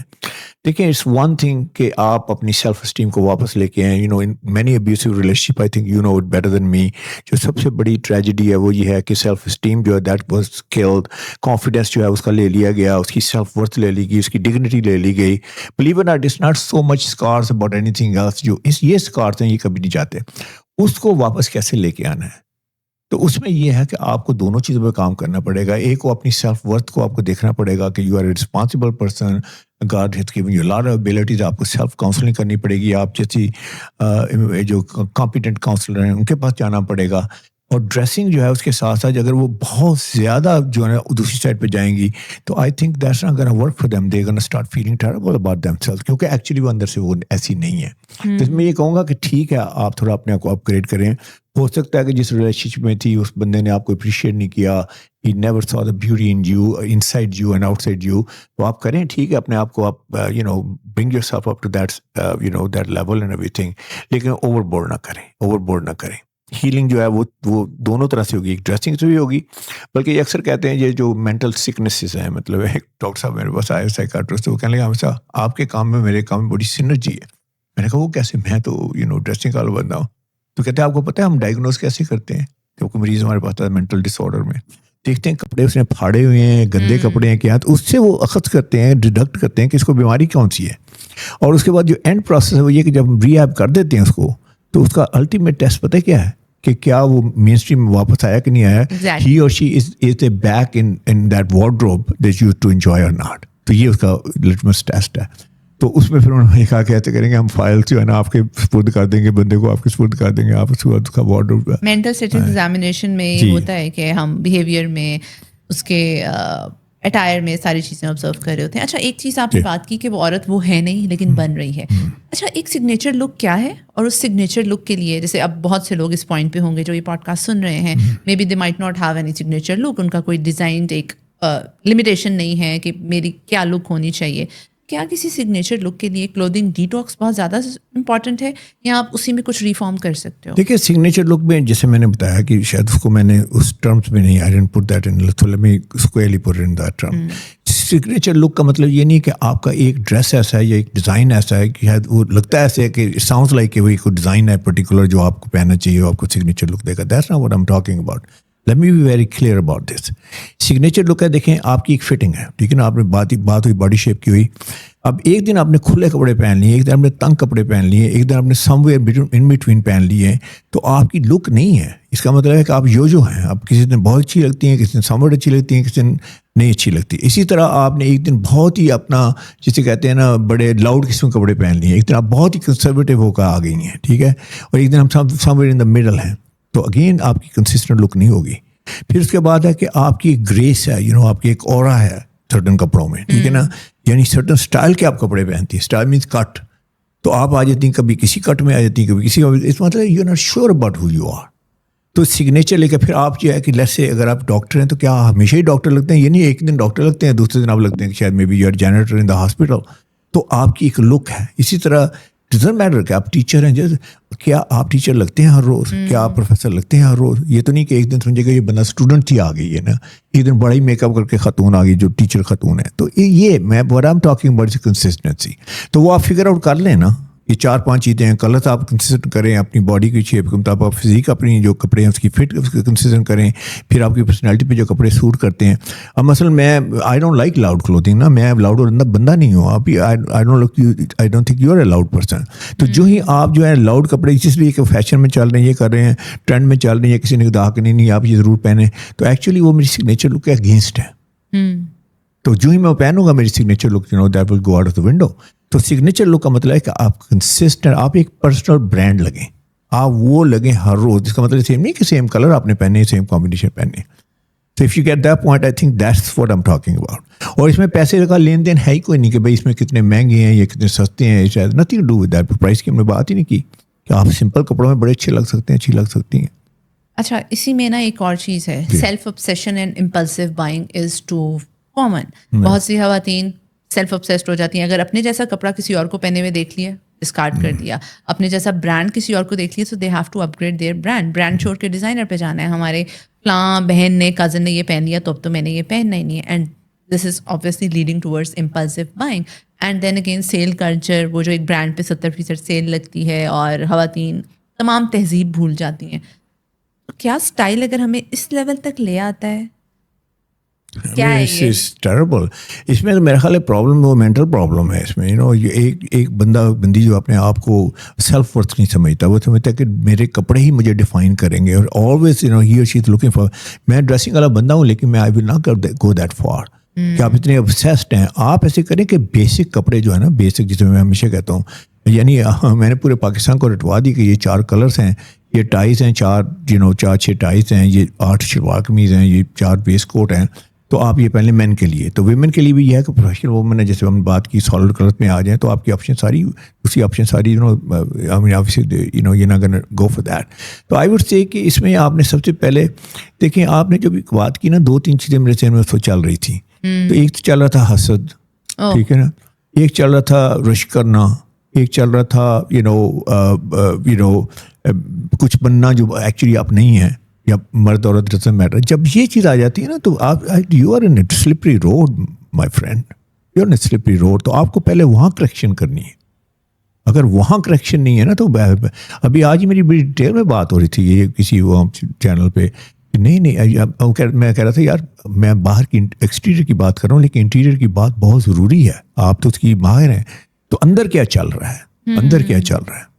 دیکھیں اٹس ون تھنگ کہ آپ اپنی سیلف اسٹیم کو واپس لے کے آئیں. In many abusive relationship I think it better than me. جو سب سے بڑی ٹریجڈی ہے وہ یہ ہے کہ سیلف اسٹیم جو ہے دیٹ واز کلڈ. کانفیڈینس جو ہے اس کا لے لیا گیا, اس کی سیلف ورتھ لے لی گئی, اس کی ڈگنیٹی لے لی گئی. Believe it not, it's not so much scarce about anything else. جو یہ اسکارس ہیں یہ کبھی نہیں جاتے. اس کو واپس کیسے لے کے آنا ہے؟ تو اس میں یہ ہے کہ آپ کو دونوں چیزوں پہ کام کرنا پڑے گا. ایک کو اپنی سیلف ورتھ کو آپ کو دیکھنا پڑے گا کہ you are a responsible person, God has given you lot of abilities. آپ کو سیلف کاؤنسلنگ کرنی پڑے گی. آپ جیسی جو کمپیٹنٹ کاؤنسلر ہیں ان کے پاس جانا پڑے گا. اور ڈریسنگ جو ہے اس کے ساتھ ساتھ اگر وہ بہت زیادہ جو ہے دوسری سائڈ پہ جائیں گی تو I think that's not gonna work for them. They gonna start feeling terrible about them self, کیونکہ ایکچولی وہ اندر سے وہ ایسی نہیں ہے. تو میں یہ کہوں گا کہ ٹھیک ہے آپ تھوڑا اپنے آپ کو اپ گریڈ کریں. ہو سکتا ہے کہ جس ریلیشن شپ میں تھی اس بندے نے آپ کو اپریشیٹ نہیں کیا. He never saw the beauty in you, inside you and outside you. تو آپ کریں, ٹھیک ہے, اپنے آپ کو آپ bring yourself up to that that level and everything. لیکن اوور بورڈ نہ کریں. ہیلنگ جو ہے وہ دونوں طرح سے ہوگی. ایک ڈریسنگ سے بھی ہوگی, بلکہ یہ اکثر کہتے ہیں یہ جو مینٹل سکنسز ہیں, مطلب ایک ڈاکٹر صاحب میرے پاس آئے سائیکاٹرسٹ, وہ کہنے لگا ہمیشہ آپ کے کام میں میرے کام میں بڑی سینرجی ہے. میں نے کہا وہ کیسے؟ میں تو ڈریسنگ کا بندہ ہوں. تو کہتے ہیں آپ کو پتہ ہے ہم ڈائگنوز کیسے کرتے ہیں؟ کیونکہ مریض ہمارے پاس مینٹل ڈس آرڈر میں دیکھتے ہیں کپڑے اس نے پھاڑے ہوئے ہیں, گندے کپڑے ہیں کیا, تو اس سے وہ اخذ کرتے ہیں, ڈیڈکٹ کرتے ہیں کہ اس کو بیماری کون سی ہے. اور اس کے بعد جو اینڈ پروسیس ہے وہ یہ کہ جب ہم ری ایپ کر دیتے ہیں اس کو, تو اس کا الٹیمیٹ ٹیسٹ پتہ کیا ہے کہ کیا وہ مین اسٹریم میں واپس آیا کہ نہیں آیا. He or she is a back in that wardrobe that you to enjoy or not. تو یہ اس کا لٹمس ٹیسٹ ہے. تو اس میں پھر انہوں نے کہا کہتے کریں گے ہم فائل جو ہے نا آپ کے سپرد کر دیں گے, بندے کو آپ کے سپرد کر دیں گے, آپ اس کا وارڈروب. مینٹل اسٹیٹس ایگزامینیشن میں یہ ہوتا ہے کہ ہم بیہیویئر میں اس کے اٹائر میں ساری چیزیں آبزرو کر رہے ہوتے ہیں. اچھا ایک چیز آپ نے بات کی کہ وہ عورت وہ ہے نہیں لیکن بن رہی ہے. اچھا ایک سگنیچر لک کیا ہے, اور اس سگنیچر لک کے لیے جیسے اب بہت سے لوگ اس پوائنٹ پہ ہوں گے جو یہ پوڈ کاسٹ سن رہے ہیں, maybe they might not have any signature look, ان کا کوئی ڈیزائنڈ ایک لمیٹیشن نہیں ہے کہ میری کیا لک ہونی چاہیے. کیا کسی سگنیچر لک کے لیے کلودنگ ڈیٹاکس بہت زیادہ امپورٹنٹ ہے, یا آپ اسی میں کچھ ریفارم کر سکتے ہو؟ دیکھیے سگنیچر لک میں جیسے میں نے بتایا کہ شاید اس کو میں نے اس ٹرمز میں نہیں, I don't put that in, let me squarely put in that term. Signature look کا مطلب یہ نہیں کہ آپ کا ایک ڈریس ایسا ہے یا ایک ڈیزائن ایسا ہے کہ شاید وہ لگتا ہے ایسے کہ ساؤنڈز لائک کہ وہ ایک ڈیزائن ہے پرٹیکولر جو آپ کو پہننا چاہیے, وہ آپ کو سگنیچر لک دے گا. That's not what I am talking about. Let me be very clear about this. Signature look ہے, دیکھیں آپ کی ایک فٹنگ ہے, ٹھیک ہے نا, آپ نے بات ہوئی باڈی شیپ کی ہوئی. اب ایک دن آپ نے کھلے کپڑے پہن لیے, ایک دن آپ نے تنگ کپڑے پہن لیے, ایک دن آپ نے سم ویئر ان بٹوین پہن لیے, تو آپ کی لک نہیں ہے. اس کا مطلب ہے کہ آپ جو ہیں, آپ کسی دن بہت اچھی لگتی ہیں, کسی دن سم ویئر اچھی لگتی ہیں, کسی دن نہیں اچھی لگتی. اسی طرح آپ نے ایک دن بہت ہی اپنا جسے کہتے ہیں نا بڑے لاؤڈ قسم کے کپڑے پہن لیے, ایک دن آپ بہت ہی کنسرویٹو ہو کر آ گئی ہیں, ٹھیک ہے, اور ایک دن ہم سم ویئر ان دا مڈل ہیں. تو اگین آپ کی کنسسٹنٹ لک نہیں ہوگی. پھر اس کے بعد ہے کہ آپ کی ایک گریس ہے, آپ کی ایک اورا ہے سرٹن کپڑوں میں, ٹھیک ہے نا, یعنی سرٹن اسٹائل کے آپ کپڑے پہنتی ہیں. اسٹائل مینس کٹ, تو آپ آ جاتی ہیں کبھی کسی کٹ میں آ جاتی ہیں, کبھی کسی, اس مطلب you are not sure about who you are. تو سگنیچر لے کے پھر آپ جو ہے کہ لیٹس سے اگر آپ ڈاکٹر ہیں تو کیا ہمیشہ ہی ڈاکٹر لگتے ہیں؟ یہ نہیں ایک دن ڈاکٹر لگتے ہیں, دوسرے دن آپ لگتے ہیں کہ شاید maybe you are janitor in the hospital. تو آپ کی ایک لک ہے. اسی طرح ڈزنٹ میٹر کہ آپ ٹیچر ہیں, کیا آپ ٹیچر لگتے ہیں ہر روز, کیا آپ پروفیسر لگتے ہیں ہر روز. یہ تو نہیں کہ ایک دن سمجھے گا یہ بندہ اسٹوڈنٹ ہی آ گئی ہے نا, ایک دن بڑا ہی میک اپ کر کے خاتون آ گئی جو ٹیچر خاتون ہے. تو یہ میں what I'm talking about consistency. تو وہ آپ فگر آؤٹ کر لیں نا, یہ 4-5 چیزیں ہیں. کلرس آپ کنسسٹنٹ کریں, اپنی باڈی کی شیپ کے مطابق آپ فزیک اپنی جو کپڑے ہیں اس کی فٹ کنسسٹنٹ کریں, پھر آپ کی پرسنالٹی پہ جو کپڑے سوٹ کرتے ہیں. اب مثلا میں I don't like loud clothing نا, میں لاؤڈ بندہ نہیں ہوں. آپ I don't think you are a loud person. تو جو ہی آپ جو ہے لاؤڈ کپڑے اس لیے کہ فیشن میں چل رہے ہیں, یہ کر رہے ہیں, ٹرینڈ میں چل رہی ہیں, کسی نے کہا کہ نہیں آپ یہ ضرور پہنیں, تو ایکچولی وہ میری سگنیچر لک کے اگینسٹ ہے. تو جو ہی میں پہنوں گا میری signature look that will go out of the window. تو سگنیچر لک کا مطلب ہے کہ آپ کنسسٹنٹ, آپ ایک پرسنل برانڈ لگیں, آپ وہ لگیں ہر روز. جس کا مطلب سیم نہیں کہ سیم کلر آپ نے پہنے, سیم کمبینیشن پہنے. تو if you get that point I think that's what I am talking about. اور اس میں پیسے کا لین دین ہے ہی کوئی نہیں کہ بھائی اس میں کتنے مہنگے ہیں یا کتنے سستے ہیں, شاید nothing do with that. Price کی ہم نے بات ہی نہیں کی کہ آپ سمپل کپڑوں میں بڑے اچھے لگ سکتے ہیں, اچھی لگ سکتی ہیں. اچھا اسی میں نا ایک اور چیز ہے, self obsession and impulsive buying is too common. بہت سی خواتین سیلف obsessed ہو جاتی ہیں. اگر اپنے جیسا کپڑا کسی اور کو پہنے ہوئے دیکھ لیا, ڈسکارڈ کر دیا. اپنے جیسا برانڈ کسی اور کو دیکھ لیا, تو they have to upgrade their brand چھوڑ کے ڈیزائنر پہ جانا ہے. ہمارے فلاں بہن نے کزن نے یہ پہن لیا تو اب تو میں نے یہ پہننا ہی نہیں ہے. And this is obviously leading towards impulsive buying. And then again sale culture, وہ جو ایک برانڈ پہ 70% سیل لگتی ہے اور خواتین تمام تہذیب بھول جاتی ہیں. تو کیا اسٹائل اگر ہمیں اس لیول تک لے آتا ہے کیا ہے یہ؟ ٹیربل. اس میں تو میرا خیال ہے پرابلم وہ مینٹل پرابلم ہے اس میں. ایک بندی جو اپنے آپ کو سیلف ورتھ نہیں سمجھتا, وہ سمجھتا ہے کہ میرے کپڑے ہی مجھے ڈیفائن کریں گے, اور always he or she is looking for. میں ڈریسنگ والا بندہ ہوں لیکن میں I will not go that far کہ آپ اتنے obsessed ہیں. آپ ایسے کریں کہ بیسک کپڑے جو ہے نا, بیسک جسے میں ہمیشہ کہتا ہوں, یعنی میں نے پورے پاکستان کو رٹوا دی کہ یہ 4 کلرس ہیں, یہ ٹائز ہیں 4-6 ٹائز ہیں, یہ 8 شلوار قمیض ہیں, یہ 4 بیس کوٹ ہیں, تو آپ یہ پہلے مین کے لیے. تو ویمن کے لیے بھی یہ ہے کہ پروفیشنل وومن ہے, جیسے ہم نے بات کی سالڈ کلر میں آ جائیں تو آپ کی آپشن ساری دوسری آپشن ساری یو نا گن گو فار دیٹ. تو آئی وڈ سے کہ اس میں آپ نے سب سے پہلے دیکھیں, آپ نے جو بھی بات کی نا 2-3 چیزیں میرے ذہن میں اس وقت چل رہی تھیں. تو ایک تو چل رہا تھا حسد, ٹھیک ہے نا, ایک چل رہا تھا رش کرنا, ایک چل رہا تھا کچھ بننا جو ایکچولی آپ نہیں ہیں, یا مرد عورت ڈزنٹ میٹر. جب یہ چیز آ جاتی ہے نا تو آپ you are in a slippery road my friend, you are in a slippery road. تو آپ کو پہلے وہاں کریکشن کرنی ہے. اگر وہاں کریکشن نہیں ہے نا تو ابھی آج ہی میری بڑی ڈیٹیل میں بات ہو رہی تھی یہ کسی وہ چینل پہ, نہیں میں کہہ رہا تھا یار میں باہر کی ایکسٹیریئر کی بات کر رہا ہوں لیکن انٹیریئر کی بات بہت ضروری ہے. آپ تو اس کی ماہر ہیں, تو اندر کیا چل رہا ہے, اندر کیا چل رہا ہے.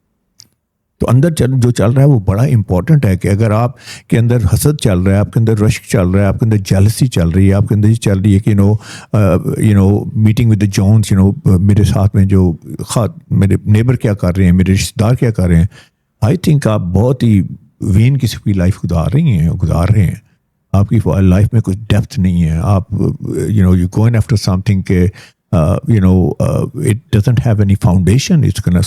تو اندر جو چل رہا ہے وہ بڑا امپورٹنٹ ہے کہ اگر آپ کے اندر حسد چل رہا ہے, آپ کے اندر رشک چل رہا ہے, آپ کے اندر جیلسی چل رہی ہے, آپ کے اندر یہ چل رہی ہے کہ میٹنگ ود دا جونس, میرے ساتھ میں جو میرے نیبر کیا کر رہے ہیں, میرے رشتے دار کیا کر رہے ہیں, آئی تھنک آپ بہت ہی وین قسم کی لائف گزار رہے ہیں. آپ کی لائف میں کچھ ڈیپتھ نہیں ہے. آپ you going after some thing کہ it doesn't have any foundation, it's gonna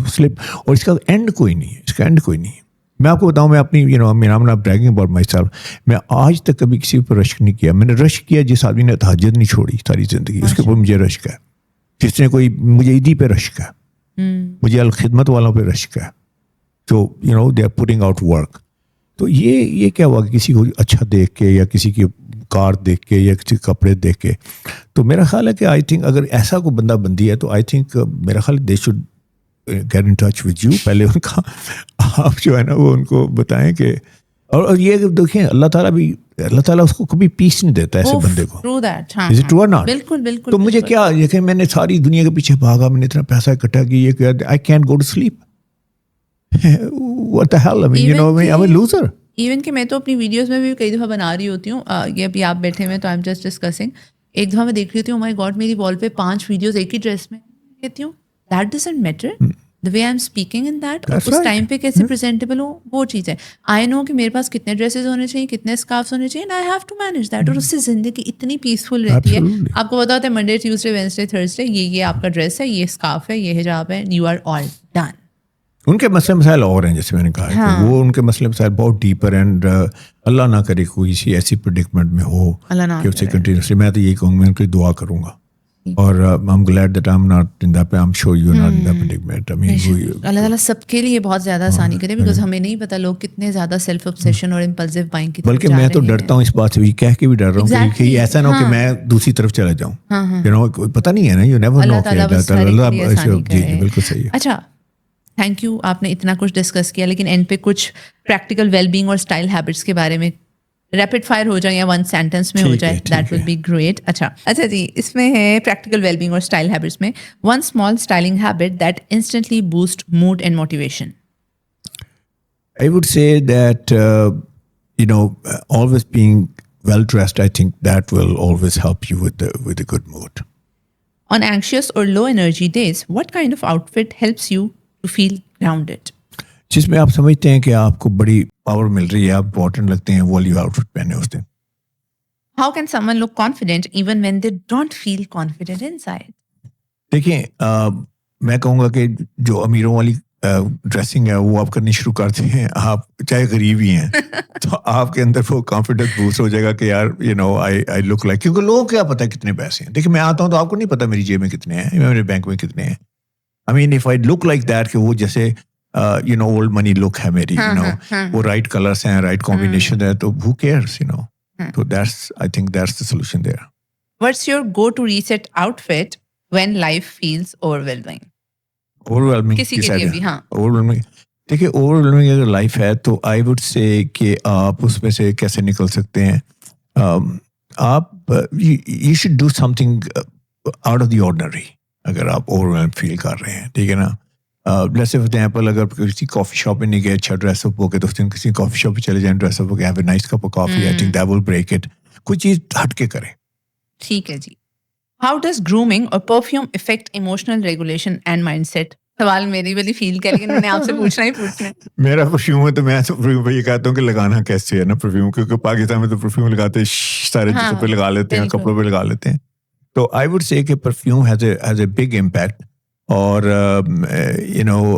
slip. اور اس کا اینڈ کوئی نہیں ہے, اس کا اینڈ کوئی نہیں ہے. میں آپ کو بتاؤں, میں اپنی I'm not bragging about myself, میں آج تک کبھی کسی پر رشک نہیں کیا. میں نے رشک کیا جس آدمی نے تہجد نہیں چھوڑی ساری زندگی, اس کے اوپر مجھے رشک ہے. جس نے کوئی مجھے عیدی پہ رشک ہے, مجھے الخدمت والوں پہ رشک ہے, تو they are putting out work. تو یہ کیا ہوا کہ کسی کو اچھا دیکھ کے یا کسی کی کار دیکھ کے یا کسی کپڑے دیکھ کے. تو میرا خیال ہے کہ آئی تھنک اگر ایسا کوئی بندہ بندی ہے تو آئی تھنک میرا خیال they should get in touch with you. پہلے ان کا آپ جو ہے نا وہ ان کو بتائیں کہ, اور یہ دیکھیں اللہ تعالیٰ اس کو کبھی پیس نہیں دیتا ایسے بندے کو. Is it true or not? بالکل. تو مجھے کیا دیکھیں, میں نے ساری دنیا کے پیچھے بھاگا, میں نے اتنا پیسہ اکٹھا کیا, یہ I can't go to sleep. What the hell? I mean, I'm a loser. Even کہ میں تو اپنی ویڈیوز میں بھی کئی دفعہ بنا رہی ہوتی ہوں, یہ ابھی آپ بیٹھے ہوئے تو آئی ایم جسٹ ڈسکسنگ. ایک دفعہ میں دیکھ رہی ہوتی ہوں, مائی گاڈ میری وال پہ 5 ویڈیوز ایک ہی ڈریس میں. کہتی ہوں that doesn't matter, the way I am speaking in that, اس ٹائم پہ کیسے پریزنٹیبل ہوں وہ چیز ہے. آئی نو کہ میرے پاس کتنے ڈریسز ہونے چاہیے, کتنے اسکارفس ہونے چاہیے, I have to manage that. اور اس سے زندگی اتنی پیسفل رہتی ہے. آپ کو پتا ہوتا ہے منڈے ٹیوزڈے وینسڈے تھرسڈے یہ آپ کا ڈریس ہے, یہ اسکارف ہے, یہ حجاب ہے, یو آر آل ڈن. ان کے مسئلے مسائل اور ہیں, جیسے میں نے کہا کہ وہ ان کے مسئلے مسائل بہت ڈیپر, اینڈ اللہ نہ کرے کوئی ایسی پریڈکمنٹ میں ہو کہ اسے کنٹینیوسلی. میں تو یہی کہوں گا, میں ان کی دعا کروں گا, اور I'm glad that I'm not in that, I'm sure you're not in that predicament. I mean, اللہ تعالیٰ سب کے لیے بہت زیادہ آسانی کرے, بیکاز ہمیں نہیں پتا لوگ کتنے زیادہ سیلف obsession اور impulsive buying کی طرف بلکہ میں تو ڈرتا ہوں اس بات سے, کہہ کے بھی ڈر رہا ہوں کہ ایسا نہ ہو کہ میں دوسری طرف چلا جاؤں. پتہ نہیں ہے نا, you never know. جی بالکل صحیح ہے. اچھا, تھینک یو, آپ نے اتنا کچھ ڈسکس کیا, لیکن اینڈ پہ کچھ پریکٹیکل ویل بینگ اور اسٹائل ہیبٹس کے بارے میں ریپڈ فائر ہو جائے یا 1 سینٹینس میں ہو جائے, دیٹ ول بی گریٹ. اچھا جی, اس میں ہے پریکٹیکل ویل بینگ اور اسٹائل ہیبٹس میں 1 small styling habit that instantly boost mood and motivation. I would say that always being well dressed, I think that will always help you with a good mood. On anxious or low energy days, what kind of outfit helps you to feel grounded? جس میں آپ سمجھتے ہیں کہ آپ کو بڑی power مل رہی ہے, آپ امپورٹنٹ لگتے ہیں, وہ والی آؤٹ فٹ پہنے اس دن. How can someone look confident even when they don't feel confident inside? دیکھیں, میں کہوں گا کہ جو امیروں والی ڈریسنگ ہے وہ آپ کرنی شروع کرتے ہیں, آپ چاہے غریب ہی ہیں تو آپ کے اندر وہ کانفیڈنس بوسٹ ہو جائے گا کہ یار آئی لک لائک, کیونکہ لوگوں کو کیا پتا کتنے پیسے ہیں. دیکھیں, میں آتا ہوں تو آپ کو نہیں پتا میری جیب میں کتنے ہیں, میرے بینک میں کتنے ہیں. I mean, if I look like that کہ وہ جیسے you know, old money look ہے میری, you know, وہ right colors ہیں, right combination ہے, تو who cares, you know. So I think that's the solution there. What's your go-to reset outfit when life feels overwhelming? Overwhelming کسی کے لیے بھی, ہاں. overwhelming. دیکھیے overwhelming اگر لائف ہے تو I would say کہ آپ اس میں سے کیسے نکل سکتے ہیں. آپ you should do something out of the ordinary اگر آپ overwhelmed feel کر رہے ہیں, ٹھیک ہے نا. لیٹس سے فار ایگزامپل اگر کسی کافی شاپ میں نہیں گئے, اچھا ڈریس اپ ہو کے, تو اس دن کسی کافی شاپ پہ چلے جائیں, ڈریس اپ ہو کے, have a nice cup of coffee, I think that will break it. کوئی چیز ہٹ کے کریں. ٹھیک ہے جی. ہاؤ ڈز گرومنگ اور perfume affect emotional regulation and mindset? سوال میری والی فیل کر, لیکن میں نے آپ سے پوچھنا ہی پوچھنا ہے. میرا پرفیوم ہے تو میں پرفیوم پہ یہ کہتا ہوں کہ لگانا کیسے ہے نا پرفیوم, کیونکہ پاکستان میں تو پرفیوم لگاتے ہیں سارے چیزوں پہ لگا لیتے ہیں, کپڑوں پہ لگا لیتے ہیں. تو آئی وڈ سے کہ perfume has a big impact. اور یو نو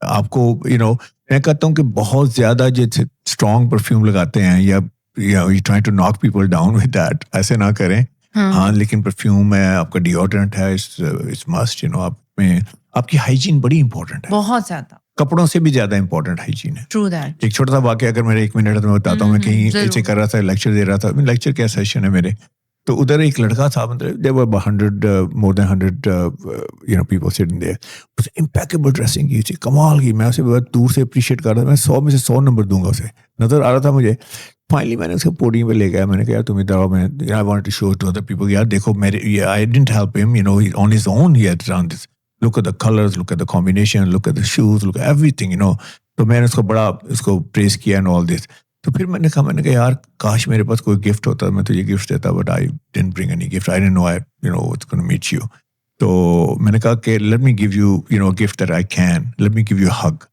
آپ کو یو نو میں کہتا ہوں کہ بہت زیادہ جو اسٹرانگ پرفیوم لگاتے ہیں یا یو ٹرائی ٹو ناک پیپل ڈاؤن ود دیٹ, ایسے نہ کریں. ہاں لیکن پرفیوم ہے, آپ کا ڈیوڈرنٹ ہے, اٹس مسٹ, یو نو. آپ میں آپ کی ہائیجین بڑی امپورٹنٹ ہے, بہت زیادہ, کپڑوں سے بھی زیادہ امپورٹنٹ ہائیجین ہے. True that. ایک چھوٹا سا واقعہ اگر میرے 1 منٹ میں بتاتا ہوں. میں کہیں ایسے کر رہا تھا, لیکچر دے رہا تھا, لیکچر کیا سیشن ہے میرے, تو ادھر ایک لڑکا تھا, مطلب there were 100 more than 100 you know people sitting there. اس نے امپیکیبل ڈریسنگ کی تھی, کمال کی. میں اسے بہت دور سے اپریشیٹ کر رہا تھا. میں 100 میں سے 100 نمبر دوں گا اسے, نظر آ رہا تھا مجھے. فائنلی میں نے اس کو پوڈیم پہ لے گیا, میں نے کہا تم ادھر آؤ, میں I wanted to show it to other people. یار دیکھو میرے, I didn't help him, you know, on his own he had done this. Look at the colors, look at the combination, look at the shoes, look at everything, you know. تو میں نے اس کو بڑا اس کو پریز کیا and all this. تو پھر میں نے کہا یار کاش میرے پاس کوئی گفٹ ہوتا, میں تجھے گفٹ دیتا, but I didn't bring any gift. I didn't know you know it's gonna meet you. تو میں نے کہا کہ let me give you you know gift that I can, let me give you hug.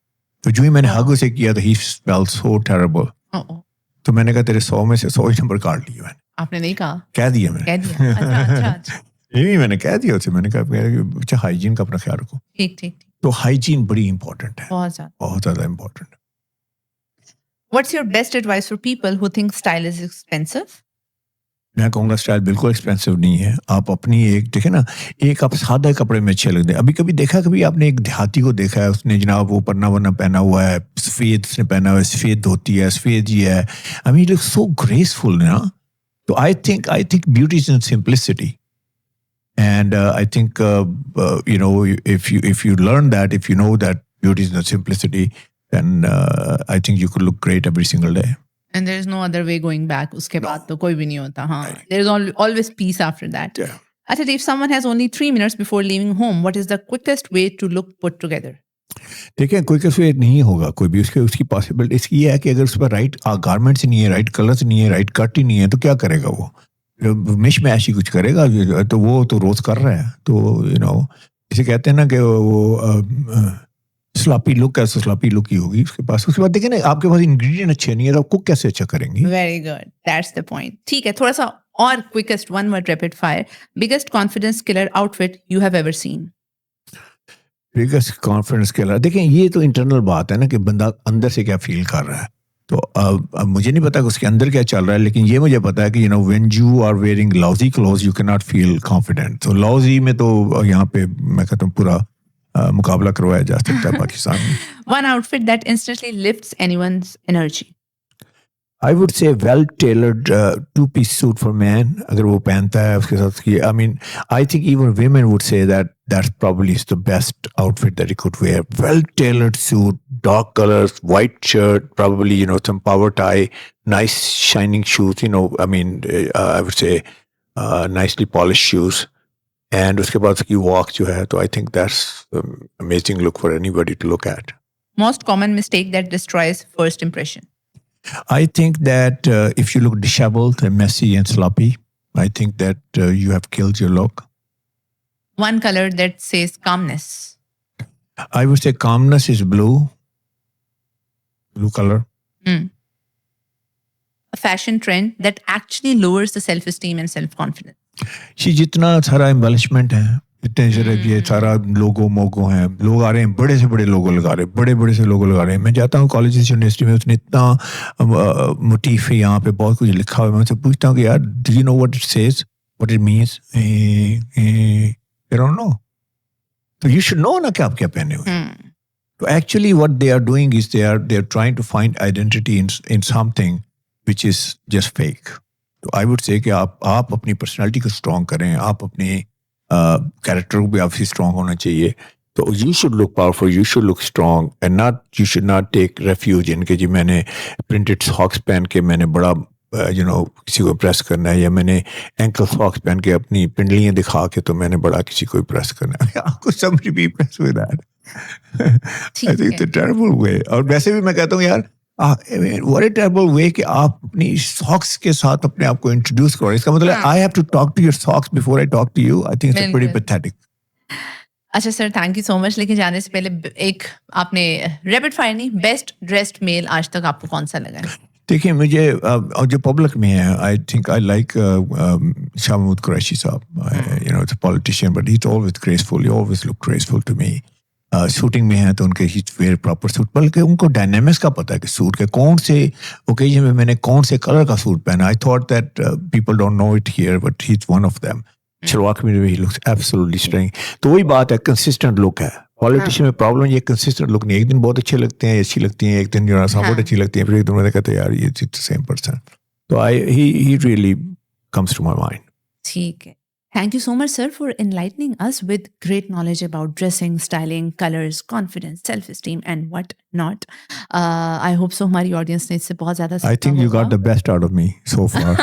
تو جو ہی میں نے ہگ اسے کیا تو ہی فیلٹ سو ٹیریبل. تو میں نے کہا تیرے 100 میں سے 100 نمبر کاٹ لیے. میں نے, آپ نے نہیں کہا, کہہ دیا میں نے, نہیں میں نے کہہ دیا اسے. میں نے کہا اچھا ہائیجین کا اپنا خیال رکھو. ٹھیک ٹھیک. تو ہائیجین بڑی امپورٹنٹ ہے, بہت زیادہ important. What's your best advice for people who think style is expensive? میں کہوں گا اسٹائل بالکل ایکسپینسو نہیں ہے. آپ اپنی ایک دیکھیں نا, ایک آپ سادہ کپڑے میں اچھے لگتے ہیں. ابھی کبھی دیکھا, کبھی آپ نے ایک دیہاتی کو دیکھا ہے, اس نے جناب وہ پرنا ورنا پہنا ہوا ہے, سفید اس نے پہنا ہوا ہے, سفید دھوتی ہے, سفید یہ ہے. I mean, it looks so graceful نا. تو I think beauty is in simplicity. And I think you know, if you learn that, if you know that beauty is in simplicity, then I think you could look great every single day. And there is no other way going back. اس کے بعد تو کوئی بھی نہیں ہوتا. ہاں, there is always peace after that. Yeah. اچھا, if someone has only 3 minutes before leaving home, what is the quickest way to look put together? دیکھیں کوئی کیسے نہیں ہوگا کوئی بھی. اس کی پاسبلٹی اس کی یہ ہے کہ اگر اس پر رائٹ گارمنٹس نہیں ہے, رائٹ کلرس نہیں ہے, رائٹ کٹ ہی نہیں ہے, تو کیا کرے گا وہ؟ مش میں ایسی کچھ کرے گا تو وہ تو روز کر رہا ہے. تو یو نو اسے کہتے ہیں نا کہ وہ سلاپی لک ہے, سلاپی لک ہی ہوگی اس کے پاس. اس کے بعد دیکھیں نا, آپ کے پاس انگریڈینٹ اچھے نہیں ہے تو کوک کیسے اچھا کریں گی؟ Very good, that's the point. ٹھیک ہے, تھوڑا سا اور quickest 1 word rapid fire. Biggest confidence colour outfit you have ever seen? Biggest confidence colour, دیکھیں یہ تو انٹرنل بات ہے نا کہ بندہ اندر سے کیا فیل کر رہا ہے. تو اب مجھے نہیں پتا کہ اس کے اندر کیا چل رہا ہے, لیکن یہ مجھے پتا ہے کہ you know when you are wearing lousy clothes you can not feel confident. تو لاؤزی میں تو یہاں پہ میں کہتا ہوں پورا مقابلہ کروایا جا سکتا ہے پاکستان میں. One outfit that instantly lifts anyone's energy. I would say well tailored 2-piece suit for man. اگر وہ پہنتا ہے اس کے ساتھ کی, I mean I think even women would say that that's probably the best outfit that you could wear. Well tailored suit, dark colors, white shirt, probably you know some power tie, nice shining shoes, you know, I mean I would say nicely polished shoes. And اس کے بعد اس کی walk جو ہے, تو I think that's amazing look for anybody to look at. Most common mistake that destroys first impression. I think that if you look disheveled and messy and sloppy, I think that you have killed your look. One color that says calmness. I would say calmness is blue. Blue color. A fashion trend that actually lowers the self-esteem and self-confidence. جتنا سارا ایمبلشمنٹ ہے, اتنے سارے یہ سارا لوگو موگو ہیں, لوگ آ رہے ہیں بڑے سے بڑے لوگو لگا رہے ہیں, بڑے بڑے سے لوگو لگا رہے ہیں. میں جاتا ہوں کالجز یونیورسٹی میں, اس نے اتنا موٹیف ہے یہاں پہ, بہت کچھ لکھا ہوا ہے. میں سے پوچھتا ہوں کہ یار do you know what it says, what it means? You don't know. تو یو شوڈ نو نا کہ آپ کیا پہنے ہوئے. So actually what they are doing is they are trying to find identity in something which is just fake. تو آئی would سے کہ آپ اپنی پرسنالٹی کو اسٹرانگ کریں, آپ اپنے کیریکٹر کو بھی آپ سے اسٹرانگ ہونا چاہیے. تو you should look powerful, you should look strong and not you should not take refuge in کہ جی میں نے پرنٹڈ ساکس پہن کے میں نے بڑا کسی کو امپریس کرنا ہے, یا میں نے اینکل ساکس پہن کے اپنی پنڈلیاں دکھا کے تو میں نے بڑا کسی کو امپریس کرنا ہے. آپ کو somebody be impressed with that. I think it's a terrible way. اور ویسے بھی میں کہتا ہوں یار what a terrible way کہ آپ اپنی ساکس کے ساتھ اپنے آپ کو انٹروڈیوس کرو. اس کا مطلب ہے I have to talk to your socks before I talk to you. I think it's pretty pathetic. اچھا سر, تھینک یو سو مچ. لیکن جانے سے پہلے ایک آپ نے ریپڈ فائر نہیں, بیسٹ ڈریسڈ میل آج تک آپ کو کون سا لگا ہے؟ دیکھیے مجھے جو پبلک میں ہے I think I like Shah Mahmood Qureshi صاحب. It's a politician but has always graceful, he always look graceful to me. Shooting میں ہیں تو ان کے ہیز ویئر پراپر سوٹ, بلکہ ان کو ڈائنامکس کا پتہ ہے کہ سوٹ کے کون سے اوکیزن میں نے کون سے کلر کا سوٹ پہنا. I thought that people don't know it here but he is one of them. Shalwar kameez میں ہی لکس ایبسولوٹلی اسٹرنگ. تو وہی بات ہے, کنسسٹنٹ لک ہے. پالیٹیشین میں پرابلم یہ کنسسٹنٹ لک نہیں, ایک دن بہت اچھے لگتے ہیں, اچھی لگتی ہیں, ایک دن جو ہے بہت اچھی لگتی ہیں, پھر ایک دن میں کہتے ہیں یار یہ سیم پرسن. تو he really comes to my mind. ٹھیک ہے. Thank you so much, sir, for enlightening us with great knowledge about dressing, styling, colors, confidence, self-esteem, and what not. I hope so ہماری audience نے اس سے بہت زیادہ I think you got the best out of me so far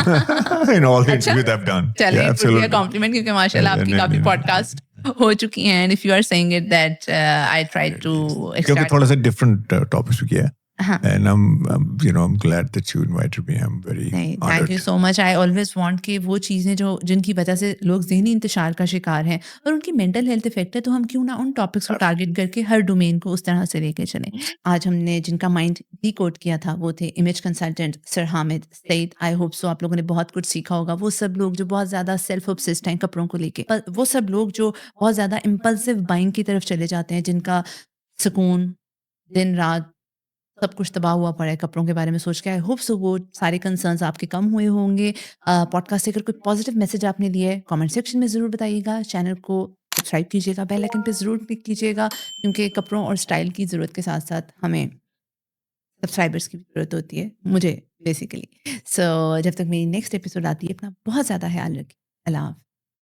in all the interviews I've done. چلیے absolutely compliment, کیونکہ ماشاء اللہ آپ کی کافی پوڈکاسٹ ہو چکی ہیں. And if you are saying it that I tried to کیونکہ تھوڑا سا different topics بھی کیا ہے. And I'm glad that you invited me. I'm very honored. Thank you so much. I always want کہ وہ چیزیں جن کی وجہ سے لوگ ذہنی انتشار کا شکار ہیں اور ان کی مینٹل ہیلتھ افیکٹ ہے, تو ہم کیوں نہ ان ٹاپکس کو ٹارگیٹ کر کے ہر ڈومین کو اس طرح سے لے کے چلیں. آج ہم نے جن کا مائنڈ ڈی کوڈ کیا تھا وہ تھے image consultant sir Hamid Saeed. I hope so آپ لوگوں نے بہت کچھ سیکھا ہوگا. وہ سب لوگ جو بہت زیادہ سیلف obsessed ہیں کپڑوں کو لے کے, وہ سب لوگ جو بہت زیادہ امپلسو بائنگ کی طرف چلے جاتے ہیں, جن کا سکون دن رات سب کچھ تباہ ہوا پڑا ہے کپڑوں کے بارے میں سوچ کے. آئی ہوپ سو وہ سارے کنسرنز آپ کے کم ہوئے ہوں گے. پوڈکاسٹ سے اگر کوئی پازیٹیو میسج آپ نے لیا ہے کامنٹ سیکشن میں ضرور بتائیے گا. چینل کو سبسکرائب کیجیے گا, بیل آئکن پہ ضرور کلک کیجیے گا, کیونکہ کپڑوں اور اسٹائل کی ضرورت کے ساتھ ساتھ ہمیں سبسکرائبرس کی بھی ضرورت ہوتی ہے, مجھے بیسیکلی. سو جب تک میری نیکسٹ ایپیسوڈ آتی ہے اپنا بہت زیادہ خیال رکھیے. اللہ حافظ.